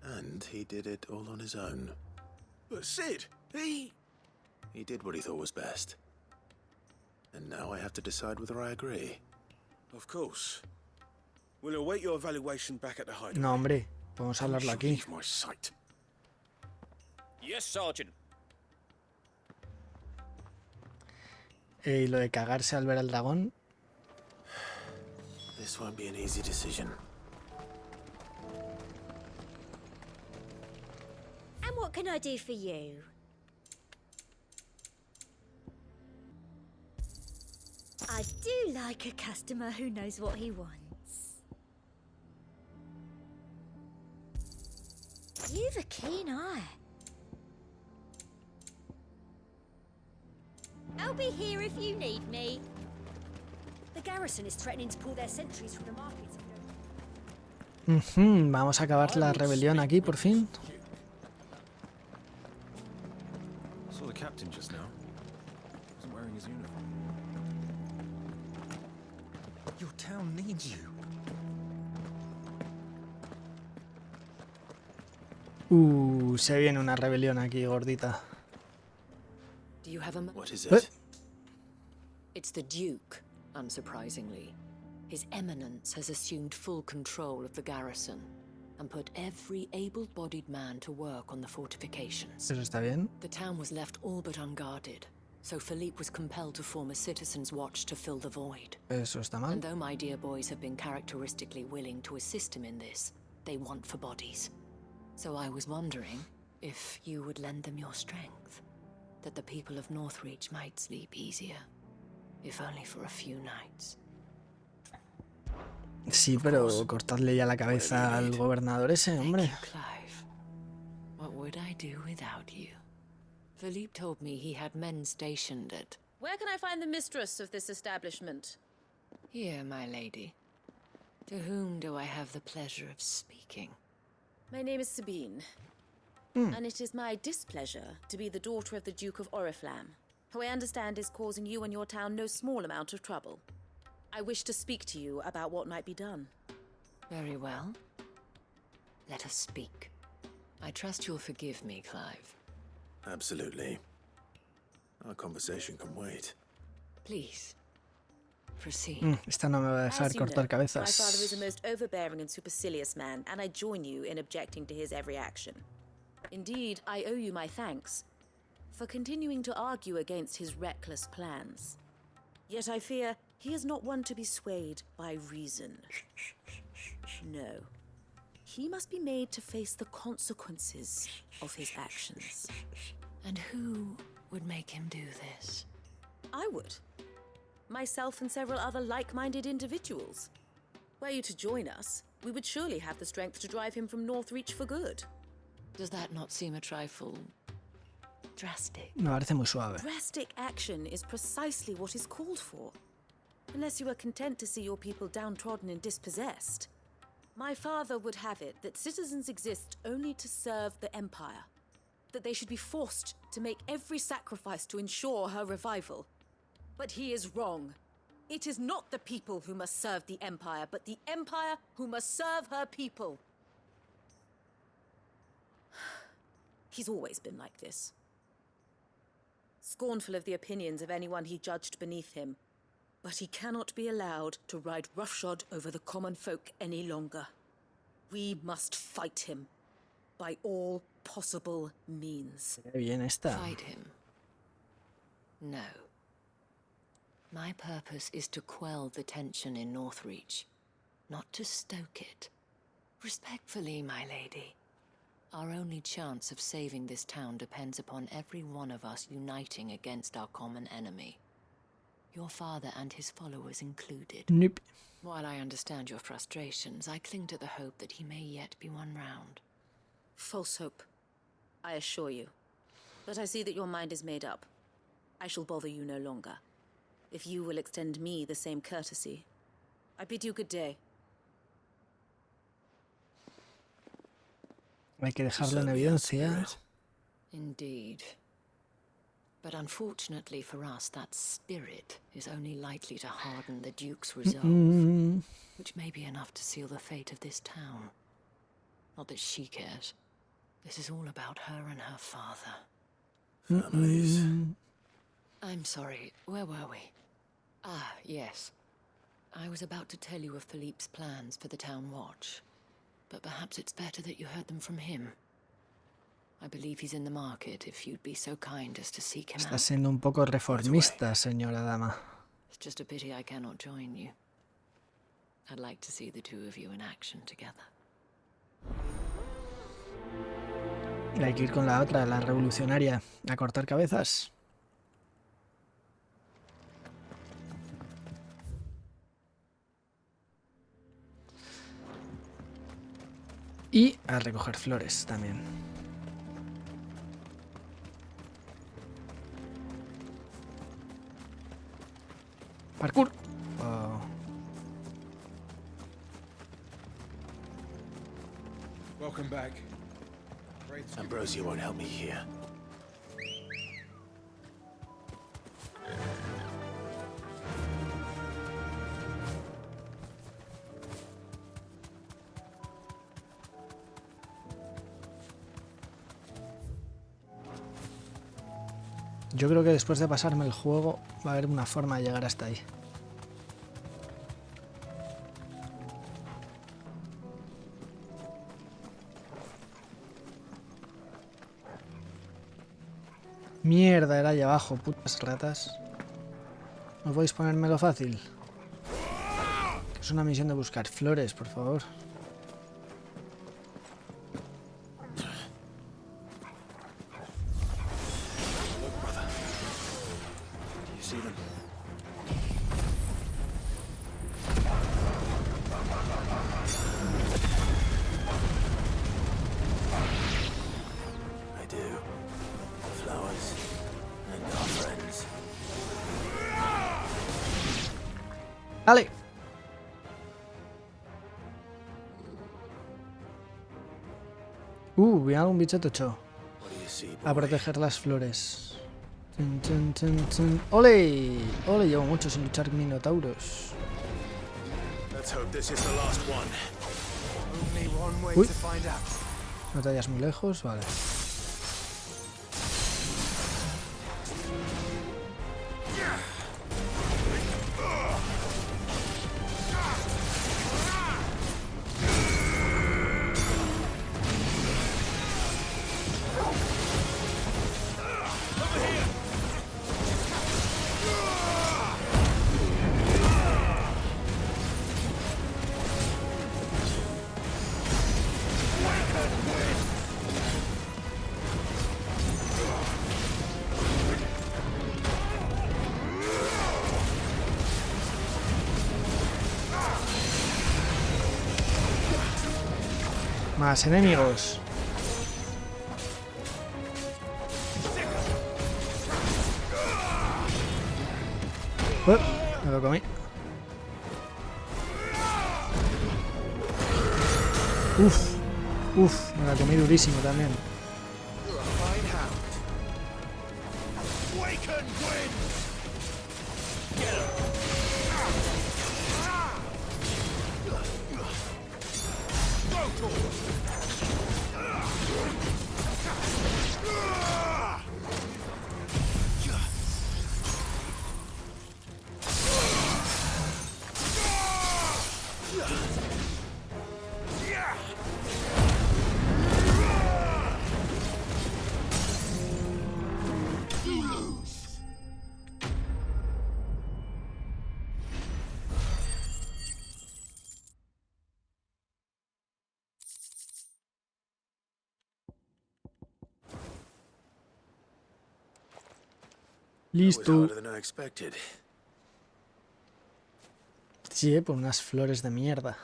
And he did it all on his own. But Sid, he did what he thought was best. And now I have to decide whether I agree. Of course. We'll await your evaluation back at the hideaway. No, hombre, vamos a hablarlo aquí. My sight. Yes, Sergeant. Y lo de cagarse al ver al dragón. This won't be an easy decision. And what can I do for you? I do like a customer who knows what he wants. You've a keen eye. I'll be here if you need me. The garrison is threatening to pull their sentries from the markets. Vamos a acabar la rebelión aquí, por fin. Saw the captain just now. Wasn't wearing his uniform. Your town needs you. Se viene una rebelión aquí, gordita. Do you have a... What is it? It's the Duke, unsurprisingly. His Eminence has assumed full control of the garrison and put every able-bodied man to work on the fortifications. Eso está bien. The town was left all but unguarded, so Philippe was compelled to form a citizens' watch to fill the void. Eso está mal. And though my dear boys have been characteristically willing to assist him in this, they want for bodies. So I was wondering if you would lend them your strength, that the people of Northreach might sleep easier, if only for a few nights. Sí, pero cortadle ya la cabeza al gobernador ese, hombre. Clive. What would I do without you? Philippe told me he had men stationed at... Where can I find the mistress of this establishment? Here, my lady. To whom do I have the pleasure of speaking? My name is Sabine. And it is my displeasure to be the daughter of the Duke of Oriflamme, who I understand is causing you and your town no small amount of trouble. I wish to speak to you about what might be done. Very well. Let us speak. I trust you'll forgive me, Clive. Absolutely. Our conversation can wait. Please, proceed. Esta no me va a dejar cortar cabezas. My father is a most overbearing and supercilious man, and I join you in objecting to his every action. Indeed, I owe you my thanks for continuing to argue against his reckless plans. Yet I fear he is not one to be swayed by reason. No. He must be made to face the consequences of his actions. And who would make him do this? I would. Myself and several other like-minded individuals. Were you to join us, we would surely have the strength to drive him from Northreach for good. Does that not seem a trifle drastic? Me parece muy suave. Drastic action is precisely what is called for. Unless you are content to see your people downtrodden and dispossessed. My father would have it that citizens exist only to serve the Empire. That they should be forced to make every sacrifice to ensure her revival. But he is wrong. It is not the people who must serve the Empire, but the Empire who must serve her people. He's always been like this. Scornful of the opinions of anyone he judged beneath him. But he cannot be allowed to ride roughshod over the common folk any longer. We must fight him by all possible means. Bien esta. Fight him? No. My purpose is to quell the tension in Northreach, not to stoke it. Respectfully, my lady. Our only chance of saving this town depends upon every one of us uniting against our common enemy. Your father and his followers included. Nope. While I understand your frustrations, I cling to the hope that he may yet be won round. False hope, I assure you. But I see that your mind is made up. I shall bother you no longer. If you will extend me the same courtesy, I bid you good day. Hay que dejarlo en evidencia. Indeed. But unfortunately for us, that spirit is only likely to harden the Duke's resolve, which may be enough to seal the fate of this town. Not that she cares. This is all about her and her father. Families. I'm sorry, where were we? Ah, yes. I was about to tell you of Philippe's plans for the town watch. But perhaps it's better that you heard them from him. I believe he's in the market if you'd be so kind as to seek him Está out. siendo un poco reformista, señora dama. It's just a pity I cannot join you. I'd like to see the two of you in action together. Y hay que ir con la otra, la revolucionaria, a cortar cabezas. Y a recoger flores también. Parkour. Oh. Welcome back. Ambrosia won't help me here. Yo creo que después de pasarme el juego va a haber una forma de llegar hasta ahí. Mierda, era ahí abajo, putas ratas. ¿No podéis ponérmelo fácil? Es una misión de buscar flores, por favor. ¡Dale! Viene algún bicho tocho. A proteger las flores. Chun, chun, chun, chun. ¡Ole! ¡Ole! Llevo mucho sin luchar minotauros. Uy. No te vayas muy lejos, vale. Más enemigos. Me lo comí. Me la comí durísimo también. Listo. Sí, por unas flores de mierda.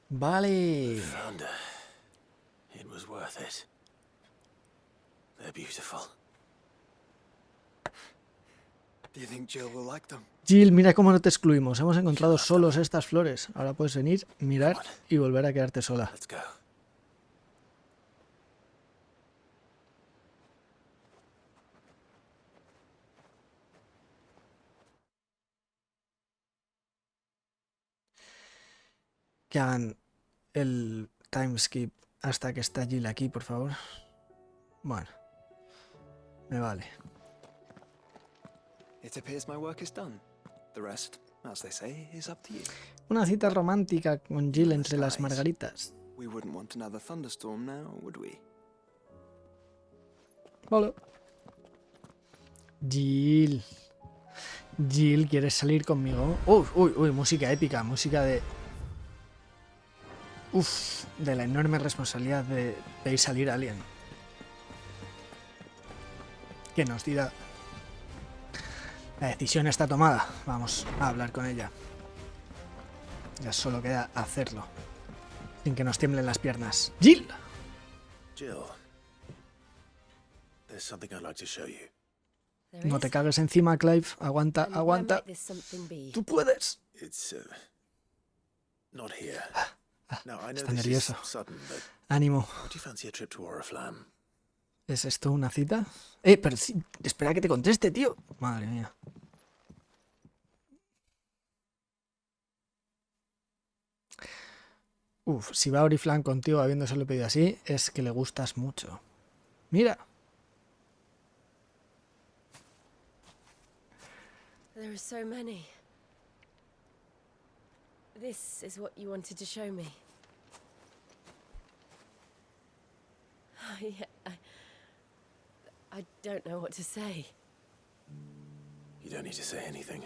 Vale. It was worth it. They're beautiful. Do you think Jill will like them? Jill, mira cómo no te excluimos. Hemos encontrado solos estas flores. Ahora puedes venir, mirar y volver a quedarte sola. Let's go. Que hagan el timeskip hasta que está Jill aquí, por favor. Bueno, me vale. It appears my work is done. The rest, as they say, is up to you. Una cita romántica con Jill entre las margaritas. We wouldn't want another thunderstorm now, would we? Vale. Jill. Jill, ¿quieres salir conmigo? Uy, música épica, música de... de la enorme responsabilidad de ver salir a alguien. Que nos dirá... La decisión está tomada. Vamos a hablar con ella. Ya solo queda hacerlo. Sin que nos tiemblen las piernas. ¡Jill! Jill, there's something I'd like to show you. No te cagues encima, Clive. Aguanta, aguanta. Tú puedes. It's not here. Now, I know Está this nervioso. is sudden, but Ánimo. would you fancy a trip to Oriflamme? ¿Es esto una cita? Pero sí, espera que te conteste, tío. Madre mía. Si va a Oriflamme contigo habiéndoselo pedido así, es que le gustas mucho. Mira. There are so many. This is what you wanted to show me. I don't know what to say. You don't need to say anything.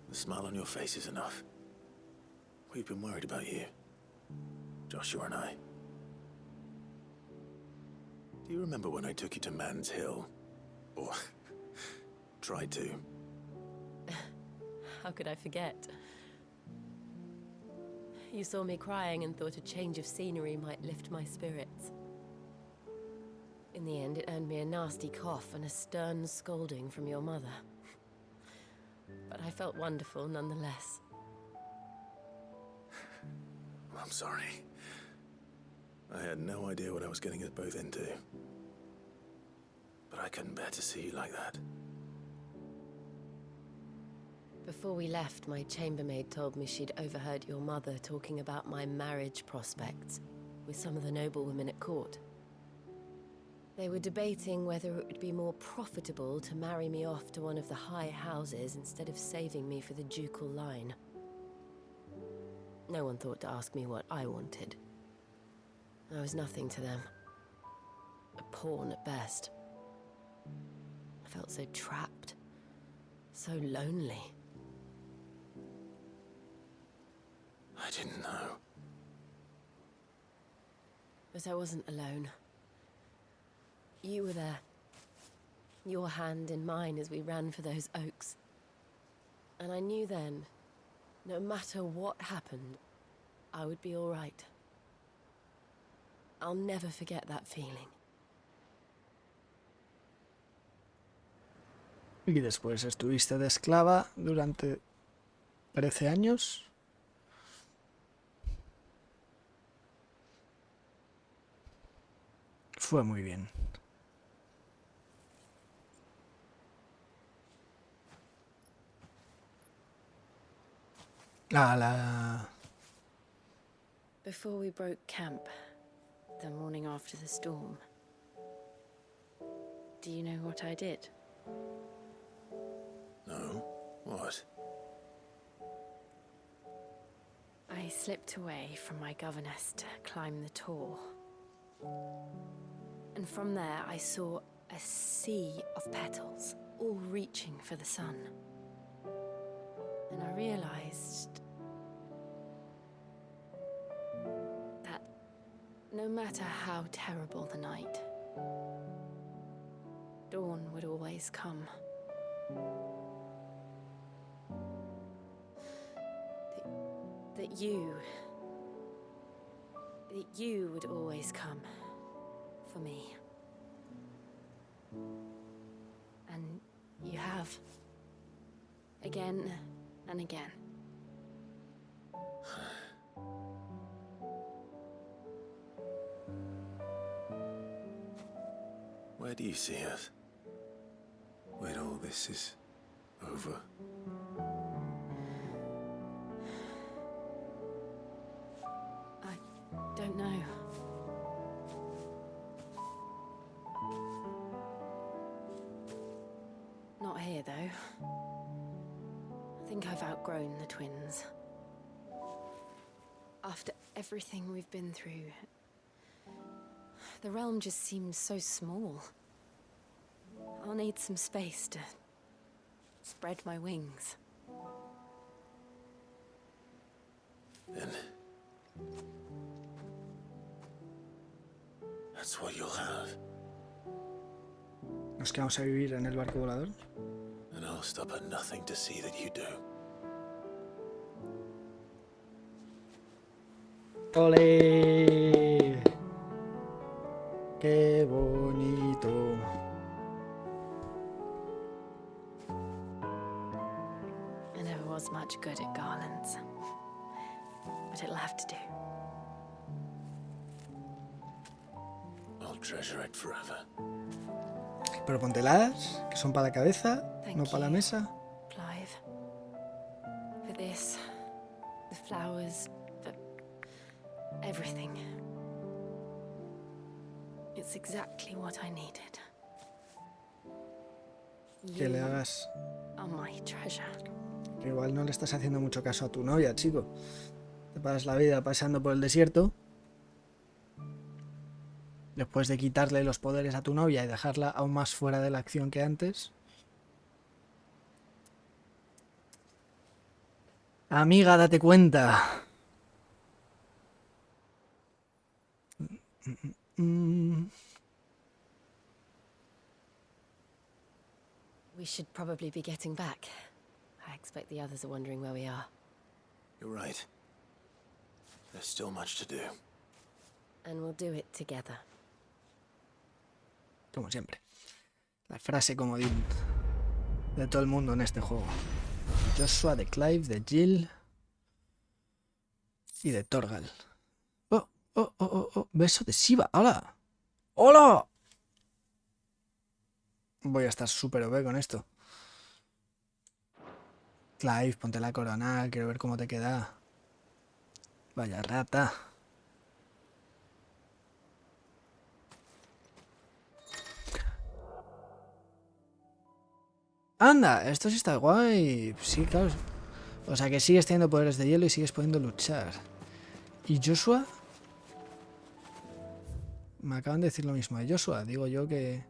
The smile on your face is enough. We've been worried about you, Joshua and I. Do you remember when I took you to Man's Hill? Or tried to? How could I forget? You saw me crying and thought a change of scenery might lift my spirits. In the end, it earned me a nasty cough and a stern scolding from your mother. But I felt wonderful nonetheless. I'm sorry. I had no idea what I was getting us both into. But I couldn't bear to see you like that. Before we left, my chambermaid told me she'd overheard your mother talking about my marriage prospects with some of the noblewomen at court. They were debating whether it would be more profitable to marry me off to one of the high houses instead of saving me for the ducal line. No one thought to ask me what I wanted. I was nothing to them. A pawn at best. I felt so trapped. So lonely. I didn't know. But I wasn't alone. You were there. Your hand in mine as we ran for those oaks. And I knew then, no matter what happened, I would be all right. I'll never forget that feeling. Y después estuviste de esclava durante 13 años. Fue muy bien. Before we broke camp, the morning after the storm, do you know what I did? No? What? I slipped away from my governess to climb the tor. And from there I saw a sea of petals, all reaching for the sun. And I realized that no matter how terrible the night, dawn would always come. That you would always come for me. And you have. Again and again. Where do you see us? When all this is over? I don't know. Not here, though. I think I've outgrown the twins. After everything we've been through, the realm just seems so small. I'll need some space to spread my wings. Then that's what you'll have. Nos quedamos a vivir en el barco volador. And I'll stop at nothing to see that you do. ¡Ole! ¡Qué bonito! I never was much good at garlands, but it'll have to do. I'll treasure it forever. Pero póntelas, que son para la cabeza, no para la mesa. Clive. For this, the flowers, for everything. It's exactly what I needed. Que le hagas... are my treasure. Que igual no le estás haciendo mucho caso a tu novia, chico. Te pasas la vida pasando por el desierto. Después de quitarle los poderes a tu novia y dejarla aún más fuera de la acción que antes. Amiga, date cuenta. We should probably be getting back. I expect the others are wondering where we are. You're right. There's still much to do. And we'll do it together. Como siempre. La frase comodín de todo el mundo en este juego. Joshua, de Clive, de Jill y de Torgal. Oh. Beso de Shiva. ¡Hola! ¡Hola! Voy a estar súper OP con esto. Clive, ponte la corona. Quiero ver cómo te queda. Vaya rata. Anda, esto sí está guay. Sí, claro. O sea que sigues teniendo poderes de hielo y sigues pudiendo luchar. ¿Y Joshua? Me acaban de decir lo mismo de Joshua. Digo yo que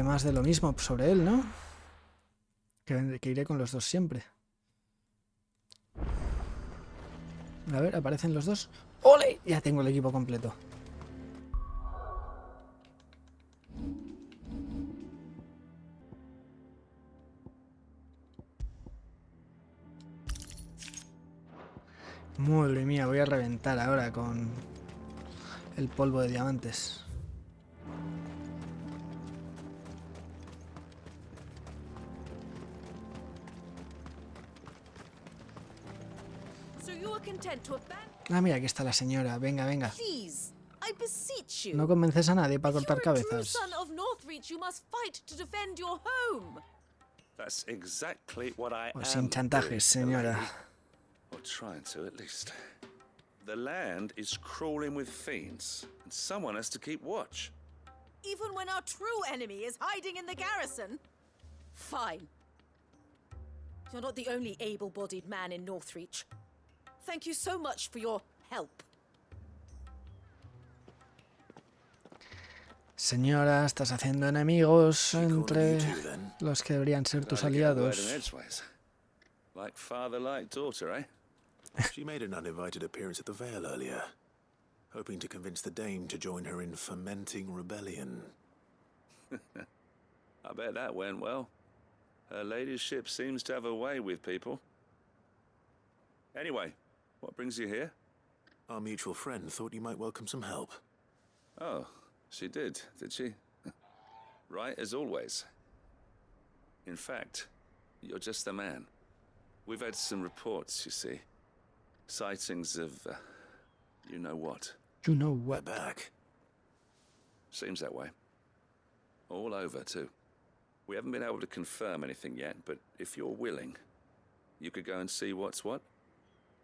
más de lo mismo sobre él, ¿no? Que iré con los dos siempre. A ver, aparecen los dos. ¡Ole! Ya tengo el equipo completo. Madre mía, voy a reventar ahora con el polvo de diamantes. Ah, mira, aquí está la señora. Venga, venga. No convences a nadie para cortar cabezas. That's exactly what I Pues sin chantajes, señora. Or trying to, at least. The land is crawling with fiends, and someone has to keep watch. Even when our true enemy is hiding in the garrison? Fine. You're not the only able-bodied man in Northreach. Thank you so much for your help. Señora, estás haciendo enemigos entre los que deberían ser tus aliados. Like father, like daughter, eh? She made an uninvited appearance at the Vale earlier, hoping to convince the Dame to join her in fomenting rebellion. I bet that went well. Her ladyship seems to have a way with people. Anyway, what brings you here? Our mutual friend thought you might welcome some help. Oh, she did she? Right as always. In fact, you're just the man. We've had some reports, you see. Sightings of, you know what. You know what? We're back. Seems that way. All over, too. We haven't been able to confirm anything yet, but if you're willing, you could go and see what's what.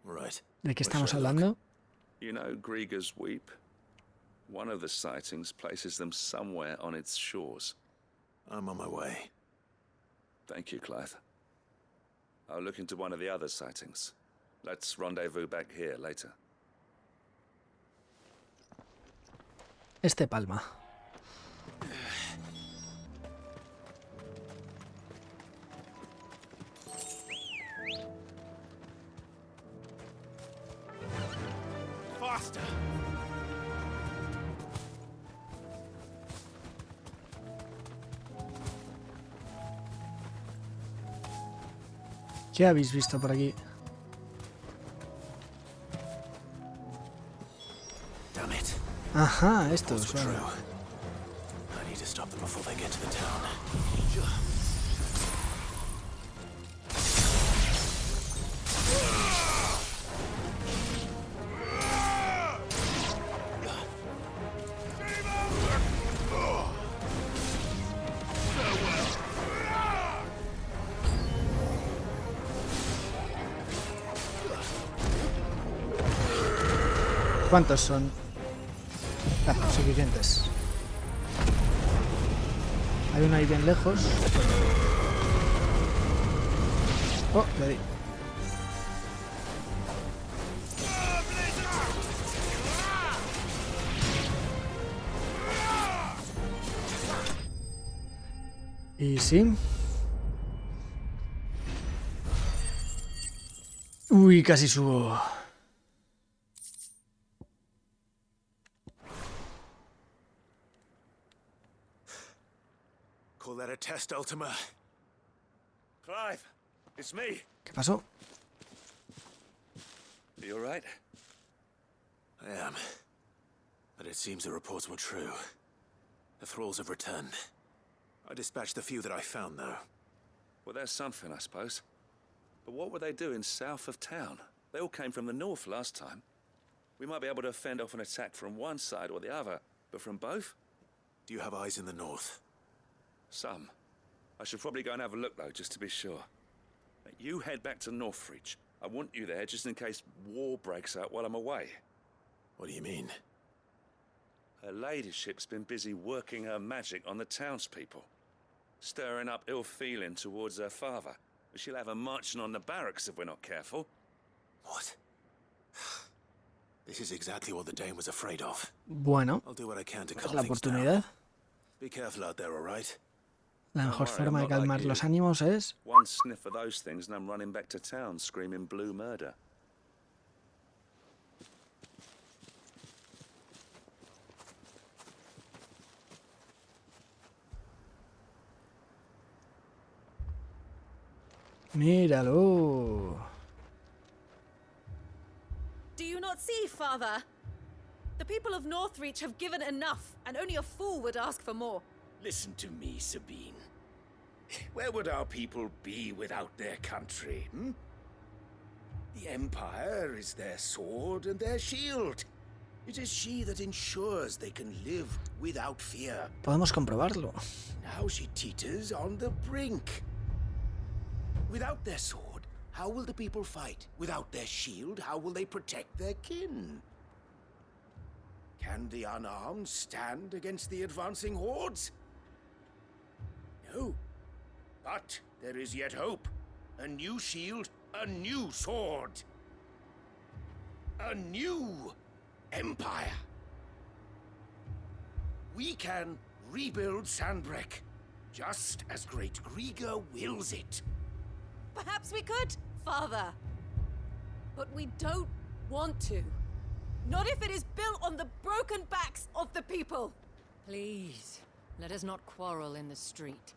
Right. ¿De qué estamos hablando? You know Grieger's Weep? One of the sightings places them somewhere on its shores. I'm on my way. Thank you, Clive. I'll look into one of the other sightings. Let's rendezvous back here later. Este palma. Faster! ¿Qué habéis visto por aquí? Damn it. Ajá, estos Also son. true. I need to stop them before they get to the town. ¿Cuántos son? Ah, suficientes. Hay uno ahí bien lejos. Oh, le di. Y sí. Uy, casi subo. Call that a test, Ultima. Clive, it's me. ¿Qué pasó? Are you alright? I am. But it seems the reports were true. The thralls have returned. I dispatched the few that I found, though. Well, there's something, I suppose. But what were they doing south of town? They all came from the north last time. We might be able to fend off an attack from one side or the other, but from both? Do you have eyes in the north? Some. I should probably go and have a look, though, just to be sure. You head back to Northreach. I want you there just in case war breaks out while I'm away. What do you mean? Her ladyship's been busy working her magic on the townspeople, stirring up ill feeling towards her father. She'll have her marching on the barracks if we're not careful. What? This is exactly what the Dane was afraid of. Bueno, I'll do what I can to es calm la things oportunidad. down. Be careful out there, all right? La mejor forma de calmar los ánimos es... One sniff of those things and I'm running back to town screaming blue murder. Míralo. Do you not see, Father? The people of Northreach have given enough, and only a fool would ask for more. Listen to me, Sabine. Where would our people be without their country, hmm? The Empire is their sword and their shield. It is she that ensures they can live without fear. Podemos comprobarlo. Now she teeters on the brink. Without their sword, how will the people fight? Without their shield, how will they protect their kin? Can the unarmed stand against the advancing hordes? No. But there is yet hope. A new shield, a new sword. A new empire. We can rebuild Sandbreck, just as Great Grieger wills it. Perhaps we could, Father. But we don't want to. Not if it is built on the broken backs of the people. Please, let us not quarrel in the street.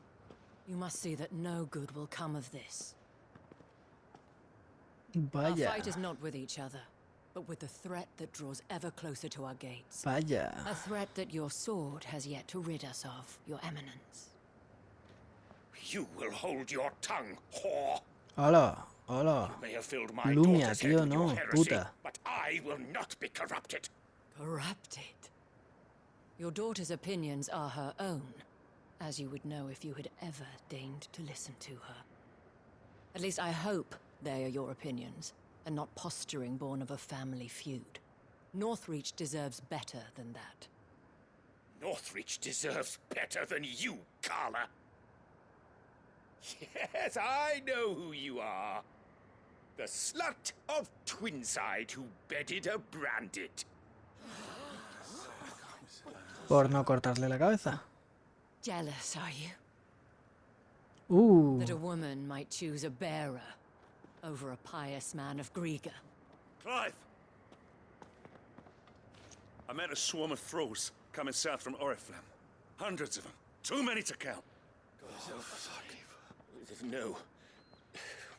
You must see that no good will come of this. Our Vaya. fight is not with each other, but with the threat that draws ever closer to our gates. Vaya. A threat that your sword has yet to rid us of, Your Eminence. You will hold your tongue, whore. Hola, hola. You may have filled my Lumia, daughter's head tío, with your no, heresy, puta. but I will not be corrupted. Corrupted? Your daughter's opinions are her own, as you would know if you had ever deigned to listen to her. At least I hope they are your opinions, and not posturing born of a family feud. Northreach deserves better than that. Northreach deserves better than you, Carla. Yes, I know who you are. The slut of Twinside who bedded a branded. Por no cortarle la cabeza. Jealous, are you? Ooh. That a woman might choose a bearer over a pious man of Griega. Clive! I met a swarm of thralls coming south from Oriflamme. Hundreds of them. Too many to count. Oh, fuck. No.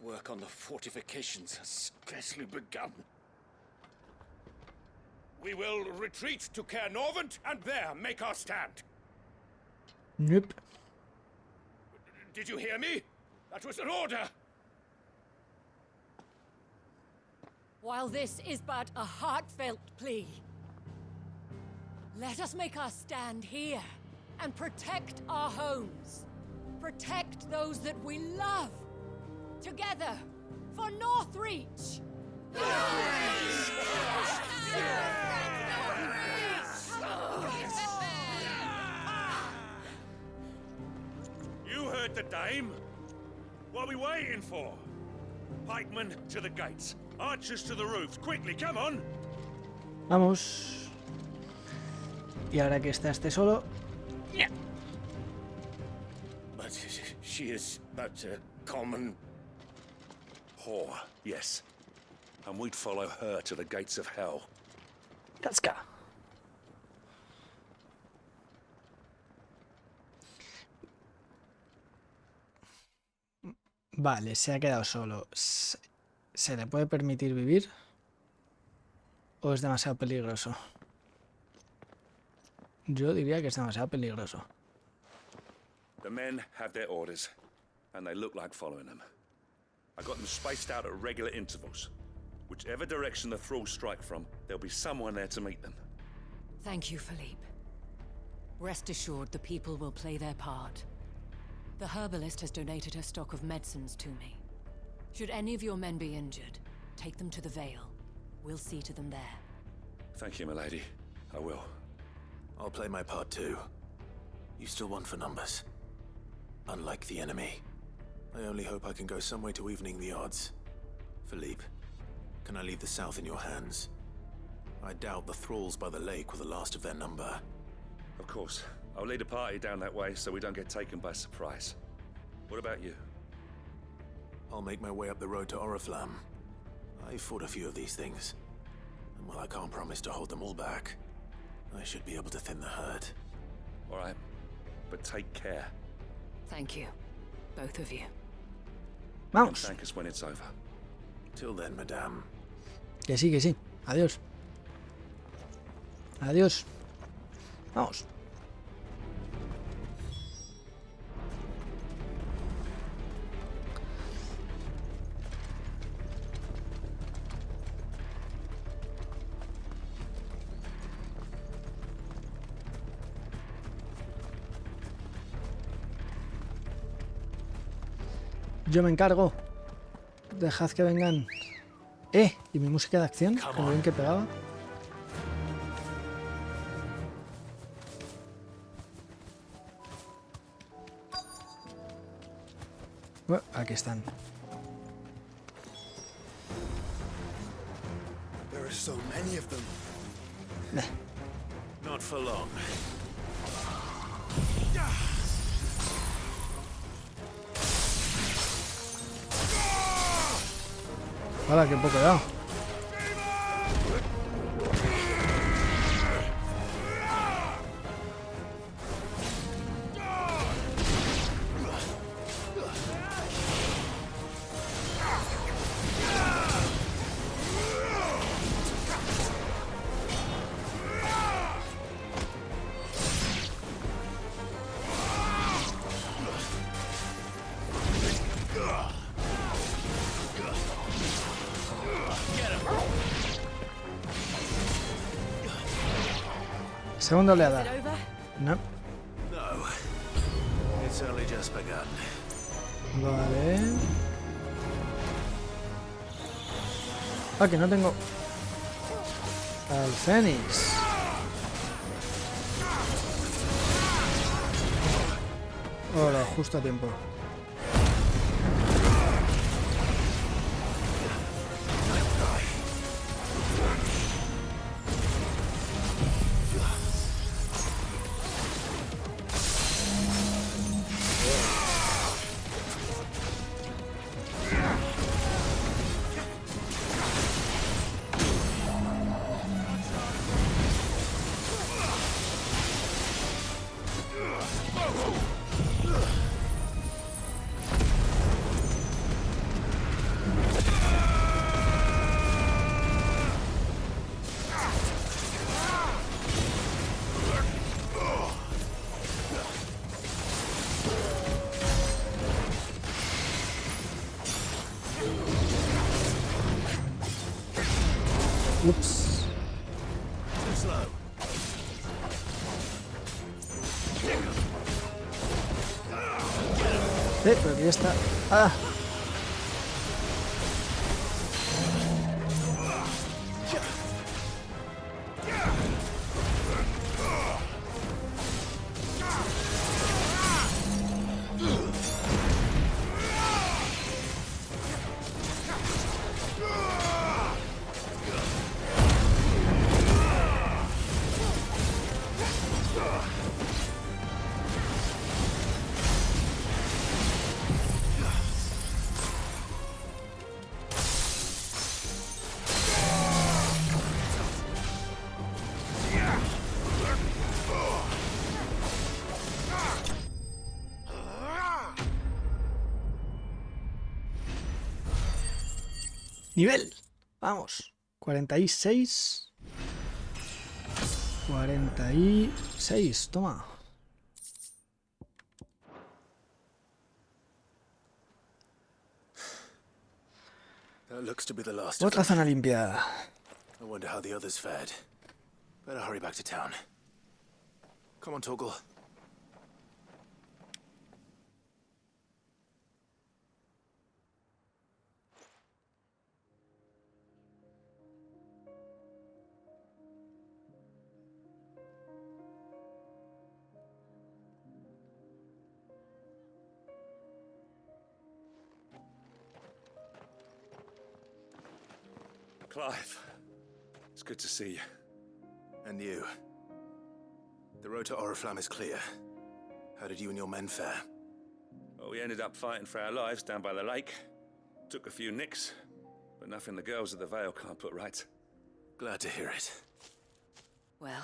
Work on the fortifications has scarcely begun. We will retreat to Caer Norvent and there make our stand. Nope. Did you hear me? That was an order. While this is but a heartfelt plea, let us make our stand here and protect our homes. Protect those that we love. Together for Northreach. You heard the dame. What are we waiting for? Pikemen to the gates. Archers to the roofs. Quickly, come on. Vamos. Y ahora que está este solo. But she is but a common whore, yes. And we'd follow her to the gates of hell. Let's go. Vale, se ha quedado solo. ¿Se le puede permitir vivir? ¿O es demasiado peligroso? Yo diría que es demasiado peligroso. The men have their orders, and they look like following them. I got them spaced out at regular intervals. Whichever direction the thralls strike from, there'll be someone there to meet them. Thank you, Philippe. Rest assured the people will play their part. The herbalist has donated her stock of medicines to me. Should any of your men be injured, take them to the Vale. We'll see to them there. Thank you, milady. I will. I'll play my part too. You still won for numbers. Unlike the enemy. I only hope I can go some way to evening the odds. Philippe, can I leave the south in your hands? I doubt the thralls by the lake were the last of their number. Of course. I'll lead a party down that way so we don't get taken by surprise. What about you? I'll make my way up the road to Oriflamme. I fought a few of these things. And while I can't promise to hold them all back, I should be able to thin the herd. All right. But take care. Thank you. Both of you. Vamos. Thank us when it's over. Till then, madame. Que sí, que sí. Adiós. Adiós. Vamos. Yo me encargo. Dejad que vengan. ¿Y mi música de acción? ¿Qué bien que pegaba? Bueno, aquí están. There are so many of them. Not for long. ¡Hala, qué poco he dado! Segunda oleada. No. No. It's only just begun. Vale. Ah, que no tengo al Fénix. Hola, justo a tiempo. Ups. Pero que ya está. ¡Ah! Nivel. Vamos. 46. 46. Toma. That looks to be the last of Otra them. zona limpia. I wonder how the others fared. Better hurry back to town. Come on, Torgal. Clive, it's good to see you. And you. The road to Oriflamme is clear. How did you and your men fare? Well, we ended up fighting for our lives down by the lake. Took a few nicks, but nothing the girls of the Vale can't put right. Glad to hear it. Well,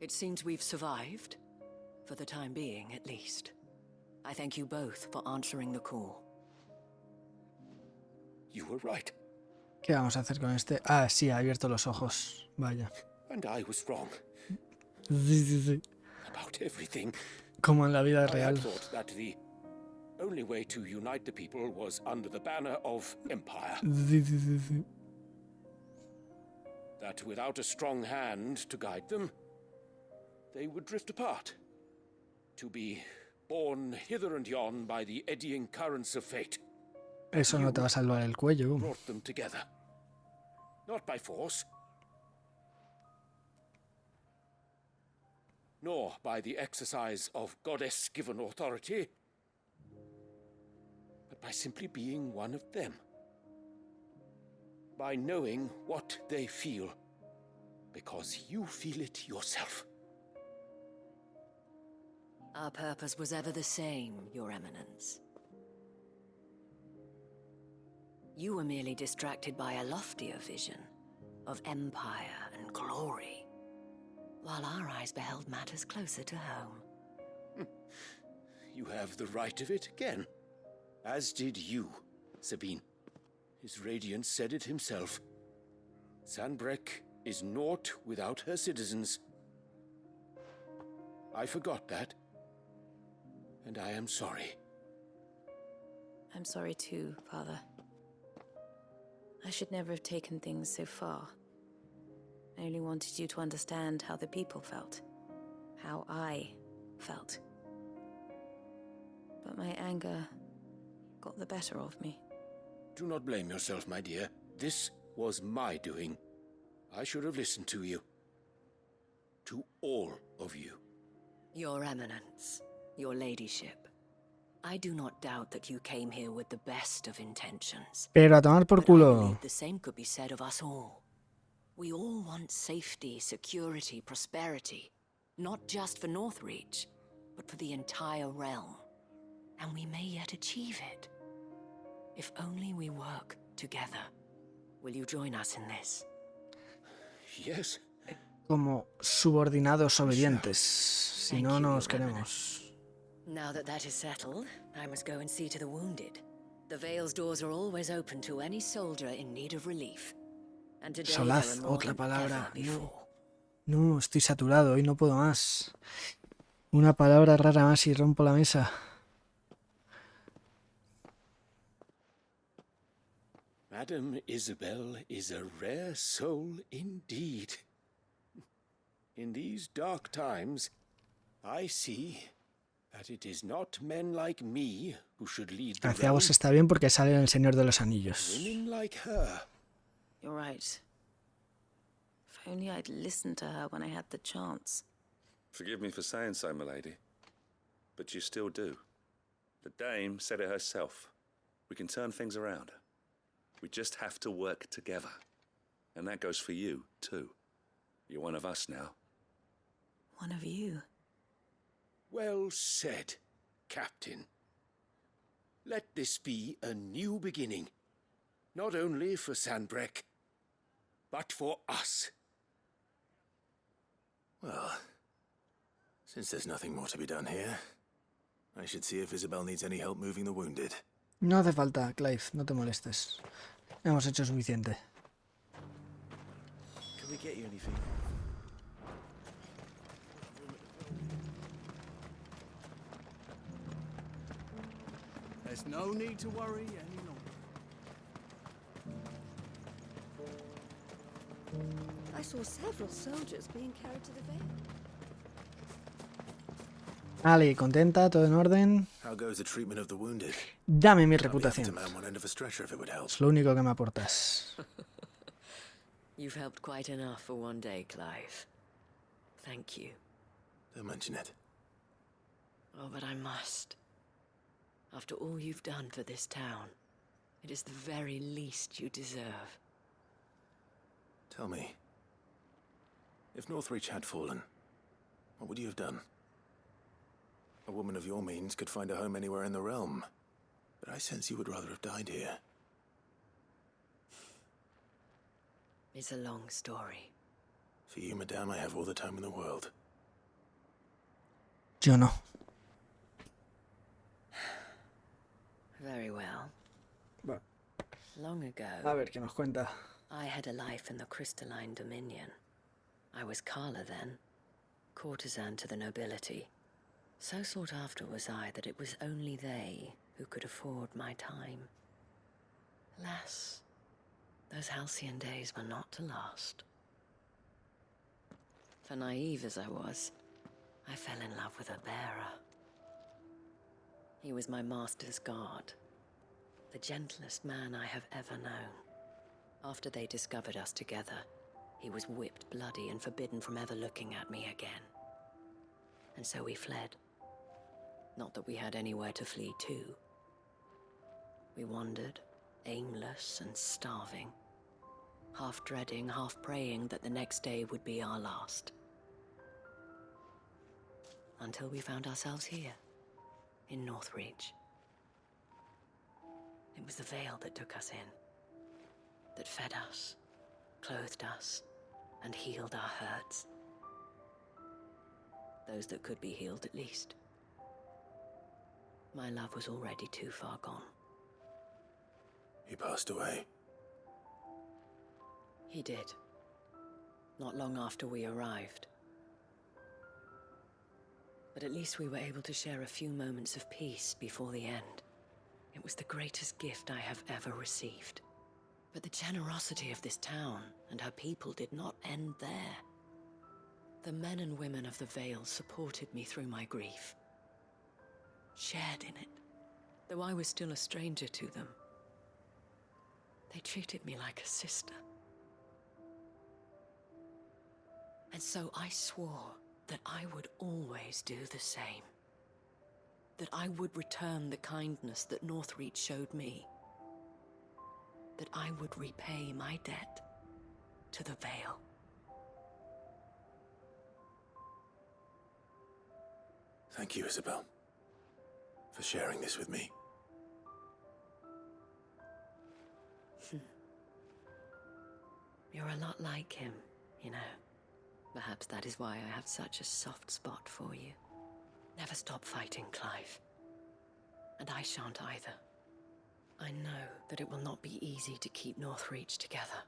it seems we've survived. For the time being, at least. I thank you both for answering the call. You were right. ¿Qué vamos a hacer con este? Ah, sí, ha abierto los ojos. Vaya. And I was wrong. Sí, sí, sí. About everything. Como en la vida I real. had thought that the only way to unite the people was under the banner of empire. Sí, sí, sí, sí. That without a strong hand to guide them, they would drift apart. To be borne hither and yon by the eddying currents of fate. Eso no te va a salvar el cuello. Brought them together. Not by force. Nor by the exercise of goddess-given authority. But by simply being one of them. By knowing what they feel. Because you feel it yourself. Our purpose was ever the same, Your Eminence. You were merely distracted by a loftier vision of empire and glory, while our eyes beheld matters closer to home. You have the right of it again. As did you, Sabine. His radiance said it himself. Sanbreque is naught without her citizens. I forgot that. And I am sorry. I'm sorry too, Father. I should never have taken things so far. I only wanted you to understand how the people felt. How I felt. But my anger got the better of me. Do not blame yourself, my dear. This was my doing. I should have listened to you. To all of you. Your Eminence, Your Ladyship. I do not doubt that you came here with the best of intentions. Pero a tomar por But I culo. believe the same could be said of us all. We all want safety, security, prosperity. Not just for Northreach, but for the entire realm. And we may yet achieve it. If only we work together. Will you join us in this? Yes. Como subordinados obedientes. Si no nos queremos. Now that that is settled, I must go and see to the wounded. The Vale's doors are always open to any soldier in need of relief. And today there Solaz, are more otra than palabra. ever before. No, estoy saturado. Hoy no puedo más. Una palabra rara más y rompo la mesa. Madam Isabel is a rare soul indeed. In these dark times, I see that it is not men like me who should lead the Anciagos está bien porque sale en El Señor de los Anillos. women like her. You're right. If only I'd listened to her when I had the chance. Forgive me for saying so, milady, but you still do. The dame said it herself. We can turn things around. We just have to work together. And that goes for you, too. You're one of us now. One of you. Well said, Captain. Let this be a new beginning, not only for Sandbreck, but for us. Well, since there's nothing more to be done here, I should see if Isabel needs any help moving the wounded. No hace falta, Clive, no te molestes. Hemos hecho suficiente. Can we get you anything? There's no need to worry any longer. I saw several soldiers being carried to the Vale. Ali, contenta, todo en orden. How goes the treatment of the wounded? Dame mi I'll be happy reputación. to man one end of a stretcher if it would help. Es lo único que me aportas. You've helped quite enough for one day, Clive. Thank you. Don't mention it. Oh, but I must. After all you've done for this town, it is the very least you deserve. Tell me, if Northreach had fallen, what would you have done? A woman of your means could find a home anywhere in the realm, but I sense you would rather have died here. It's a long story. For you, madame, I have all the time in the world. Yo no. Very well. Long ago, A ver, ¿qué nos cuenta? I had a life in the crystalline dominion. I was Carla then, courtesan to the nobility. So sought after was I that it was only they who could afford my time. Alas, those halcyon days were not to last. For naive as I was, I fell in love with a bearer. He was my master's guard, the gentlest man I have ever known. After they discovered us together, he was whipped bloody and forbidden from ever looking at me again. And so we fled. Not that we had anywhere to flee to. We wandered, aimless and starving, half dreading, half praying that the next day would be our last. Until we found ourselves here, in Northreach. It was the Vale that took us in, that fed us, clothed us, and healed our hurts. Those that could be healed at least. My love was already too far gone. He passed away. He did. Not long after we arrived. But at least we were able to share a few moments of peace before the end. It was the greatest gift I have ever received. But the generosity of this town and her people did not end there. The men and women of the Vale supported me through my grief. Shared in it, though I was still a stranger to them. They treated me like a sister. And so I swore that I would always do the same. That I would return the kindness that Northreach showed me. That I would repay my debt to the Vale. Thank you, Isabel, for sharing this with me. You're a lot like him, you know. Perhaps that is why I have such a soft spot for you. Never stop fighting, Clive. And I shan't either. I know that it will not be easy to keep Northreach together.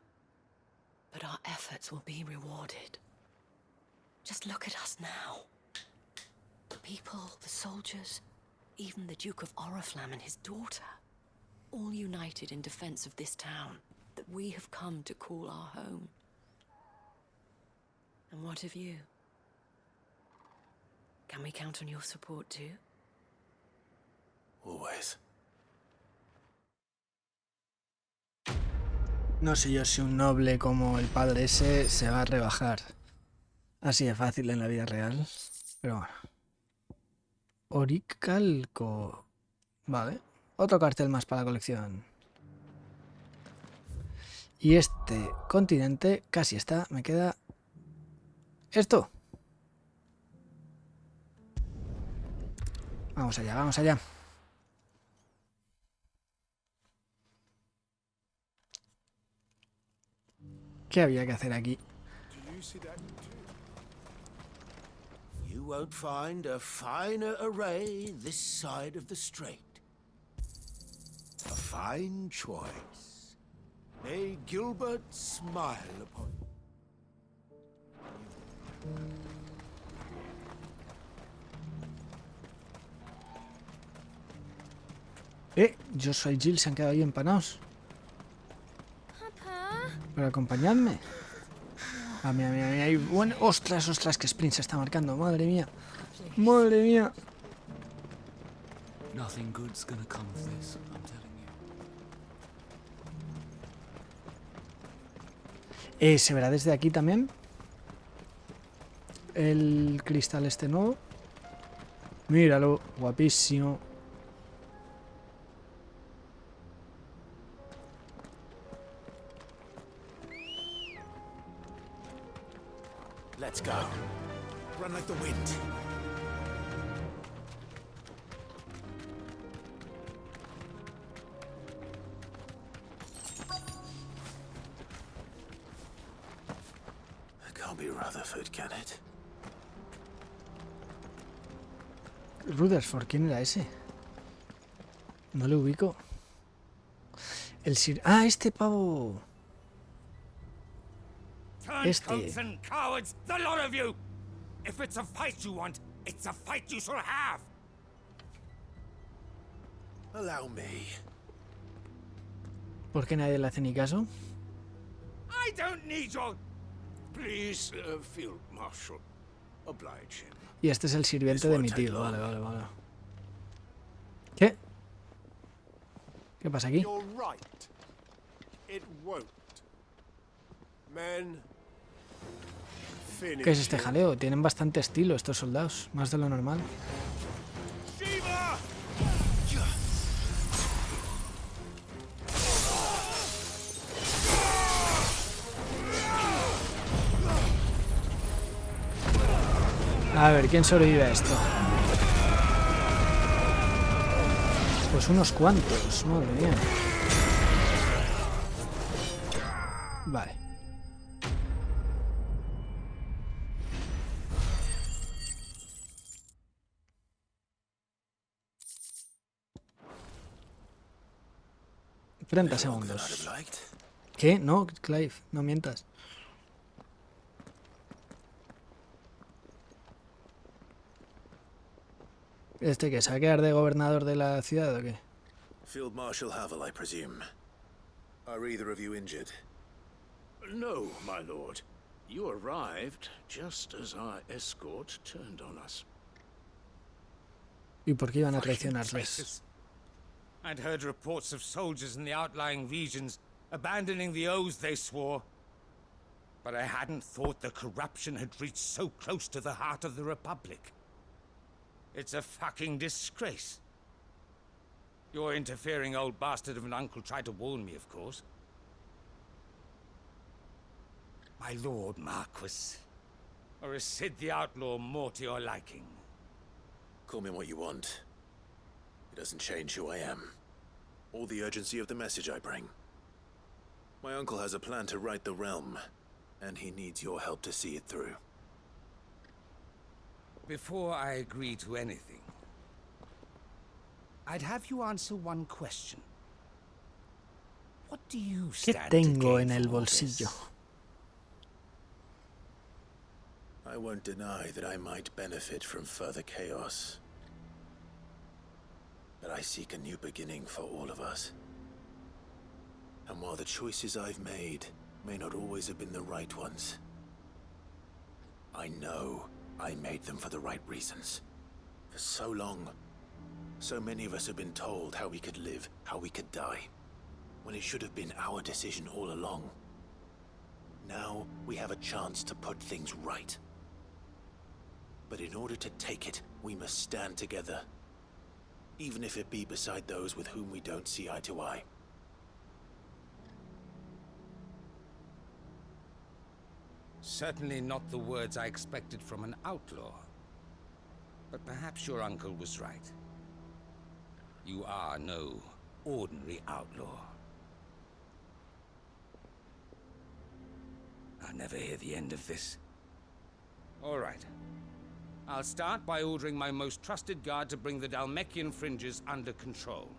But our efforts will be rewarded. Just look at us now. The people, the soldiers, even the Duke of Oriflamme and his daughter. all united in defense of this town that we have come to call our home. And what of you? Can we count on your support too? Always. No sé yo si un noble como el padre ese se va a rebajar así de fácil en la vida real. Pero bueno. Oricalco. Vale. Otro cartel más para la colección. Y este continente casi está. Me queda esto. Vamos allá, vamos allá. ¿Qué había que hacer aquí? You won't find a finer array this side of the strait. A fine choice. May Gilbert smile upon you. Yo soy Jill, se han quedado ahí empanados. Pero acompañadme. Mira, mira. Bueno, ostras, ostras, que sprint se está marcando. Madre mía. Madre mía. Nothing good's gonna come of this, I'm telling you. ¿Se verá desde aquí también? El cristal este nuevo. Míralo, guapísimo. Let's go. Run like the wind. It can't be Rutherford, can it? Rutherford, ¿quién era ese? No lo ubico. El sir... Ah, este pavo. Turncoats and cowards, the lot of you! If it's a fight you want, it's a fight you shall have! Allow me. ¿Por qué nadie le hace ni caso? I don't need your... Please, Field Marshal. Oblige him. Y este es el sirviente de mi tío. Vale. ¿Qué? ¿Qué pasa aquí? You're right. It won't. Men. ¿Qué es este jaleo? Tienen bastante estilo estos soldados, más de lo normal. A ver, ¿quién sobrevive a esto? Pues unos cuantos, madre mía. Vale. ...30 segundos. ¿Qué? No, Clive, no mientas. ¿Este que se va a quedar de gobernador de la ciudad o qué? Field Marshal Havel, I presume. Are either of you injured? No, my lord. You arrived just as our escort turned on us. ¿Y por qué iban a traicionarles? I'd heard reports of soldiers in the outlying regions abandoning the oaths they swore. But I hadn't thought the corruption had reached so close to the heart of the Republic. It's a fucking disgrace. Your interfering old bastard of an uncle tried to warn me, of course. My lord Marquis. Or is Sid the Outlaw more to your liking? Call me what you want. It doesn't change who I am, or the urgency of the message I bring. My uncle has a plan to right the realm, and he needs your help to see it through. Before I agree to anything, I'd have you answer one question. What do you ¿Qué stand tengo to en gain el from all bolsillo? this? I won't deny that I might benefit from further chaos. But I seek a new beginning for all of us. And while the choices I've made may not always have been the right ones, I know I made them for the right reasons. For so long, so many of us have been told how we could live, how we could die, when it should have been our decision all along. Now we have a chance to put things right. But in order to take it, we must stand together, even if it be beside those with whom we don't see eye to eye. Certainly not the words I expected from an outlaw. But perhaps your uncle was right. You are no ordinary outlaw. I'll never hear the end of this. All right. I'll start by ordering my most trusted guard to bring the Dhalmekian fringes under control.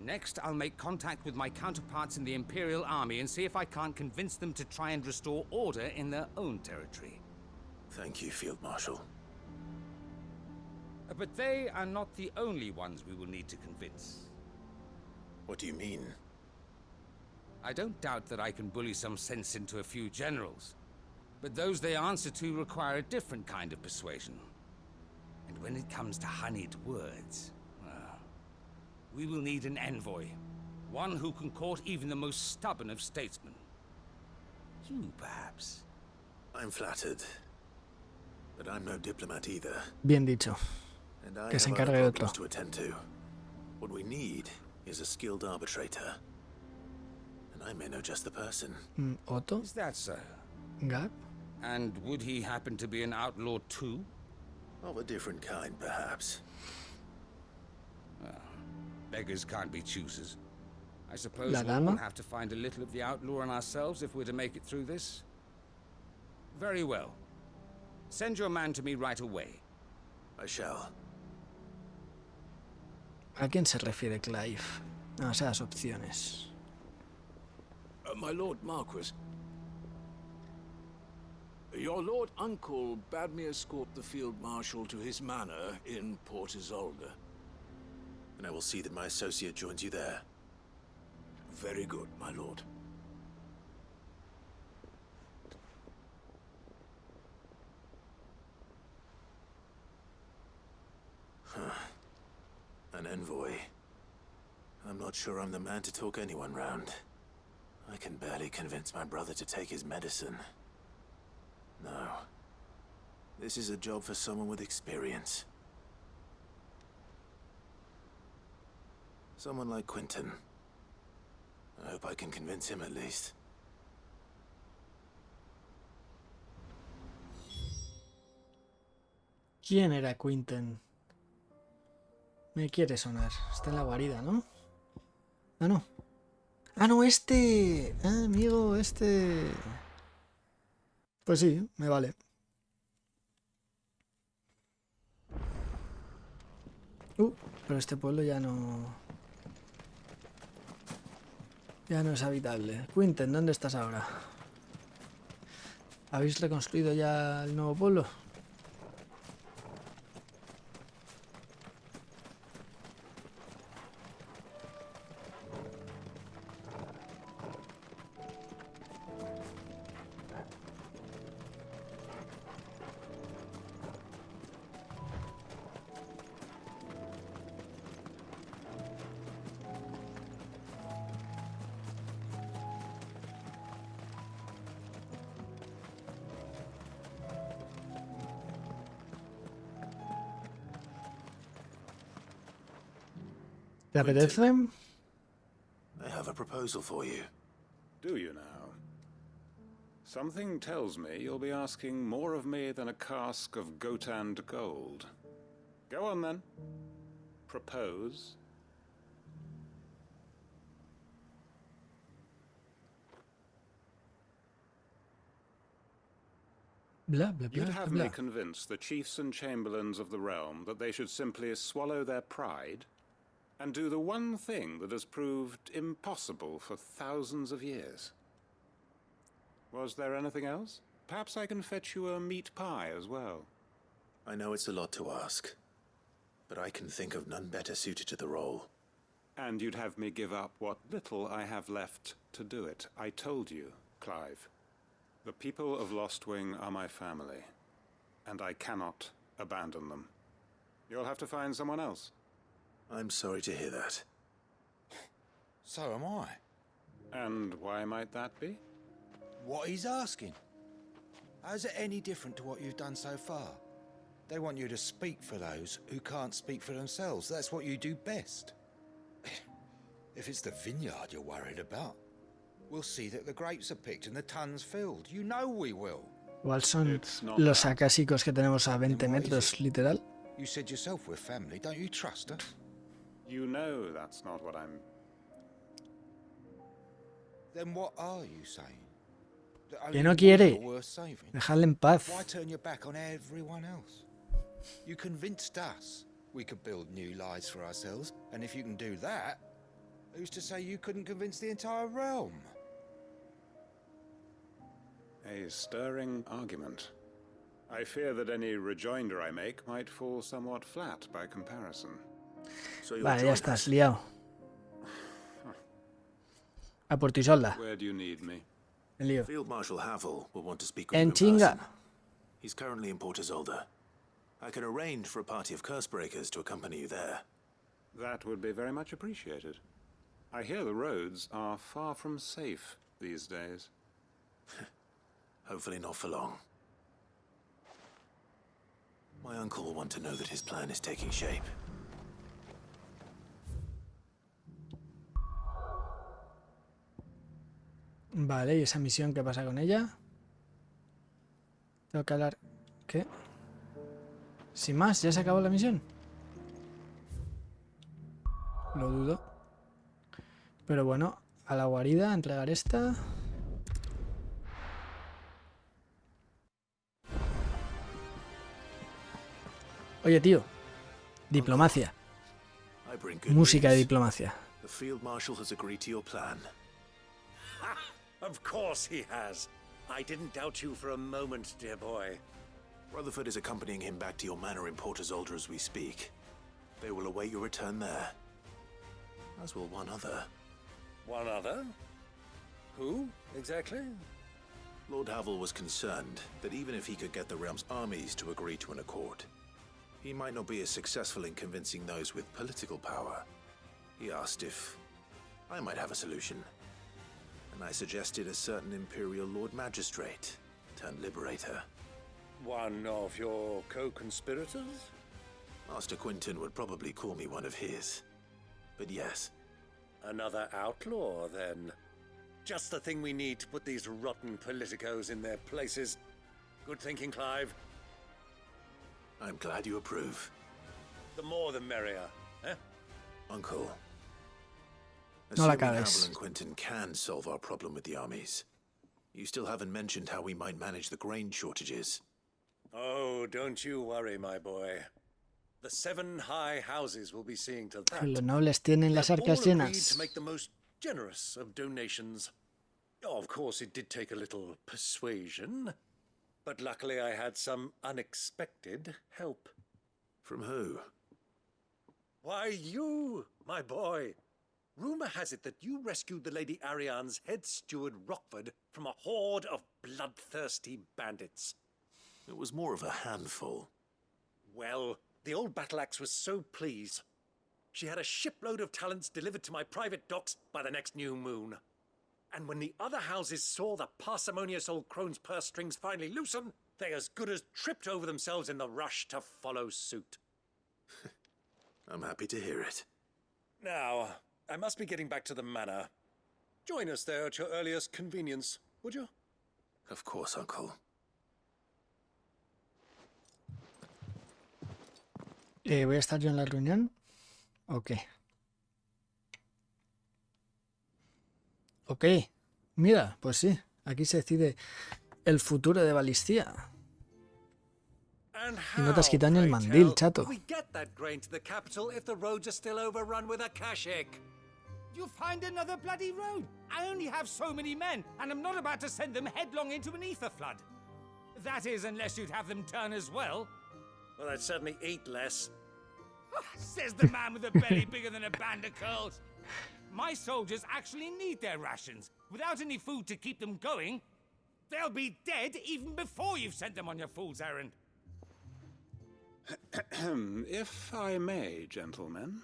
Next, I'll make contact with my counterparts in the Imperial Army and see if I can't convince them to try and restore order in their own territory. Thank you, Field Marshal. But they are not the only ones we will need to convince. What do you mean? I don't doubt that I can bully some sense into a few generals, but those they answer to require a different kind of persuasion. And when it comes to honeyed words, well, we will need an envoy. One who can court even the most stubborn of statesmen. You, perhaps. I'm flattered. But I'm no diplomat either. Bien dicho. And I Que se have other encargue problems otro. to attend to. What we need is a skilled arbitrator. And I may know just the person. Otto? Is that so? Gab? And would he happen to be an outlaw too? Of a different kind, perhaps. Well, beggars can't be choosers. I suppose La we'll dama? all have to find a little of the outlaw in ourselves if we're to make it through this. Very well. Send your man to me right away. I shall. ¿A quién se refiere Clive? No, esas opciones. My Lord Marquis. Your Lord Uncle bade me escort the Field Marshal to his manor in Port Isolde. And I will see that my associate joins you there. Very good, my lord. An envoy. I'm not sure I'm the man to talk anyone round. I can barely convince my brother to take his medicine. No. This is a job for someone with experience. Someone like Quentin. I hope I can convince him at least. ¿Quién era Quinten? Me quiere sonar. Está en la guarida, ¿no? Ah, no. Ah, no, este. Ah, amigo, este. Pues sí, me vale. Pero este pueblo ya no... Ya no es habitable. Quinten, ¿dónde estás ahora? ¿Habéis reconstruido ya el nuevo pueblo? ¿Te apetece? I have a proposal for you. Do you now? Something tells me you'll be asking more of me than a cask of Gotand gold. Go on then. Propose. Blah, blah, blah, You'd have blah. me convince the chiefs and chamberlains of the realm that they should simply swallow their pride and do the one thing that has proved impossible for thousands of years. Was there anything else? Perhaps I can fetch you a meat pie as well. I know it's a lot to ask, but I can think of none better suited to the role. And you'd have me give up what little I have left to do it. I told you, Clive. The people of Lostwing are my family, and I cannot abandon them. You'll have to find someone else. I'm sorry to hear that. So am I. And why might that be? What he's asking. How's it any different to what you've done so far? They want you to speak for those who can't speak for themselves. That's what you do best. If it's the vineyard you're worried about, we'll see that the grapes are picked and the tons filled. You know we will. Igual son los acásicos que tenemos a 20 metros, literal. You said yourself we're family. Don't you trust us? You know that's not what I'm... Then what are you saying? Que no quiere. Dejadle en paz. Why turn your back on everyone else? You convinced us we could build new lives for ourselves, and if you can do that, who's to say you couldn't convince the entire realm? A stirring argument. I fear that any rejoinder I make might fall somewhat flat by comparison. Vale, ya estás liado. A por tu solda. Where do you need me? El lío. Field Marshal Havel will want to speak with En you in chinga. person. He's currently in Port Isolde. I can arrange for a party of curse-breakers to accompany you there. That would be very much appreciated. I hear the roads are far from safe these days. Hopefully not for long. My uncle will want to know that his plan is taking shape. Vale, ¿y esa misión qué pasa con ella? Tengo que hablar... ¿Qué? Sin más, ¿ya se acabó la misión? Lo dudo. Pero bueno, a la guarida, entregar esta... Oye, tío. Diplomacia. Música de diplomacia. The Field Marshal has agreed to your plan. Of course he has. I didn't doubt you for a moment, dear boy. Rutherford is accompanying him back to your manor in Port Isolde as we speak. They will await your return there. As will one other. One other? Who, exactly? Lord Havel was concerned that even if he could get the realm's armies to agree to an accord, he might not be as successful in convincing those with political power. He asked if I might have a solution. And I suggested a certain Imperial Lord Magistrate turned liberator. One of your co-conspirators? Master Quinton would probably call me one of his. But yes. Another outlaw, then. Just the thing we need to put these rotten politicos in their places. Good thinking, Clive. I'm glad you approve. The more the merrier, eh? Uncle. No la Assuming cagues. Havel and Quinton can solve our problem with the armies, you still haven't mentioned how we might manage the grain shortages. Oh, don't you worry, my boy. The 7 high houses will be seeing to that. Los nobles tienen las arcas All agreed llenas. to make the most generous of donations. Oh, of course, it did take a little persuasion, but luckily I had some unexpected help. From who? Why, you, my boy. Rumor has it that you rescued the Lady Ariane's head steward Rockford from a horde of bloodthirsty bandits. It was more of a handful. Well, the old battle axe was so pleased. She had a shipload of talents delivered to my private docks by the next new moon. And when the other houses saw the parsimonious old crone's purse strings finally loosen, they as good as tripped over themselves in the rush to follow suit. I'm happy to hear it. Now, I must be getting back to the manor. Join us there at your earliest convenience, would you? Of course, Uncle. ¿Voy a estar yo en la reunión? ¿O qué? Ok. Mira, pues sí. Aquí se decide el futuro de Balistía. Y no te has quitado ni el mandil, chato. We get that grain to the capital if the roads are still overrun with akashic. You'll find another bloody road. I only have so many men, and I'm not about to send them headlong into an ether flood. That is, unless you'd have them turn as well. Well, I'd certainly eat less. Says the man with a belly bigger than a band of curls. My soldiers actually need their rations. Without any food to keep them going, they'll be dead even before you've sent them on your fool's errand. If I may, gentlemen,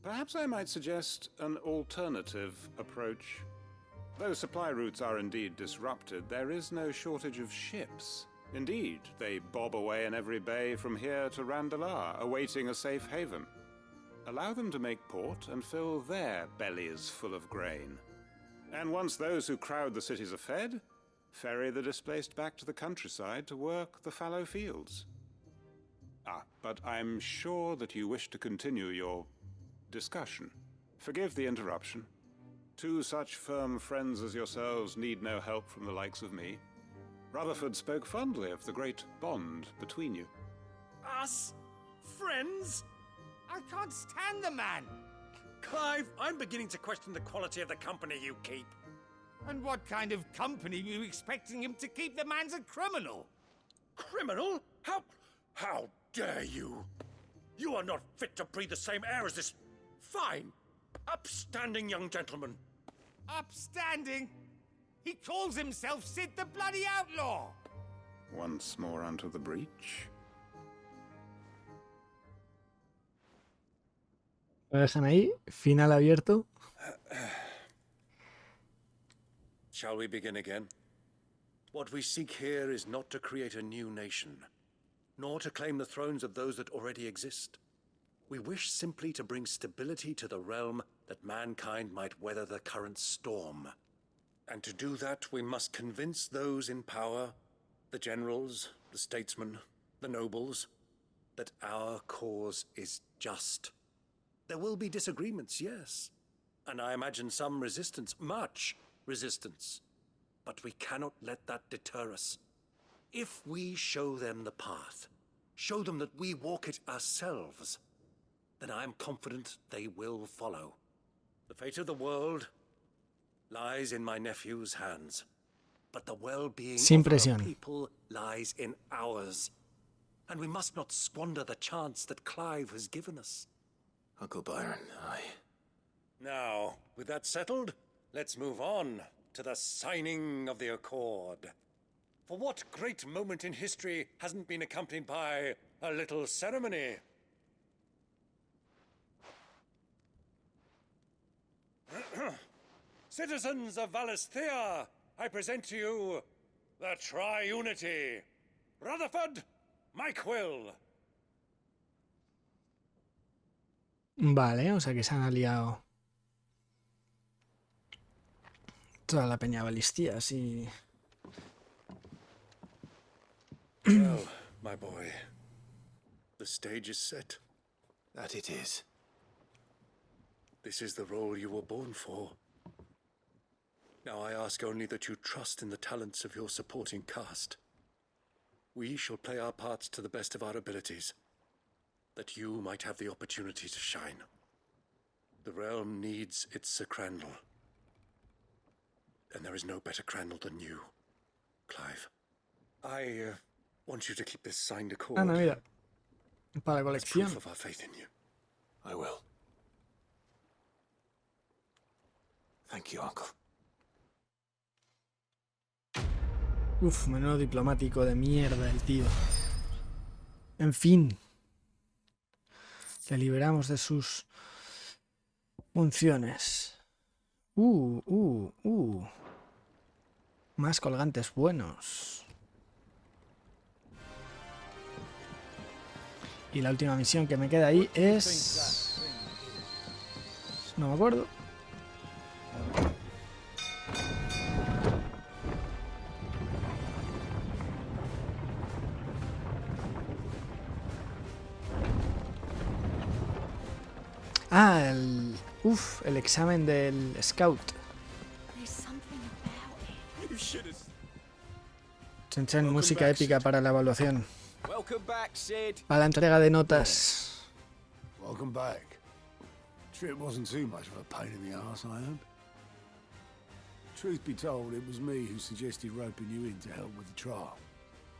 perhaps I might suggest an alternative approach. Though supply routes are indeed disrupted, there is no shortage of ships. Indeed, they bob away in every bay from here to Randalar, awaiting a safe haven. Allow them to make port and fill their bellies full of grain. And once those who crowd the cities are fed, ferry the displaced back to the countryside to work the fallow fields. But I'm sure that you wish to continue your discussion. Forgive the interruption. Two such firm friends as yourselves need no help from the likes of me. Rutherford spoke fondly of the great bond between you. Us? Friends? I can't stand the man. Clive, I'm beginning to question the quality of the company you keep. And what kind of company were you expecting him to keep? The man's a criminal. Criminal? How dare you? You are not fit to breathe the same air as this fine, upstanding young gentleman. Upstanding? He calls himself Sid the Bloody Outlaw. Once more onto the breach. Lo dejan ahí, final abierto. Shall we begin again? What we seek here is not to create a new nation, nor to claim the thrones of those that already exist. We wish simply to bring stability to the realm that mankind might weather the current storm. And to do that, we must convince those in power, the generals, the statesmen, the nobles, that our cause is just. There will be disagreements, yes, and I imagine some resistance, much resistance. But we cannot let that deter us. If we show them the path, show them that we walk it ourselves, then I am confident they will follow. The fate of the world lies in my nephew's hands, but the well-being Sin of our presión. people lies in ours. And we must not squander the chance that Clive has given us. Uncle Byron, Now, with that settled, let's move on to the signing of the accord. For what great moment in history hasn't been accompanied by a little ceremony? Citizens of Valisthea, I present to you the Triunity. Rutherford, Mike Will. Vale, o sea que se han aliado toda la peña balistía, sí. Well, my boy, the stage is set. That it is. This is the role you were born for. Now I ask only that you trust in the talents of your supporting cast. We shall play our parts to the best of our abilities, that you might have the opportunity to shine. The realm needs its Sir Crandall. And there is no better Crandall than you, Clive. I want you to keep this signed accord. Anda, mira. Para la as colección. proof of our faith in you. I will. Thank you, Uncle. Uf, menudo diplomático de mierda el tío. En fin. Le liberamos de sus funciones. Más colgantes buenos. Y la última misión que me queda ahí es... No me acuerdo. Ah, el examen del SCOUT. Chen, música épica para la evaluación. Para la entrega de notas. Welcome back. Trip wasn't too much of a pain in the arse, I hope. Truth be told, it was me who suggested roping you in to help with the trial.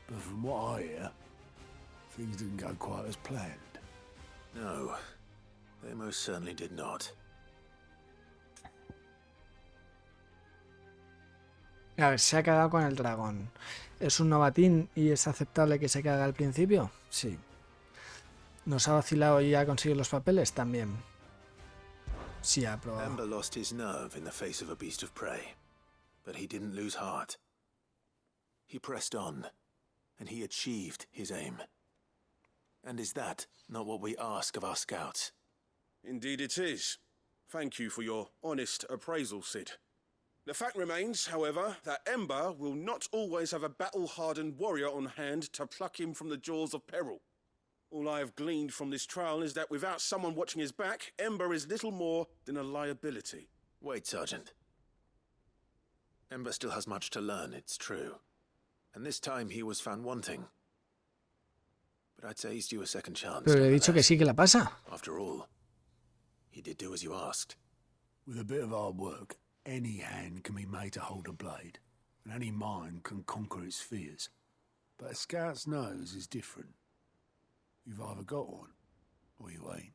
But from what I hear, things didn't go quite as planned. No, they most certainly did not. A ver, se ha cagado con el dragón. ¿Es un novatín y es aceptable que se caga al principio? Sí. ¿Nos ha vacilado y ha conseguido los papeles? También. Sí, ha aprobado. Ember lost his nerve in the face of a beast of prey, but he didn't lose heart. He pressed on, and he achieved his aim. And is that not what we ask of our scouts? Indeed it is. Thank you for your honest appraisal, Sid. The fact remains, however, that Ember will not always have a battle-hardened warrior on hand to pluck him from the jaws of peril. All I have gleaned from this trial is that without someone watching his back, Ember is little more than a liability. Wait, Sergeant. Ember still has much to learn, it's true. And this time he was found wanting. But I'd say he's due a second chance. Pero le he dicho que sí, que la pasa. After all, he did do as you asked. With a bit of hard work, any hand can be made to hold a blade, and any mind can conquer its fears. But a scout's nose is different. You've either got one, or you ain't.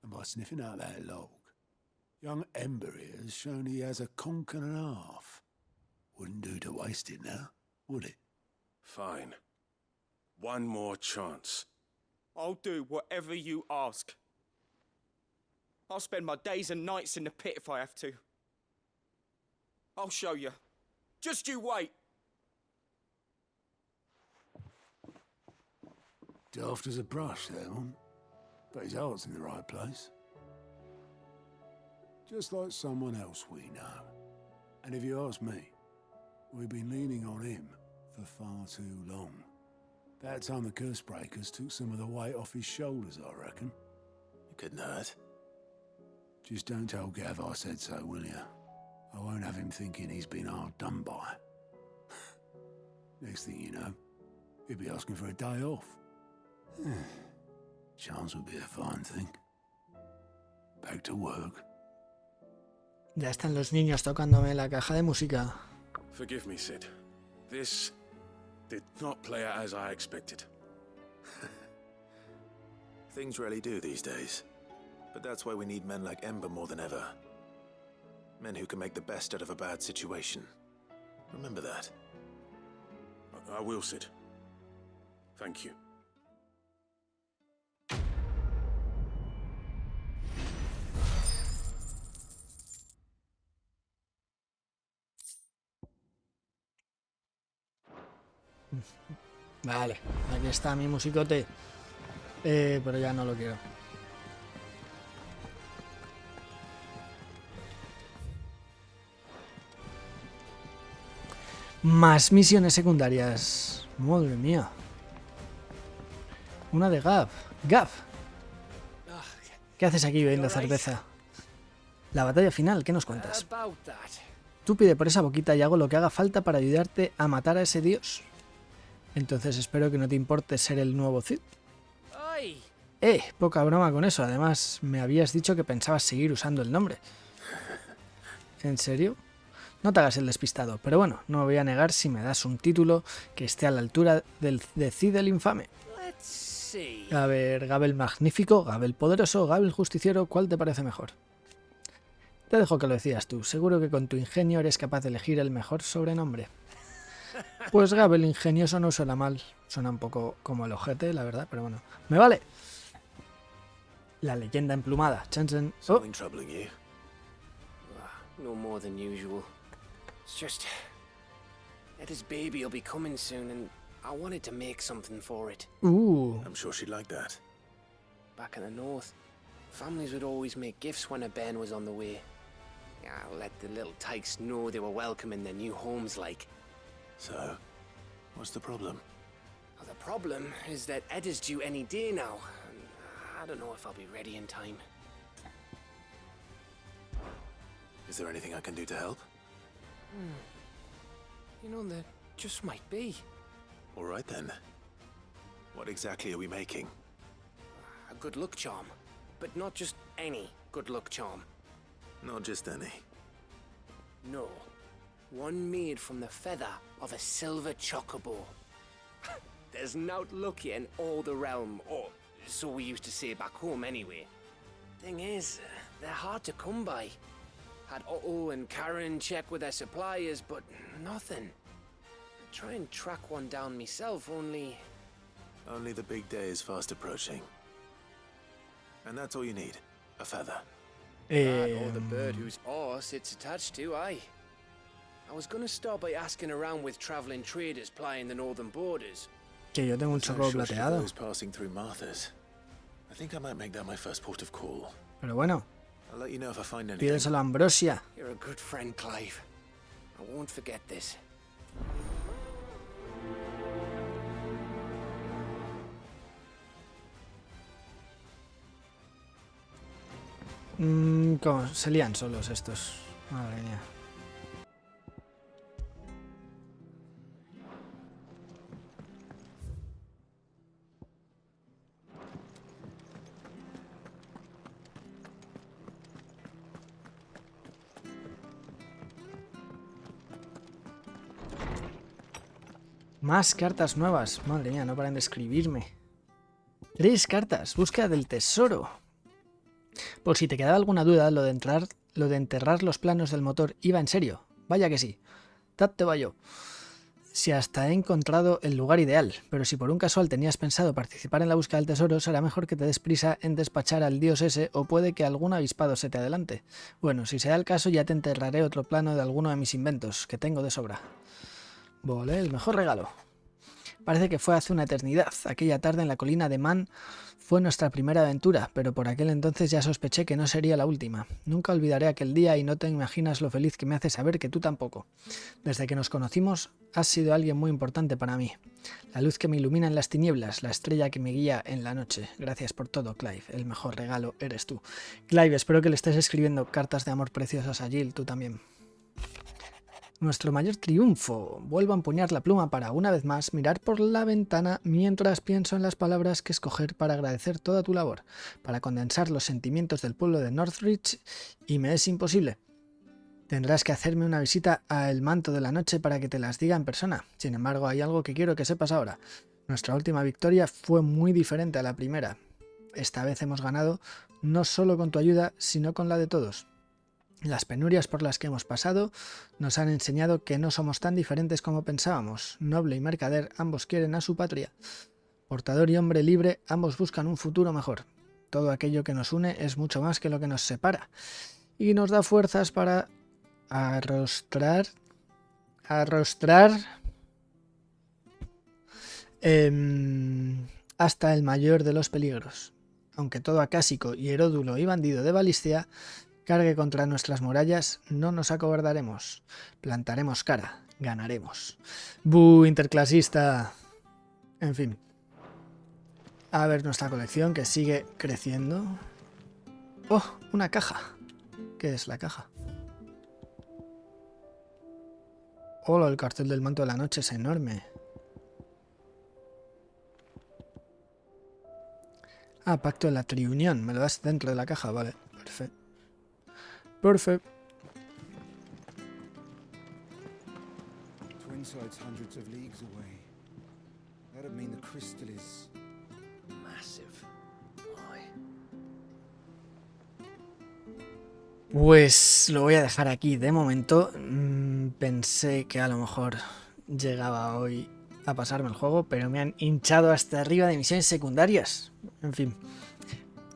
And by sniffing out that log, young Ember here has shown he has a conk and a half. Wouldn't do to waste it now, would it? Fine. One more chance. I'll do whatever you ask. I'll spend my days and nights in the pit if I have to. I'll show you. Just you wait. Daft as a brush, that one. But his heart's in the right place. Just like someone else we know. And if you ask me, we've been leaning on him for far too long. That time the curse breakers took some of the weight off his shoulders, I reckon. It couldn't hurt. Just don't tell Gav I said so, will you? I won't have him thinking he's been hard done by. Next thing you know, he'll be asking for a day off. Chance would be a fine thing. Back to work. Ya están los niños tocándome la caja de música. Forgive me, Sid. This did not play out as I expected. Things really do these days. But that's why we need men like Ember more than ever. Men who can make the best out of a bad situation. Remember that. I will, Sid. Thank you. Vale, aquí está mi musicote. Pero ya no lo quiero. Más misiones secundarias. Madre mía. Una de Gav. Gav. ¿Qué haces aquí bebiendo cerveza? La batalla final, ¿qué nos cuentas? Tú pide por esa boquita y hago lo que haga falta para ayudarte a matar a ese dios. Entonces espero que no te importe ser el nuevo Cid. Poca broma con eso. Además, me habías dicho que pensabas seguir usando el nombre. ¿En serio? No te hagas el despistado, pero bueno, no me voy a negar si me das un título que esté a la altura de Cid el infame. A ver, Gabe el magnífico, Gabe el poderoso, Gabe el justiciero, ¿cuál te parece mejor? Te dejo que lo decías tú, seguro que con tu ingenio eres capaz de elegir el mejor sobrenombre. Pues Gabe el ingenioso no suena mal, suena un poco como el ojete, la verdad, pero bueno, ¡me vale! La leyenda emplumada, chan chan. Oh. No more than usual. It's just Eda's baby will be coming soon, and I wanted to make something for it. I'm sure she'd like that. Back in the north, families would always make gifts when a bairn was on the way. Let the little tykes know they were welcome in their new homes, like. So, what's the problem? Well, the problem is that Eda's due any day now, and I don't know if I'll be ready in time. Is there anything I can do to help? You know, there just might be. All right then. What exactly are we making? A good luck charm. But not just any good luck charm. Not just any. No. One made from the feather of a silver chocobo. There's naught luckier in all the realm, or So we used to say back home anyway. Thing is, they're hard to come by. Had Otto and Karen check with their suppliers, but nothing. Try and track one down myself, only... Only the big day is fast approaching. And that's all you need. A feather. That or the bird whose horse it's attached to, aye. I was gonna start by asking around with traveling traders plying the northern borders. Que yo tengo un choco plateado. Passing through Martha's. I think I might make that my first port of call. Pero bueno. I'll let you know if I find anything. Pídeselo a Ambrosia. You're a good friend, Clive. I won't forget this. ¿Cómo? Se lían solos estos. Madre mía. Más cartas nuevas. Madre mía, no paran de escribirme. 3 cartas. Búsqueda del tesoro. Por si te quedaba alguna duda, lo de enterrar los planos del motor iba en serio. Vaya que sí. Tate va yo. Si hasta he encontrado el lugar ideal, pero si por un casual tenías pensado participar en la búsqueda del tesoro, será mejor que te des prisa en despachar al dios ese o puede que algún avispado se te adelante. Bueno, si sea el caso ya te enterraré otro plano de alguno de mis inventos, que tengo de sobra. Vale, el mejor regalo. Parece que fue hace una eternidad. Aquella tarde en la colina de Man fue nuestra primera aventura, pero por aquel entonces ya sospeché que no sería la última. Nunca olvidaré aquel día y no te imaginas lo feliz que me hace saber que tú tampoco. Desde que nos conocimos, has sido alguien muy importante para mí. La luz que me ilumina en las tinieblas, la estrella que me guía en la noche. Gracias por todo, Clive. El mejor regalo eres tú. Clive, espero que le estés escribiendo cartas de amor preciosas a Jill, tú también. Nuestro mayor triunfo. Vuelvo a empuñar la pluma para, una vez más, mirar por la ventana mientras pienso en las palabras que escoger para agradecer toda tu labor, para condensar los sentimientos del pueblo de Northridge, y me es imposible. Tendrás que hacerme una visita al manto de la noche para que te las diga en persona. Sin embargo, hay algo que quiero que sepas ahora. Nuestra última victoria fue muy diferente a la primera. Esta vez hemos ganado no solo con tu ayuda, sino con la de todos. Las penurias por las que hemos pasado nos han enseñado que no somos tan diferentes como pensábamos. Noble y mercader, ambos quieren a su patria. Portador y hombre libre, ambos buscan un futuro mejor. Todo aquello que nos une es mucho más que lo que nos separa. Y nos da fuerzas para arrostrar hasta el mayor de los peligros. Aunque todo acásico y heródulo y bandido de Balistia cargue contra nuestras murallas, no nos acobardaremos. Plantaremos cara, ganaremos. ¡Bú, interclasista! En fin. A ver nuestra colección que sigue creciendo. ¡Oh! Una caja. ¿Qué es la caja? ¡Hola! El cartel del manto de la noche es enorme. Ah, pacto de la triunión. Me lo das dentro de la caja, vale. Perfecto. Perfecto. Twinside's hundreds of leagues away. That'd mean the crystal is massive. Pues lo voy a dejar aquí de momento. Pensé que a lo mejor llegaba hoy a pasarme el juego, pero me han hinchado hasta arriba de misiones secundarias. En fin,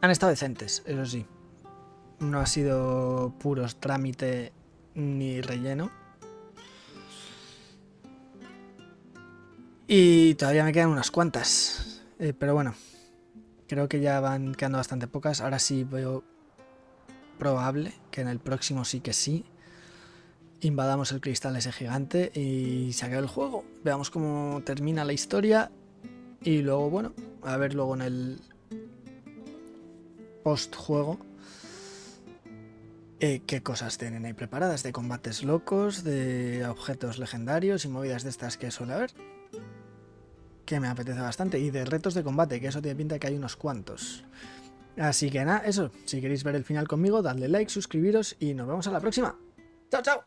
han estado decentes, eso sí. No ha sido puros trámite ni relleno. Y todavía me quedan unas cuantas. Pero bueno, creo que ya van quedando bastante pocas. Ahora sí veo probable que en el próximo sí que sí invadamos el cristal ese gigante y se acabe el juego. Veamos cómo termina la historia. Y luego, bueno, a ver luego en el post-juego qué cosas tienen ahí preparadas, de combates locos, de objetos legendarios y movidas de estas que suele haber, que me apetece bastante, y de retos de combate, que eso tiene pinta que hay unos cuantos. Así que nada, eso, si queréis ver el final conmigo, dadle like, suscribiros y nos vemos a la próxima. ¡Chao, chao!